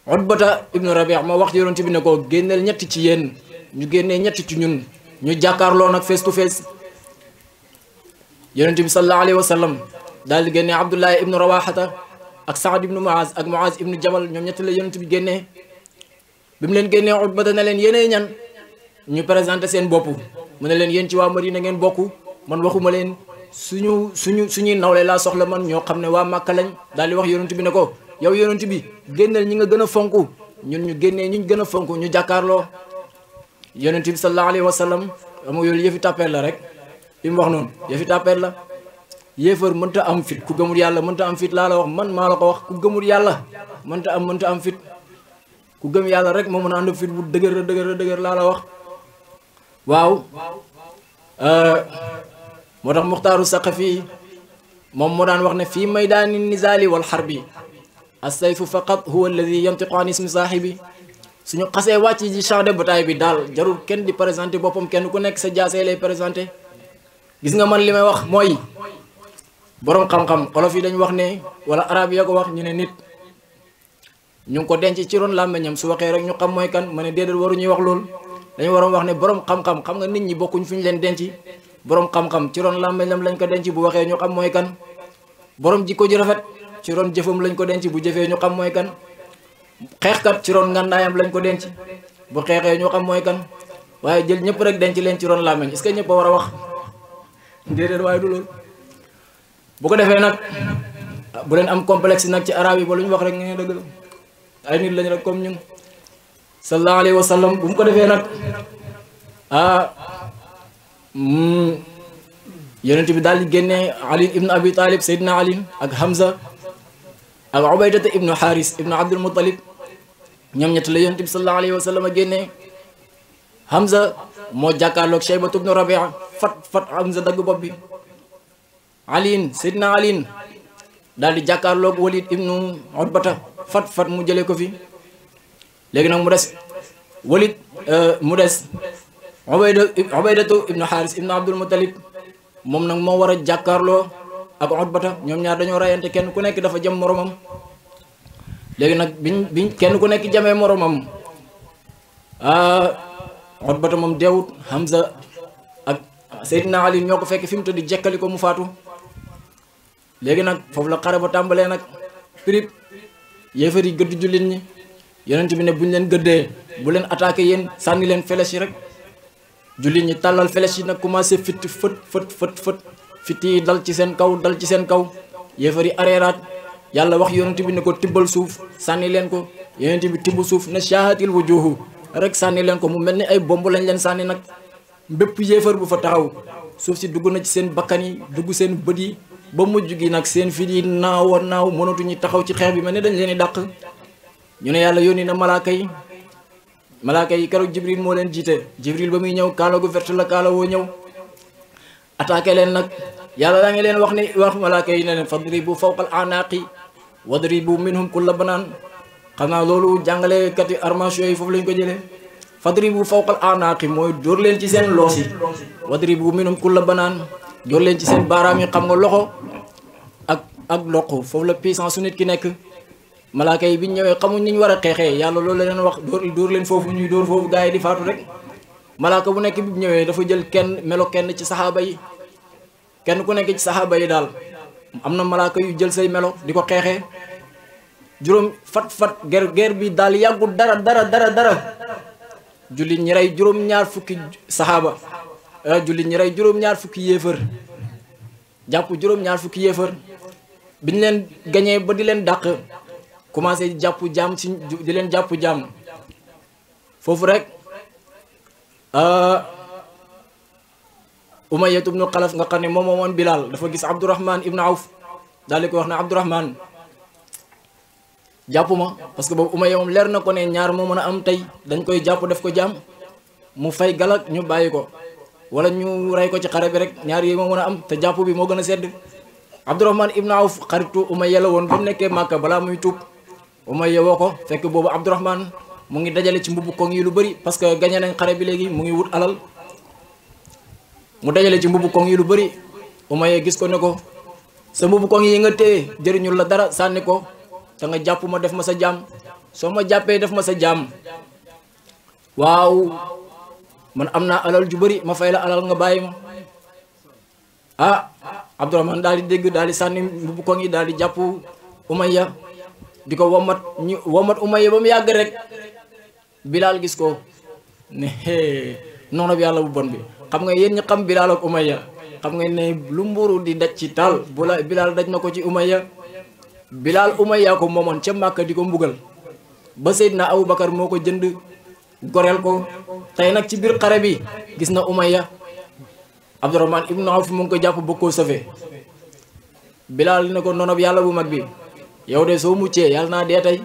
Speaker 8: Utbata ibnu Rabi' ma wax yonent bi ne ko génneel ñett ci yéen ñu génnee ñett ci ñun ñu jàkkaarloo nag face to face yonent bi sallallahu alayhi wa sallam daal di génnee Abdullahi ibnu Rawaxata ak Saad ibnu Muaz ak Muaz ibnu Jabal ñoom ñett la yonent bi génnee bi mu leen génnee Utbata ne leen yéenee ñan ñu présenté seen bopp mu ne leen yéen ci waa Madina ngeen bokk man waxuma leen suñuy nawle laa soxla man ñoo xam ne waa Màkka lañ daal di wax yonent bi ne ko yow yonent bi génneel ñi nga gën a fonk ñun ñu génnee ñu gën a fonk ñu jàkkaarloo yonent bi sallallahu alayhi wa sallam amu yoolu yëfi tàppeet la rek li mu wax noonu yëfi tàppeet la yéefar mënta am fit ku gëmul yàlla mënta am fit laa la wax man maa la ko wax ku gëmul yàlla mënta am fit ku gëm yàlla rek moo mën a ànd fit bu dëgër laa la wax waaw moo tax Muxtaaru Saqafi moom moo daan wax ne fii maydaani nizaali wal xarbi as-sayfu faqat huwa alladi yantiqu an ismi saahibi suñu xasee wàcc ci champ de bataille bi daal jarul kenn di présenté boppam kenn ku nekk sa jaasee lay présenté gis nga man li may wax mooy boroom xam-xam olof yi dañu wax ne wala arab ya ko wax ñu ne nit ñu ngi ko denc ci ron làmmeñam su waxee rek ñu xam mooy kan ma ne déedéet waruñuy wax loolu dañu waroon wax ne boroom xam-xam xam nga nit ñi bokkuñ fu ñu leen denc boroom xam-xam ci ron làmmeñam lañ ko denc bu waxee ñu xam mooy kan boroom jikko ji rafet ci ron jëfam lañ ko denc bu jëfee ñu xam mooy kan xeexkat ci ron ngàndaayam lañ ko denc bu xeexee ñu xam mooy kan waaye jël ñëpp rek denc leen ci ron làmmeñ est-ce que ñëpp a war a wax déedéet waaye du loolu bu ko defee nag bu leen am complexe nag ci arab yi ba lu ñu wax rek nga ne dëgg la ay nit lañ rek comme ñun sallallahu alayhi wa sallam bu mu ko defee nag yonent bi daal di génnee Ali ibnu Abi Talib Seydina Ali ak Hamza ak Ubaydata ibnu Haris ibnu Abdul Muttalib ñoom ñett la yonent bi sallallahu alayhi wa sallam génnee Hamza moo jàkkaarloog Shaybatu ibnu Rabia fat Hamza dagg bopp bi aliin Seydina aliin daal di jàkkaarloog Walid ibnu Utbata fat mu jëlee ko fi léegi nag mu des Walid mu des Ubaydatu ibnu Haris ibnu Abdul Muttalib moom nag moo war a jàkkaarloo ak Utbata ñoom ñaar dañoo rayante kenn ku nekk dafa jëm moromam léegi nag biñ kenn ku nekk jamee moromam Utbata moom deewut Hamza ak Seydina Ali ñoo ko fekk fi mu tëdd jekkali ko mu faatu léegi nag foofu la xare ba tàmbalee nag pirip yéefar yi gëdd jullit ñi yonent bi ne buñ leen gëddee bu leen attaqué yéen sànni leen flèche yi rek jullit ñi tàllal flèche yi nag commencé fitt fët fitt yi dal ci seen kaw yéefar yi areeraat yàlla wax yonent bi ne ko tibbal suuf sànni leen ko yonent bi tibb suuf ne shaahatil wujuhu rek sànni leen ko mu mel ni ay bomb lañ leen sànni nag bépp yéefar bu fa taxaw suuf si dugg na ci seen bakkan yi dugg seen bët yi ba mujj gi nag seen fit yi naaw mënatuñu taxaw ci xeex bi mel ni dañ leen di dàq ñu ne yàlla yónni na malaaka yi keroog jibril moo leen jiite jibril ba muy ñëw kaala gu vert la kaala woo ñëw attaqué leen nag yàlla daa ngi leen wax malaaka yi ne leen fadribu fawqal anaaqi wadribu minhum kulla banaan xam naa loolu jàngalekat yi armation yi foofu lañ ko jëlee fadribu fawqal anaaqi mooy dóor leen ci seen loos yi wadribu minhum kulla banaan dóor leen ci seen baaraam yi xam nga loxo ak loxo foofu la puissance su nit ki nekk malaaka yi bi ñu ñëwee xamuñ ni ñu war a xeexee yàlla loolu la leen wax dóor leen foofu ñuy dóor foofu gars yi di faatu rek malaaka bu nekk bi ñëwee dafa jël kenn melo kenn ci saxaaba yi kenn ku nekk ci saxaaba yi daal am na malaaka yu jël say melo di ko xeexee juróom fat guerre bi daal yàggul dara jullit ñi rey juróom-ñaar fukki saxaaba jullit ñi rey juróom-ñaar fukki yéefar jàpp juróom-ñaar fukki yéefar biñ leen gañee ba di leen dàq commencé jàpp jaam ci di leen jàpp jaam foofu rek Umayya ibnu Xalaf nga xam ne moom moomoon Bilal dafa gis Abdurahman ibnu Awf daal di ko wax ne Abdurahman jàpp ma parce que boobu Umayya moom leer na ko ne ñaar moo mën a am tey dañ koy jàpp def ko jaam mu fay galak ñu bàyyi ko wala ñu rey ko ci xare bi rek ñaar yi moo mën a am te jàpp bi moo gën a sedd Abdurahman ibnu Awf xaritu Umayya la woon ba mu nekkee Màkka balaa muy tuub Umayya woo ko fekk boobu Abdurahman mu ngi dajale ci mbubu koŋ yi lu bëri parce que gañe nañ xare bi léegi mu ngi wut alal mu dajale ci mbubu koŋ yi lu bëri Umayya gis ko ne ko sa mbubu koŋ yi nga téye jëriñul la dara sànni ko te nga jàpp ma def ma sa jaam soo ma jàppee def ma sa jaam waaw man am naa alal ju bëri ma fay la alal nga bàyyi ma ah Abdurahman daal di dégg daal di sànni mbubu koŋ yi daal di jàpp Umayya di ko womat Umayya ba mu yàgg rek Bilal gis ko ne noonu bi yàlla bu bon bi xam nga yéen ñi xam Bilal ak Umayya xam nga ne lu mburu di daj ci taal bu la Bilal daj na ko ci Umayya Bilal Umayya ko moomoon ca Màkka di ko mbugal ba Seydina Abubakar moo ko jënd goreel ko tey nag ci biir xare bi gis na Umayya Abdurahman ibnu Awf mu ngi ko jàpp bëgg koo sauvé Bilal ne ko noonu bi yàlla bu mag bi yow de soo muccee yàlla naa dee tey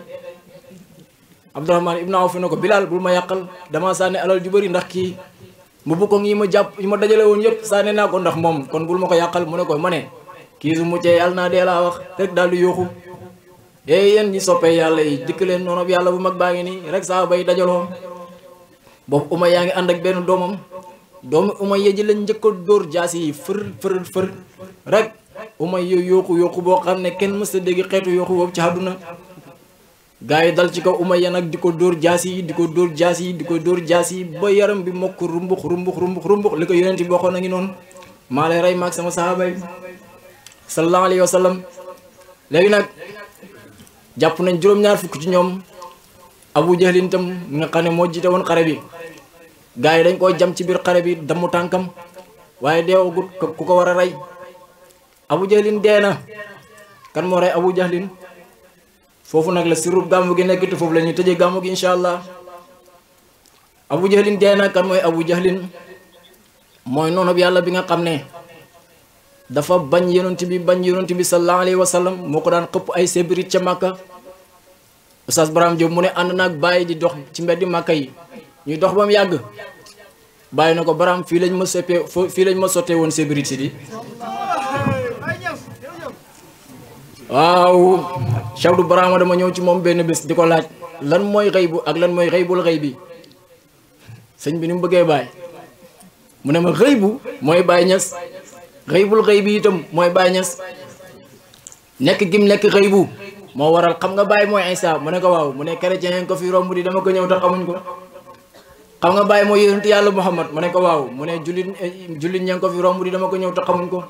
Speaker 8: Abdurahman ibnu Awf ne ko Bilal bul ma yàqal dama sànni alal ju bëri ndax kii mbubu koŋ yi ma jàpp yi ma dajale woon yëpp sànni naa ko ndax moom kon bul ma ko yàqal mu ne ko ma ne kii su muccee yàlla naa dee laa wax rek daal di yooxu yéen ñi soppee yàlla yi dikk leen noonu bi yàlla bu mag baa ngi nii rek saa bay dajaloo boobu Umayya yaa ngi ànd ak benn doomam doomu Umayya ji lañ njëkk a dóor jaasi yi fër rek Umayya yooxu boo xam ne kenn mës a dégg xeetu yooxu boobu ci àdduna gaa yi dal ci kaw Umayya nag di ko dóor jaasi yi di ko dóor jaasi yi ba yaram bi mokk rumbux li ko yonent bi waxoon a ngi noonu maa lay rey maag sama sahaaba yi sallallahu alayhi wa sallam léegi nag jàpp nañ juróom-ñaar fukk ci ñoom Abu Jahlin tam mi nga xam ne moo jiite woon xare bi gaa yi dañ koo jam ci biir xare bi damu tànkam waaye deewagut ku ko war a rey Abu Jahlin dee na kan moo rey Abu Jahlin foofu nag la sirub gàmmu gi nekk te foofu la ñuy tëjee gàmmu gi incha allah Abu Jahlin dee na kan mooy Abu Jahlin mooy noonu bi yàlla bi nga xam ne dafa bañ yonent bi sallallahu alayhi wa sallam moo ko daan xëpp ay sébrit ca Màkka Oustaz Braham Diop mu ne ànd naag bàyyi di dox ci mbeddi Màkka yi ñuy dox ba mu yàgg bàyyi na ko Braham fii lañ ma sottee woon sébrit si di waaw Cheikh Brahama dama ñëw ci moom benn bés di ko laaj lan mooy xëybu ak lan mooy xëybul xëy bi sëñ bi ni mu bëggee bàyyi mu ne ma xëybu mooy Baay Ñas xëybul xëy bi itam mooy Baay Ñas nekk gim nekk xëybu moo waral xam nga Baay mooy Isa mu ne ko waaw mu ne chrétien ko fi romb di dama ko ñëw te xamuñ ko xam nga Baay mooy yonent yàlla Muhammad mu ne ko waaw mu ne jullit ñeen ko fi romb di dama ko ñëw te xamuñ ko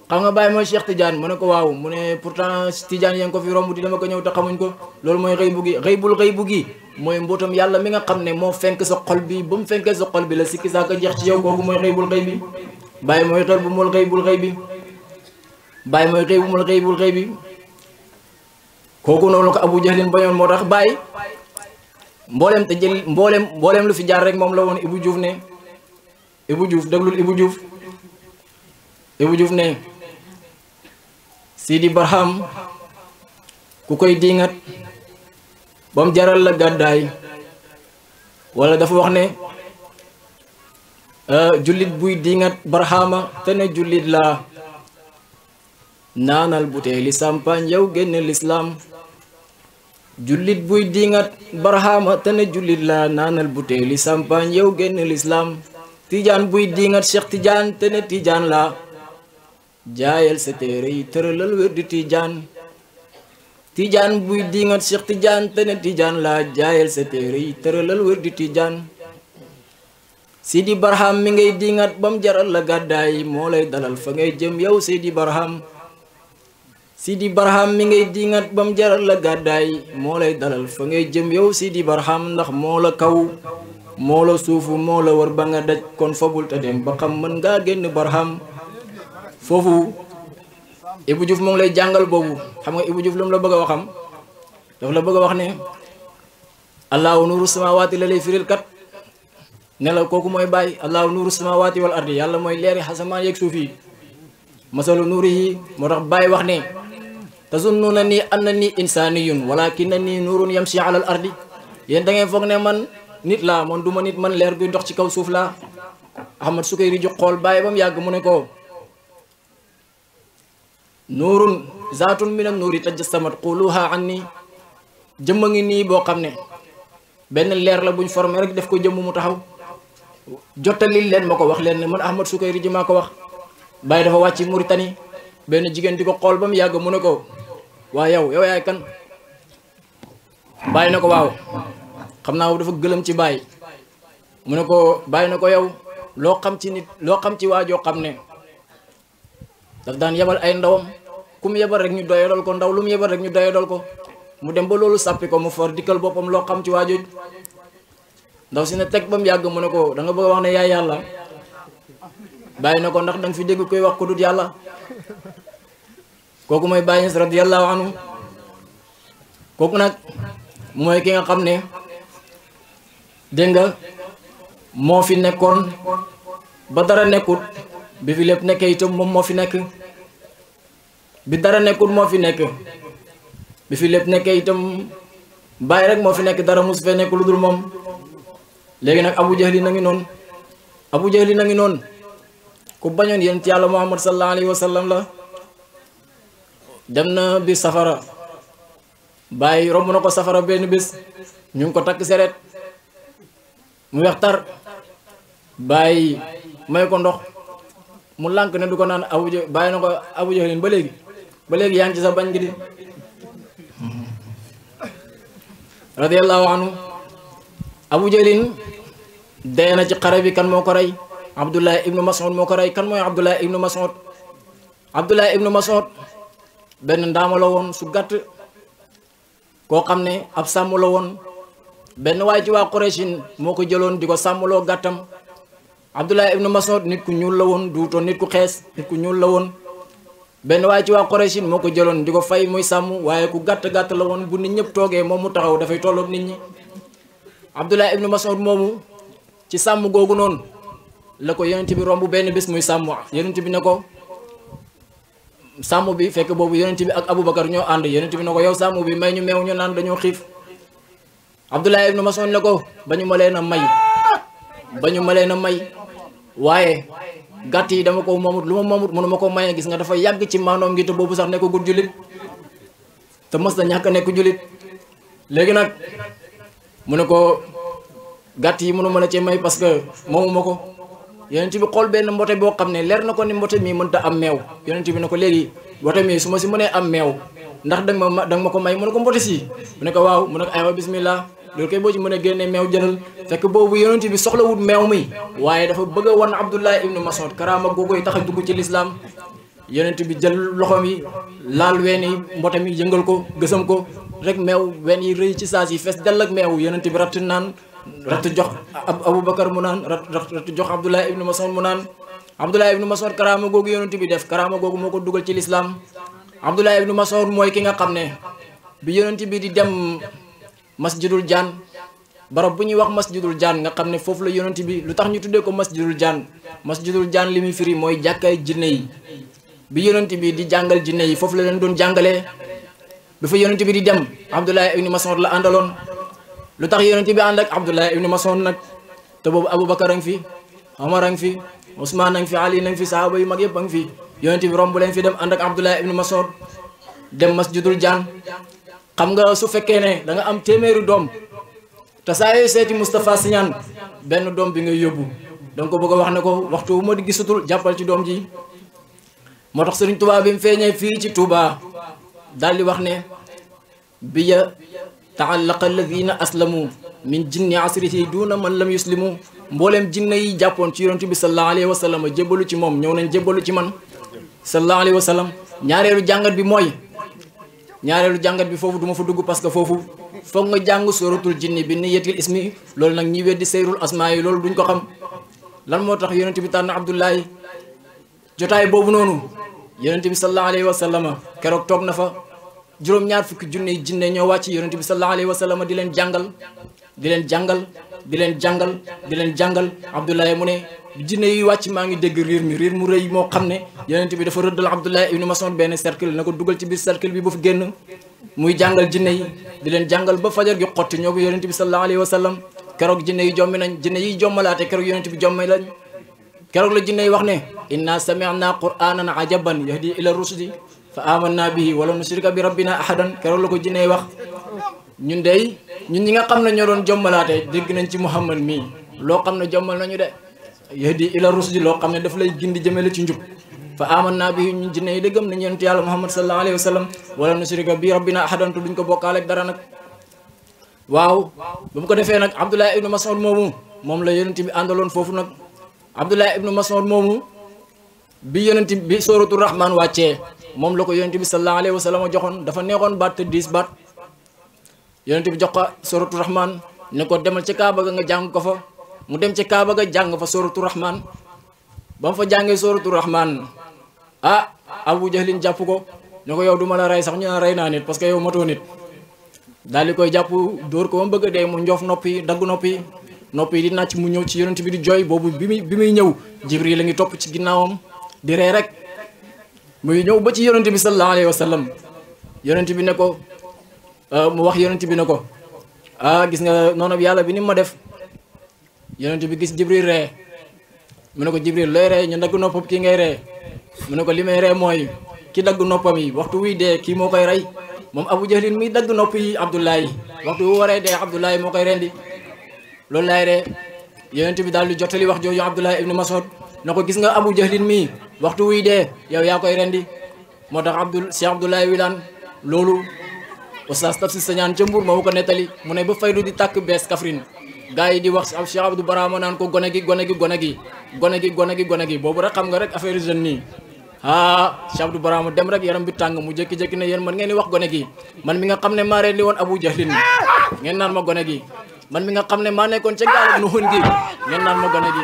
Speaker 8: xam nga Baay mooy Cheikh Tidiane mu ne ko waaw mu ne pourtant Tidiane yeen ko fi romb di dama ko ñëw te xamuñ ko loolu mooy xëybu gi xëybul gi mooy mbootam yàlla mi nga xam ne moo fenk sa xol bi ba mu fenkee sa xol bi la sikki saaka jeex ci yow kooku mooy xëybul xëy bi Baay mooy xel bu mul xëybul xëy bi Baay mooy xëy bu mul xëybul xëy bi kooku noonu ko Abu Jahlin bañoon moo tax Baay mboolem te jël mboolem lu fi jaar rek moom la woon Ibou Diouf ne Ibou Diouf déglul Ibou Diouf ne Sidi Barham ku koy diingat ba mu jaral la gàddaay wala dafa wax ne jullit buy diingat Barhama te ne jullit laa naanal buteeli sampaañ yow génne lislaam jullit buy diingat Barhama te ne jullit laa naanal buteeli sampaañ yow génne lislaam Tijaan buy diingat Cheikh Tidiane te ne Tijaan laa jaayal sa téere yi tëralal wér di Tijaan buy diingat Cheikh Tidiane te ne Tijaan laa jaayal sa téere yi tëralal wér di Tijaan Sidi Barham mi ngay diingat bam jaral la gàddaay moo lay dalal fa ngay jëm yow Sidi Barham Sidi Barham mi ngay dingat bam jaral la gàddaay moo lay dalal fa ngay jëm yow Sidi Barham ndax moo la kaw moo la suufu moo la war ba nga daj kon fabul te dem ba xam mën ngaa génn Barham foofu Ibou Diouf moo ngi lay jàngal boobu xam nga Ibou Diouf lu mu la bëgg a waxam daf la bëgg a wax ne allahu nuuru samawaati la lay firil kat ne la kooku mooy bàyyi allahu nuuru samawaati wal ardi yàlla mooy leeri xasamaan yeeg suuf yi masalu nuuri yi moo tax bàyyi wax ne tazunnuuna nii anna nii insaaniyun walakinna nii nuurun yamshi ala al ardi yéen da ngeen foog ne man nit laa man du ma nit man leer guy ndox ci kaw suuf laa Ahmad Sukayri jox xool bàyyi ba mu yàgg mu ne ko nuurun zaatun min an nuuri tajassamat quluha anni jëmm a ngi nii boo xam ne benn leer la buñ formé rek def ko jëmm mu taxaw jottali leen ma ko wax leen ne man Ahmad Sukayri ji maa ko wax bàyyi dafa wàcc Mauritanie benn jigéen di ko xool ba mu yàgg mu ne ko waa yow yaay kan bàyyi na ko waaw xam naa dafa gëlëm ci bàyyi mu ne ko bàyyi na ko yow loo xam ci nit loo xam ci waajoo xam ne daf daan yebal ay ndawam ku mu yebal rek ñu doyadal ko ndaw lu mu yebal rek ñu doyadal ko mu dem ba loolu sàppi ko mu for dikkal boppam loo xam ci waajoo ndaw si ne teg ba mu yàgg mu ne ko da nga bëgg a wax ne yaay yàlla bàyyi na ko ndax danga fi dégg koy wax ko dut yàlla kooku mooy Baay Ñas radiyallahu anhu kooku nag mooy ki nga xam ne dégg nga moo fi nekkoon ba dara nekkut bi fi lépp nekkee itam moom moo fi nekk bi dara nekkut moo fi nekk bi fi lépp nekkee itam bàyyi rek moo fi nekk dara mus fee nekk lu dul moom léegi nag Abu Jahli na ngi noonu Abu Jahli na ngi noonu ku bañoon yonent yàlla Muhammad sallallahu alayhi wa sallam la dem na biir safara bàyyi romb na ko safara benn bés ñu ngi ko takk seret mu weex tar bàyyi may ko ndox mu lànk ne du ko naan bàyyi na ko Abu Jahlin ba léegi yaa ngi ci sa bañ gi di radiyallahu anhu Abu Jahlin dee na ci xare bi kan moo ko rey Abdullah ibnu Mas'ud moo ko rey kan mooy Abdullah ibnu Mas'ud Abdullah ibnu Mas'ud benn ndaama la woon su gàtt koo xam ne ab sàmm la woon benn waaye ci waa Qurayshin moo ko jëloon di ko sàmmloo gàttam Abdullah ibnu Mas'ud nit ku ñuul la woon duutoon nit ku xees nit ku ñuul la woon benn waaye ci waa Qurayshin moo ko jëloon di ko fay muy sàmm waaye ku gàtt la woon bu nit ñëpp toogee moom mu taxaw dafay tolloog nit ñi Abdullah ibnu Mas'ud moomu ci sàmm googu noonu la ko yonent bi romb benn bés muy sàmm yonent bi ne ko sàmm bi fekk boobu yonent bi ak Aboubacar ñoo ànd yonent bi ne ko yow sàmm bi may ñu meew ñu naan dañoo xiif Abdullah ibnu Mas'ud ne ko ba ñu ma leen a may waaye gàtt yi dama ko moomut lu ma moomut mënu ma ko maye gis nga dafa yàgg ci maanoom ngi te boobu sax nekk gud jullit te mës na ñàkk nekk jullit léegi nag mu ne ko gàtt yi mënu ma la cee may parce que moomu ma ko yonent bi xool benn mbote boo xam ne leer na ko ni mbote mii mënta am meew yonent bi ne ko léegi mbote mii su ma si mënee am meew ndax danga ma ko may mu ne ko mbote si mu ne ko waaw mu ne ko aywa bismillah loolu kay boo ci mën a génnee meew jëlal fekk boobu yonent bi soxlawut meew mi waaye dafa bëgg a wan Abdullah ibnu Mas'ud karaama googu tax a dugg ci lislaam yonent bi jël loxoom yi laal ween yi mbote mi yëngal ko gësam ko rek meew ween yi rëy ci saas yi fees dell ak meew yonent bi ratt naan ratt jox Aboubacar mu naan ratt jox Abdullah ibnu Mas'ud mu naan Abdullah ibnu Mas'ud karaama googu yonent bi def karaama googu moo ko dugal ci lislaam Abdullah ibnu Mas'ud mooy ki nga xam ne bi yonent bi di dem masjidul jaan barab bu ñuy wax masjidul jaan nga xam ne foofu la yonent bi lu tax ñu tuddee ko masjidul jaan li muy firi mooy jàkkaay jinne yi bi yonent bi di jàngal jinne yi foofu la leen doon jàngalee bi fa yonent bi di dem Abdullah ibnu Mas'ud la àndaloon lu tax yonent bi ànd ak Abdullah ibnu Mas'ud nag te boobu Aboubacar a ngi fi Omar a ngi fi Ousmane a ngi fi Ali a ngi fi sahaaba yu mag yëpp a ngi fi yonent bi romb leen fi dem ànd ak Abdullah ibnu Mas'ud dem masjidul jaan xam nga su fekkee ne da nga am téeméeri doom te saa yooyu seeti Moustapha Siñaan benn doom bi ngay yóbbu danga ko bëgg a wax ne ko waxtu wu ma di gisatul jàppal ci doom ji moo tax Sëriñ Tuubaa bi mu feeñee fii ci Touba daal di wax ne biya taallaqa alladina aslamu min jinni asrihi duna man lam yuslimu mbooleem jinne yi jàppoon ci yonent bi sallallahu alayhi wa sallam jébbalu ci moom ñëw nañ jébbalu ci man sallallahu alayhi wa sallam ñaareelu jàngat bi mooy ñaareelu jàngat bi foofu du ma fa dugg parce que foofu foog nga jàng suratul jinni bi niyatil ismi loolu nag ñi weddi seyrul asmaa yi loolu duñ ko xam lan moo tax yonent bi tànn Abdullahi jotaay boobu noonu yonent bi sallallahu alayhi wa sallam keroog toog na fa juróom-ñaar fukki junne jinne ñoo wàcc yonent bi sallallahu alayhi wa sallam di leen jàngal di leen jàngal di leen jàngal di leen jàngal Abdullahi mu ne jinne yi wàcc maa ngi dégg riir mu rëy moo xam ne yonent bi dafa rëddal Abdullahi ibnu Mas'ud benn cercle na ko dugal ci biir cercle bi bu fi génn muy jàngal jinne yi di leen jàngal ba fajar gi xotti ñoo ko yonent bi sallallahu alayhi wa sallam keroog jinne yi jommi nañ jinne yi jommalaate keroog yonent bi jommi lañ keroog la jinne yi wax ne inna sami'na qur'anan ajaban yahdi ila rusdi fa amanna bihi wala nushrika bi rabbina ahadan keroog la ko jinne yi wax ñun ñi nga xam ne ñoo doon jommalaate dégg nañ ci Muhammad mii loo xam ne jommal nañu de yahdi ila rusdi loo xam ne daf lay gindi jëmale ci njub fa amanna bihi ñun jinne yi dëggam nañ yonent yàlla Muhammad sallallahu alayhi wa sallam wala nushrika bi rabbina ahadan duñ ko bokkaale ak dara nag waaw ba mu ko defee nag Abdullah ibnu Mas'ud moomu moom la yonent bi àndaloon foofu nag Abdullah ibnu Mas'ud moomu bi yonent bi suratul rahman wàccee moom la ko yonent bi sallallahu alayhi wa sallam joxoon dafa neexoon baat te 10 baat yonent bi jox ko suratul rahman ne ko demal ci Kaaba ga nga jàng ko fa mu dem ci Kaaba ga jàng fa suratul rahman ba mu fa jàngee suratul rahman ah Abu Jahlin jàpp ko ne ko yow du ma la rey sax ñu naan rey naa nit parce que yow matoo nit daal di koy jàpp dóor ko ba mu bëgg a dee mu njoof noppi dagg noppi di nàcc mu ñëw ci yonent bi di jooy boobu bi muy ñëw Jibril la ngi topp ci ginnaawam di ree rek muy ñëw ba ci yonent bi sallallahu alayhi wa sallam yonent bi ne ko mu wax yonent bi ne ko gis nga noonu yàlla bi ni ma def yonent bi gis Jibril ree mu ne ko Jibril looy ree ñu dagg noppam kii ngay ree mu ne ko li may ree mooy ki dagg noppam yi waxtu wuy dee kii moo koy rey moom Abu Jahlin muy dagg nopp yi Abdullahi waxtu wu waree dee Abdullahi moo koy rendi loolu laay ree yonent bi daal di jottali wax jooju Abdullahi ibnu Mas'ud na ko gis nga Abu Jahlin mii waxtu wuy dee yow yaa koy rendi moo tax Cheikh Abdoulaye Wilane loolu Oustaz Tafsir Sagnane ca Mbour moo ko nettali mu ne ba faydu di tàkk bees Kaffrine gars yi di wax Cheikh Abdou Barama naan ko gone gi boobu rek xam nga rek affaire jeune nii Cheikh Abdou Barama dem rek yaram bi tàng mu jékki-jékki ne yéen man ngeen di wax gone gi man mi nga xam ne maa rendi woon Abu Jahlin ngeen naan ma gone gi man mi nga xam ne maa nekkoon ca gaal Nuhun gi ngeen naan ma gone gi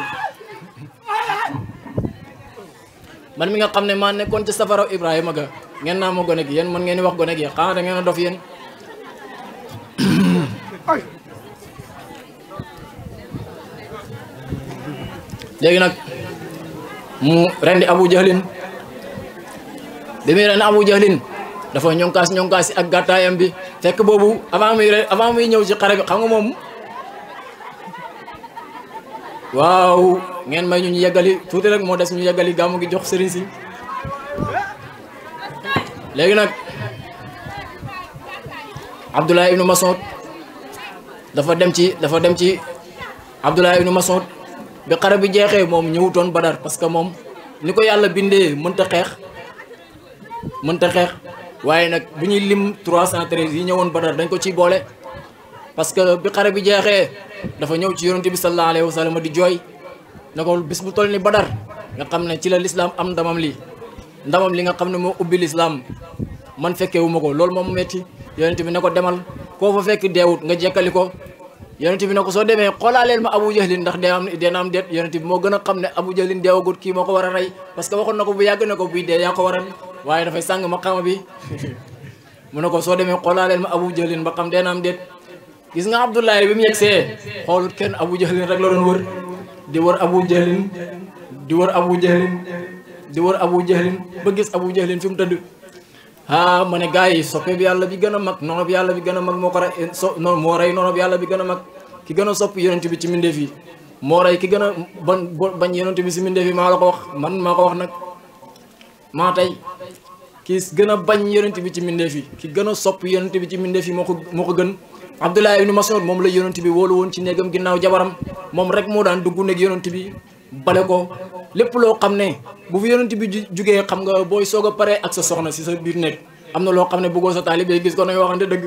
Speaker 8: man mi nga xam ne maa nekkoon ca safara Ibrahima ga ngeen naan ma gone gi yéen man ngeen di wax gone gi xanaa da ngeen a dof yéen léegi nag mu rendi Abu Jahlin bi muy rendi Abu Jahlin dafa ñonkaas ak gàttaayam bi fekk boobu avant muy ñëw ci xare bi xam nga moom waaw ngeen may ñu yeggali tuuti rek moo des ñu yeggali gàmmu gi jox sëriñ si léegi nag Abdullah ibnu Mas'ud dafa dem ci Abdullah ibnu Mas'ud bi xare bi jeexee moom ñëwutoon Badar parce que moom ni ko yàlla bindee mënta xeex waaye nag bu ñuy lim 313 yi ñëwoon Badar dañ ko ciy boole parce que bi xare bi jeexee dafa ñëw ci yonent bi sallallahu alayhi wa sallam di jooy na ko bis bu toll ni Badar nga xam ne ci la lislaam am ndamam li nga xam ne moo ubbi lislaam man fekkewu ma ko loolu moom metti yonent bi ne ko demal koo fa fekk deewut nga jekkali ko yonent bi ne ko soo demee xoolaaleel ma Abu Jahlin ndax dee am déet yonent bi moo gën a xam ne Abu Jahlin deewagut kii moo ko war a rey parce que waxoon na ko bu yàgg ne ko buy dee yaa ko waral waaye dafay sàng ma xama bi mu ne ko soo demee xoolaaleel ma Abu Jahlin ba xam dee am déet gis nga Abdullahi bi mu yegsee xoolut kenn Abu Jahlin rek la doon wër di wër Abu Jahlin di wër Abu Jahlin ba gis Abu Jahlin fi mu tëdd ma ne gars yi soppe bi yàlla bi gën a mag noonu bi yàlla bi gën a mag moo ko rey moo rey noonu bi yàlla bi gën a mag ki gën a sopp yonent bi ci mbindeef yi moo rey ki gën a bañ yonent bi ci mbindeef yi maa la ko wax man maa ko wax nag maa tey ki gën a bañ yonent bi ci mbindeef yi ki gën a sopp yonent bi ci mbindeef yi moo ko gën Abdullah ibnu Mas'ud moom la yonent bi wóolu woon ci néegam ginnaaw jabaram moom rek moo daan dugg néeg yonent bi bale ko lépp loo xam ne bu fi yonent bi jugee xam nga booy soog a pare ak sa soxna si sa biir nekk am na loo xam ne bëggoo sa taalibe gis ko nañ waxante dëgg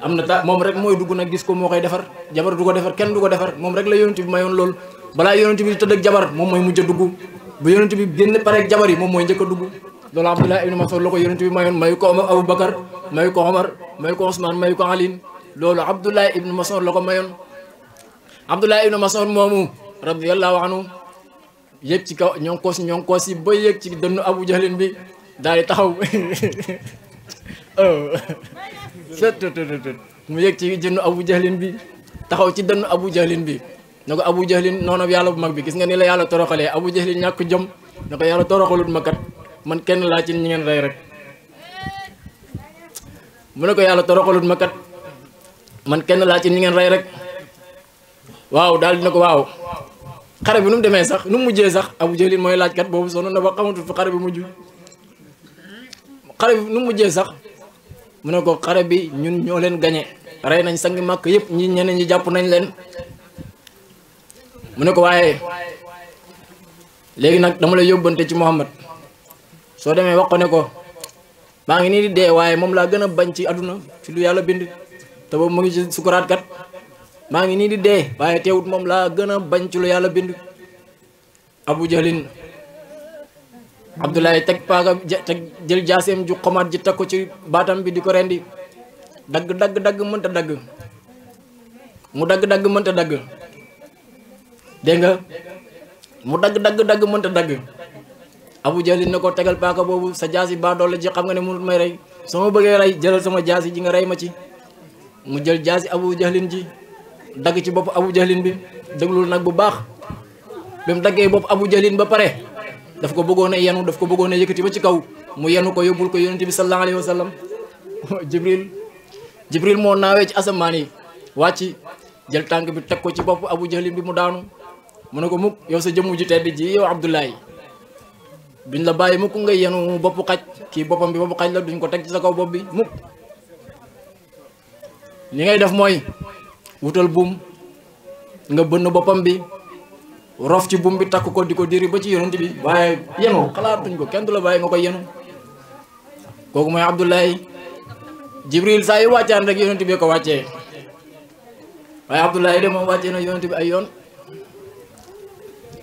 Speaker 8: am na moom rek mooy dugg nag gis ko moo koy defar jabar du ko defar kenn du ko defar moom rek la yonent bi mayoon loolu balaa yonent bi tëdd ak jabar moom mooy mujj a dugg bu yonent bi génn pare ak jabar yi moom mooy njëkk a dugg loolu Abdullah ibnu Mas'ud la ko yonent bi mayoon mayu ko Abu Bakar may ko Omar may ko Ousmane may ko Ali loolu Abdullah ibn Mas'ud la ko mayoon Abdullah ibn Mas'ud moomu radiyallahu anhu yéeg ci kaw ñoo ngi ko si ba yéeg ci dënnu Abu Jahlin bi daal di taxaw mu yéeg ci dënnu Abu Jahlin bi taxaw ci dënnu Abu Jahlin bi ne ko Abu Jahlin noonu yàlla bu mag bi gis nga ni la yàlla toroxalee Abu Jahlin ñàkk jom ne ko yàlla toroxalut ma kat man kenn laa ci ñi ngeen rey rek mu ne ko yàlla toroxalut ma kat man kenn laa ci ñi ngeen rey rek waaw daal dina ko waaw xare bi nu mu demee sax nu mu mujjee sax Abu Jahlin mooy laajkat boobu sonn na ba xamatul fu xare bi mujj xare bi nu mu mujjee sax mu ne ko xare bi ñun ñoo leen gañe rey nañ sangi màkk yëpp ñi ñeneen ñi jàpp nañ leen mu ne ko waaye léegi nag dama lay yóbbante ci Muhammad soo demee wax ko ne ko maa ngi nii di dee waaye moom laa gën a bañ ci àdduna ci lu yàlla bind te boobu mu ngi ci sukuraat kat maa ngi nii di dee waaye teewut moom laa gën a bañ ci lu yàlla bind Abu Jahlin Abdoulaye teg paaga teg jël jaaseem ju xomaat ji teg ko ci baatam bi di ko rendi dagg mënta dagg mu dagg mënta dagg dégg nga mu dagg mënta dagg Abu Jahlin ne ko tegal paaka boobu sa jaasi baa doole ji xam nga ne mënut may rey soo ma bëggee rey jëlal sama jaasi ji nga rey ma ci mu jël jaasi Abu Jahlin ji dagg ci bopp Abu Jahlin bi déglul nag bu baax bi mu daggee bopp Abu Jahlin ba pare daf ko bëggoon a yenu daf ko bëggoon a yëkkati ba ci kaw mu yenu ko yóbbul ko yonent bi sallallahu alayhi wa sallam Jibril moo naawee ci asamaan yi wàcc jël tànk bi teg ko ci bopp Abu Jahlin bi mu daanu mu ne ko mukk yow sa jëmmu ji tedd ji yow Abdoulaye duñ la bàyyi mukk nga yenu boppu xaj kii boppam bi boppu xaj la duñ ko teg ci sa kaw bopp bi mukk li ngay def mooy wutal buum nga bënn boppam bi rof ci buum bi takk ko di ko diri ba ci yonent bi waaye yenu xalaatuñ ko kenn du la bàyyi nga koy yenu kooku mooy Abdoulaye Jibril saa yu wàccaan rek yonent bi ko wàccee waaye Abdoulaye de moom wàccee na yonent bi ay yoon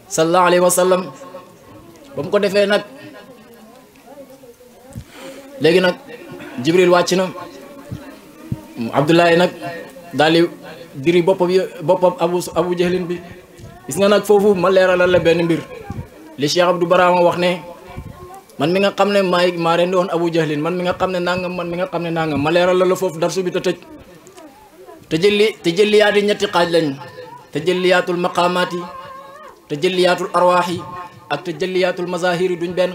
Speaker 8: sallallahu alayhi wa sallam ba mu ko defee nag léegi nag Jibril wàcc na Abdoulaye nag daal di diri boppam Abu Jahlin bi gis nga nag foofu ma leeralal la benn mbir li Cheikh Abdou Barama wax ne man mi nga xam ne maa rendi woon Abu Jahlin man mi nga xam ne nangam man mi nga xam ne nangam ma leeralal la foofu darsu bi te tëj te jëliyaat yi ñetti xaaj lañ te jëliyaatul maqaamaat yi te jëliyaatul arwaax yi ak te jëliyaatul mazahir yi duñ benn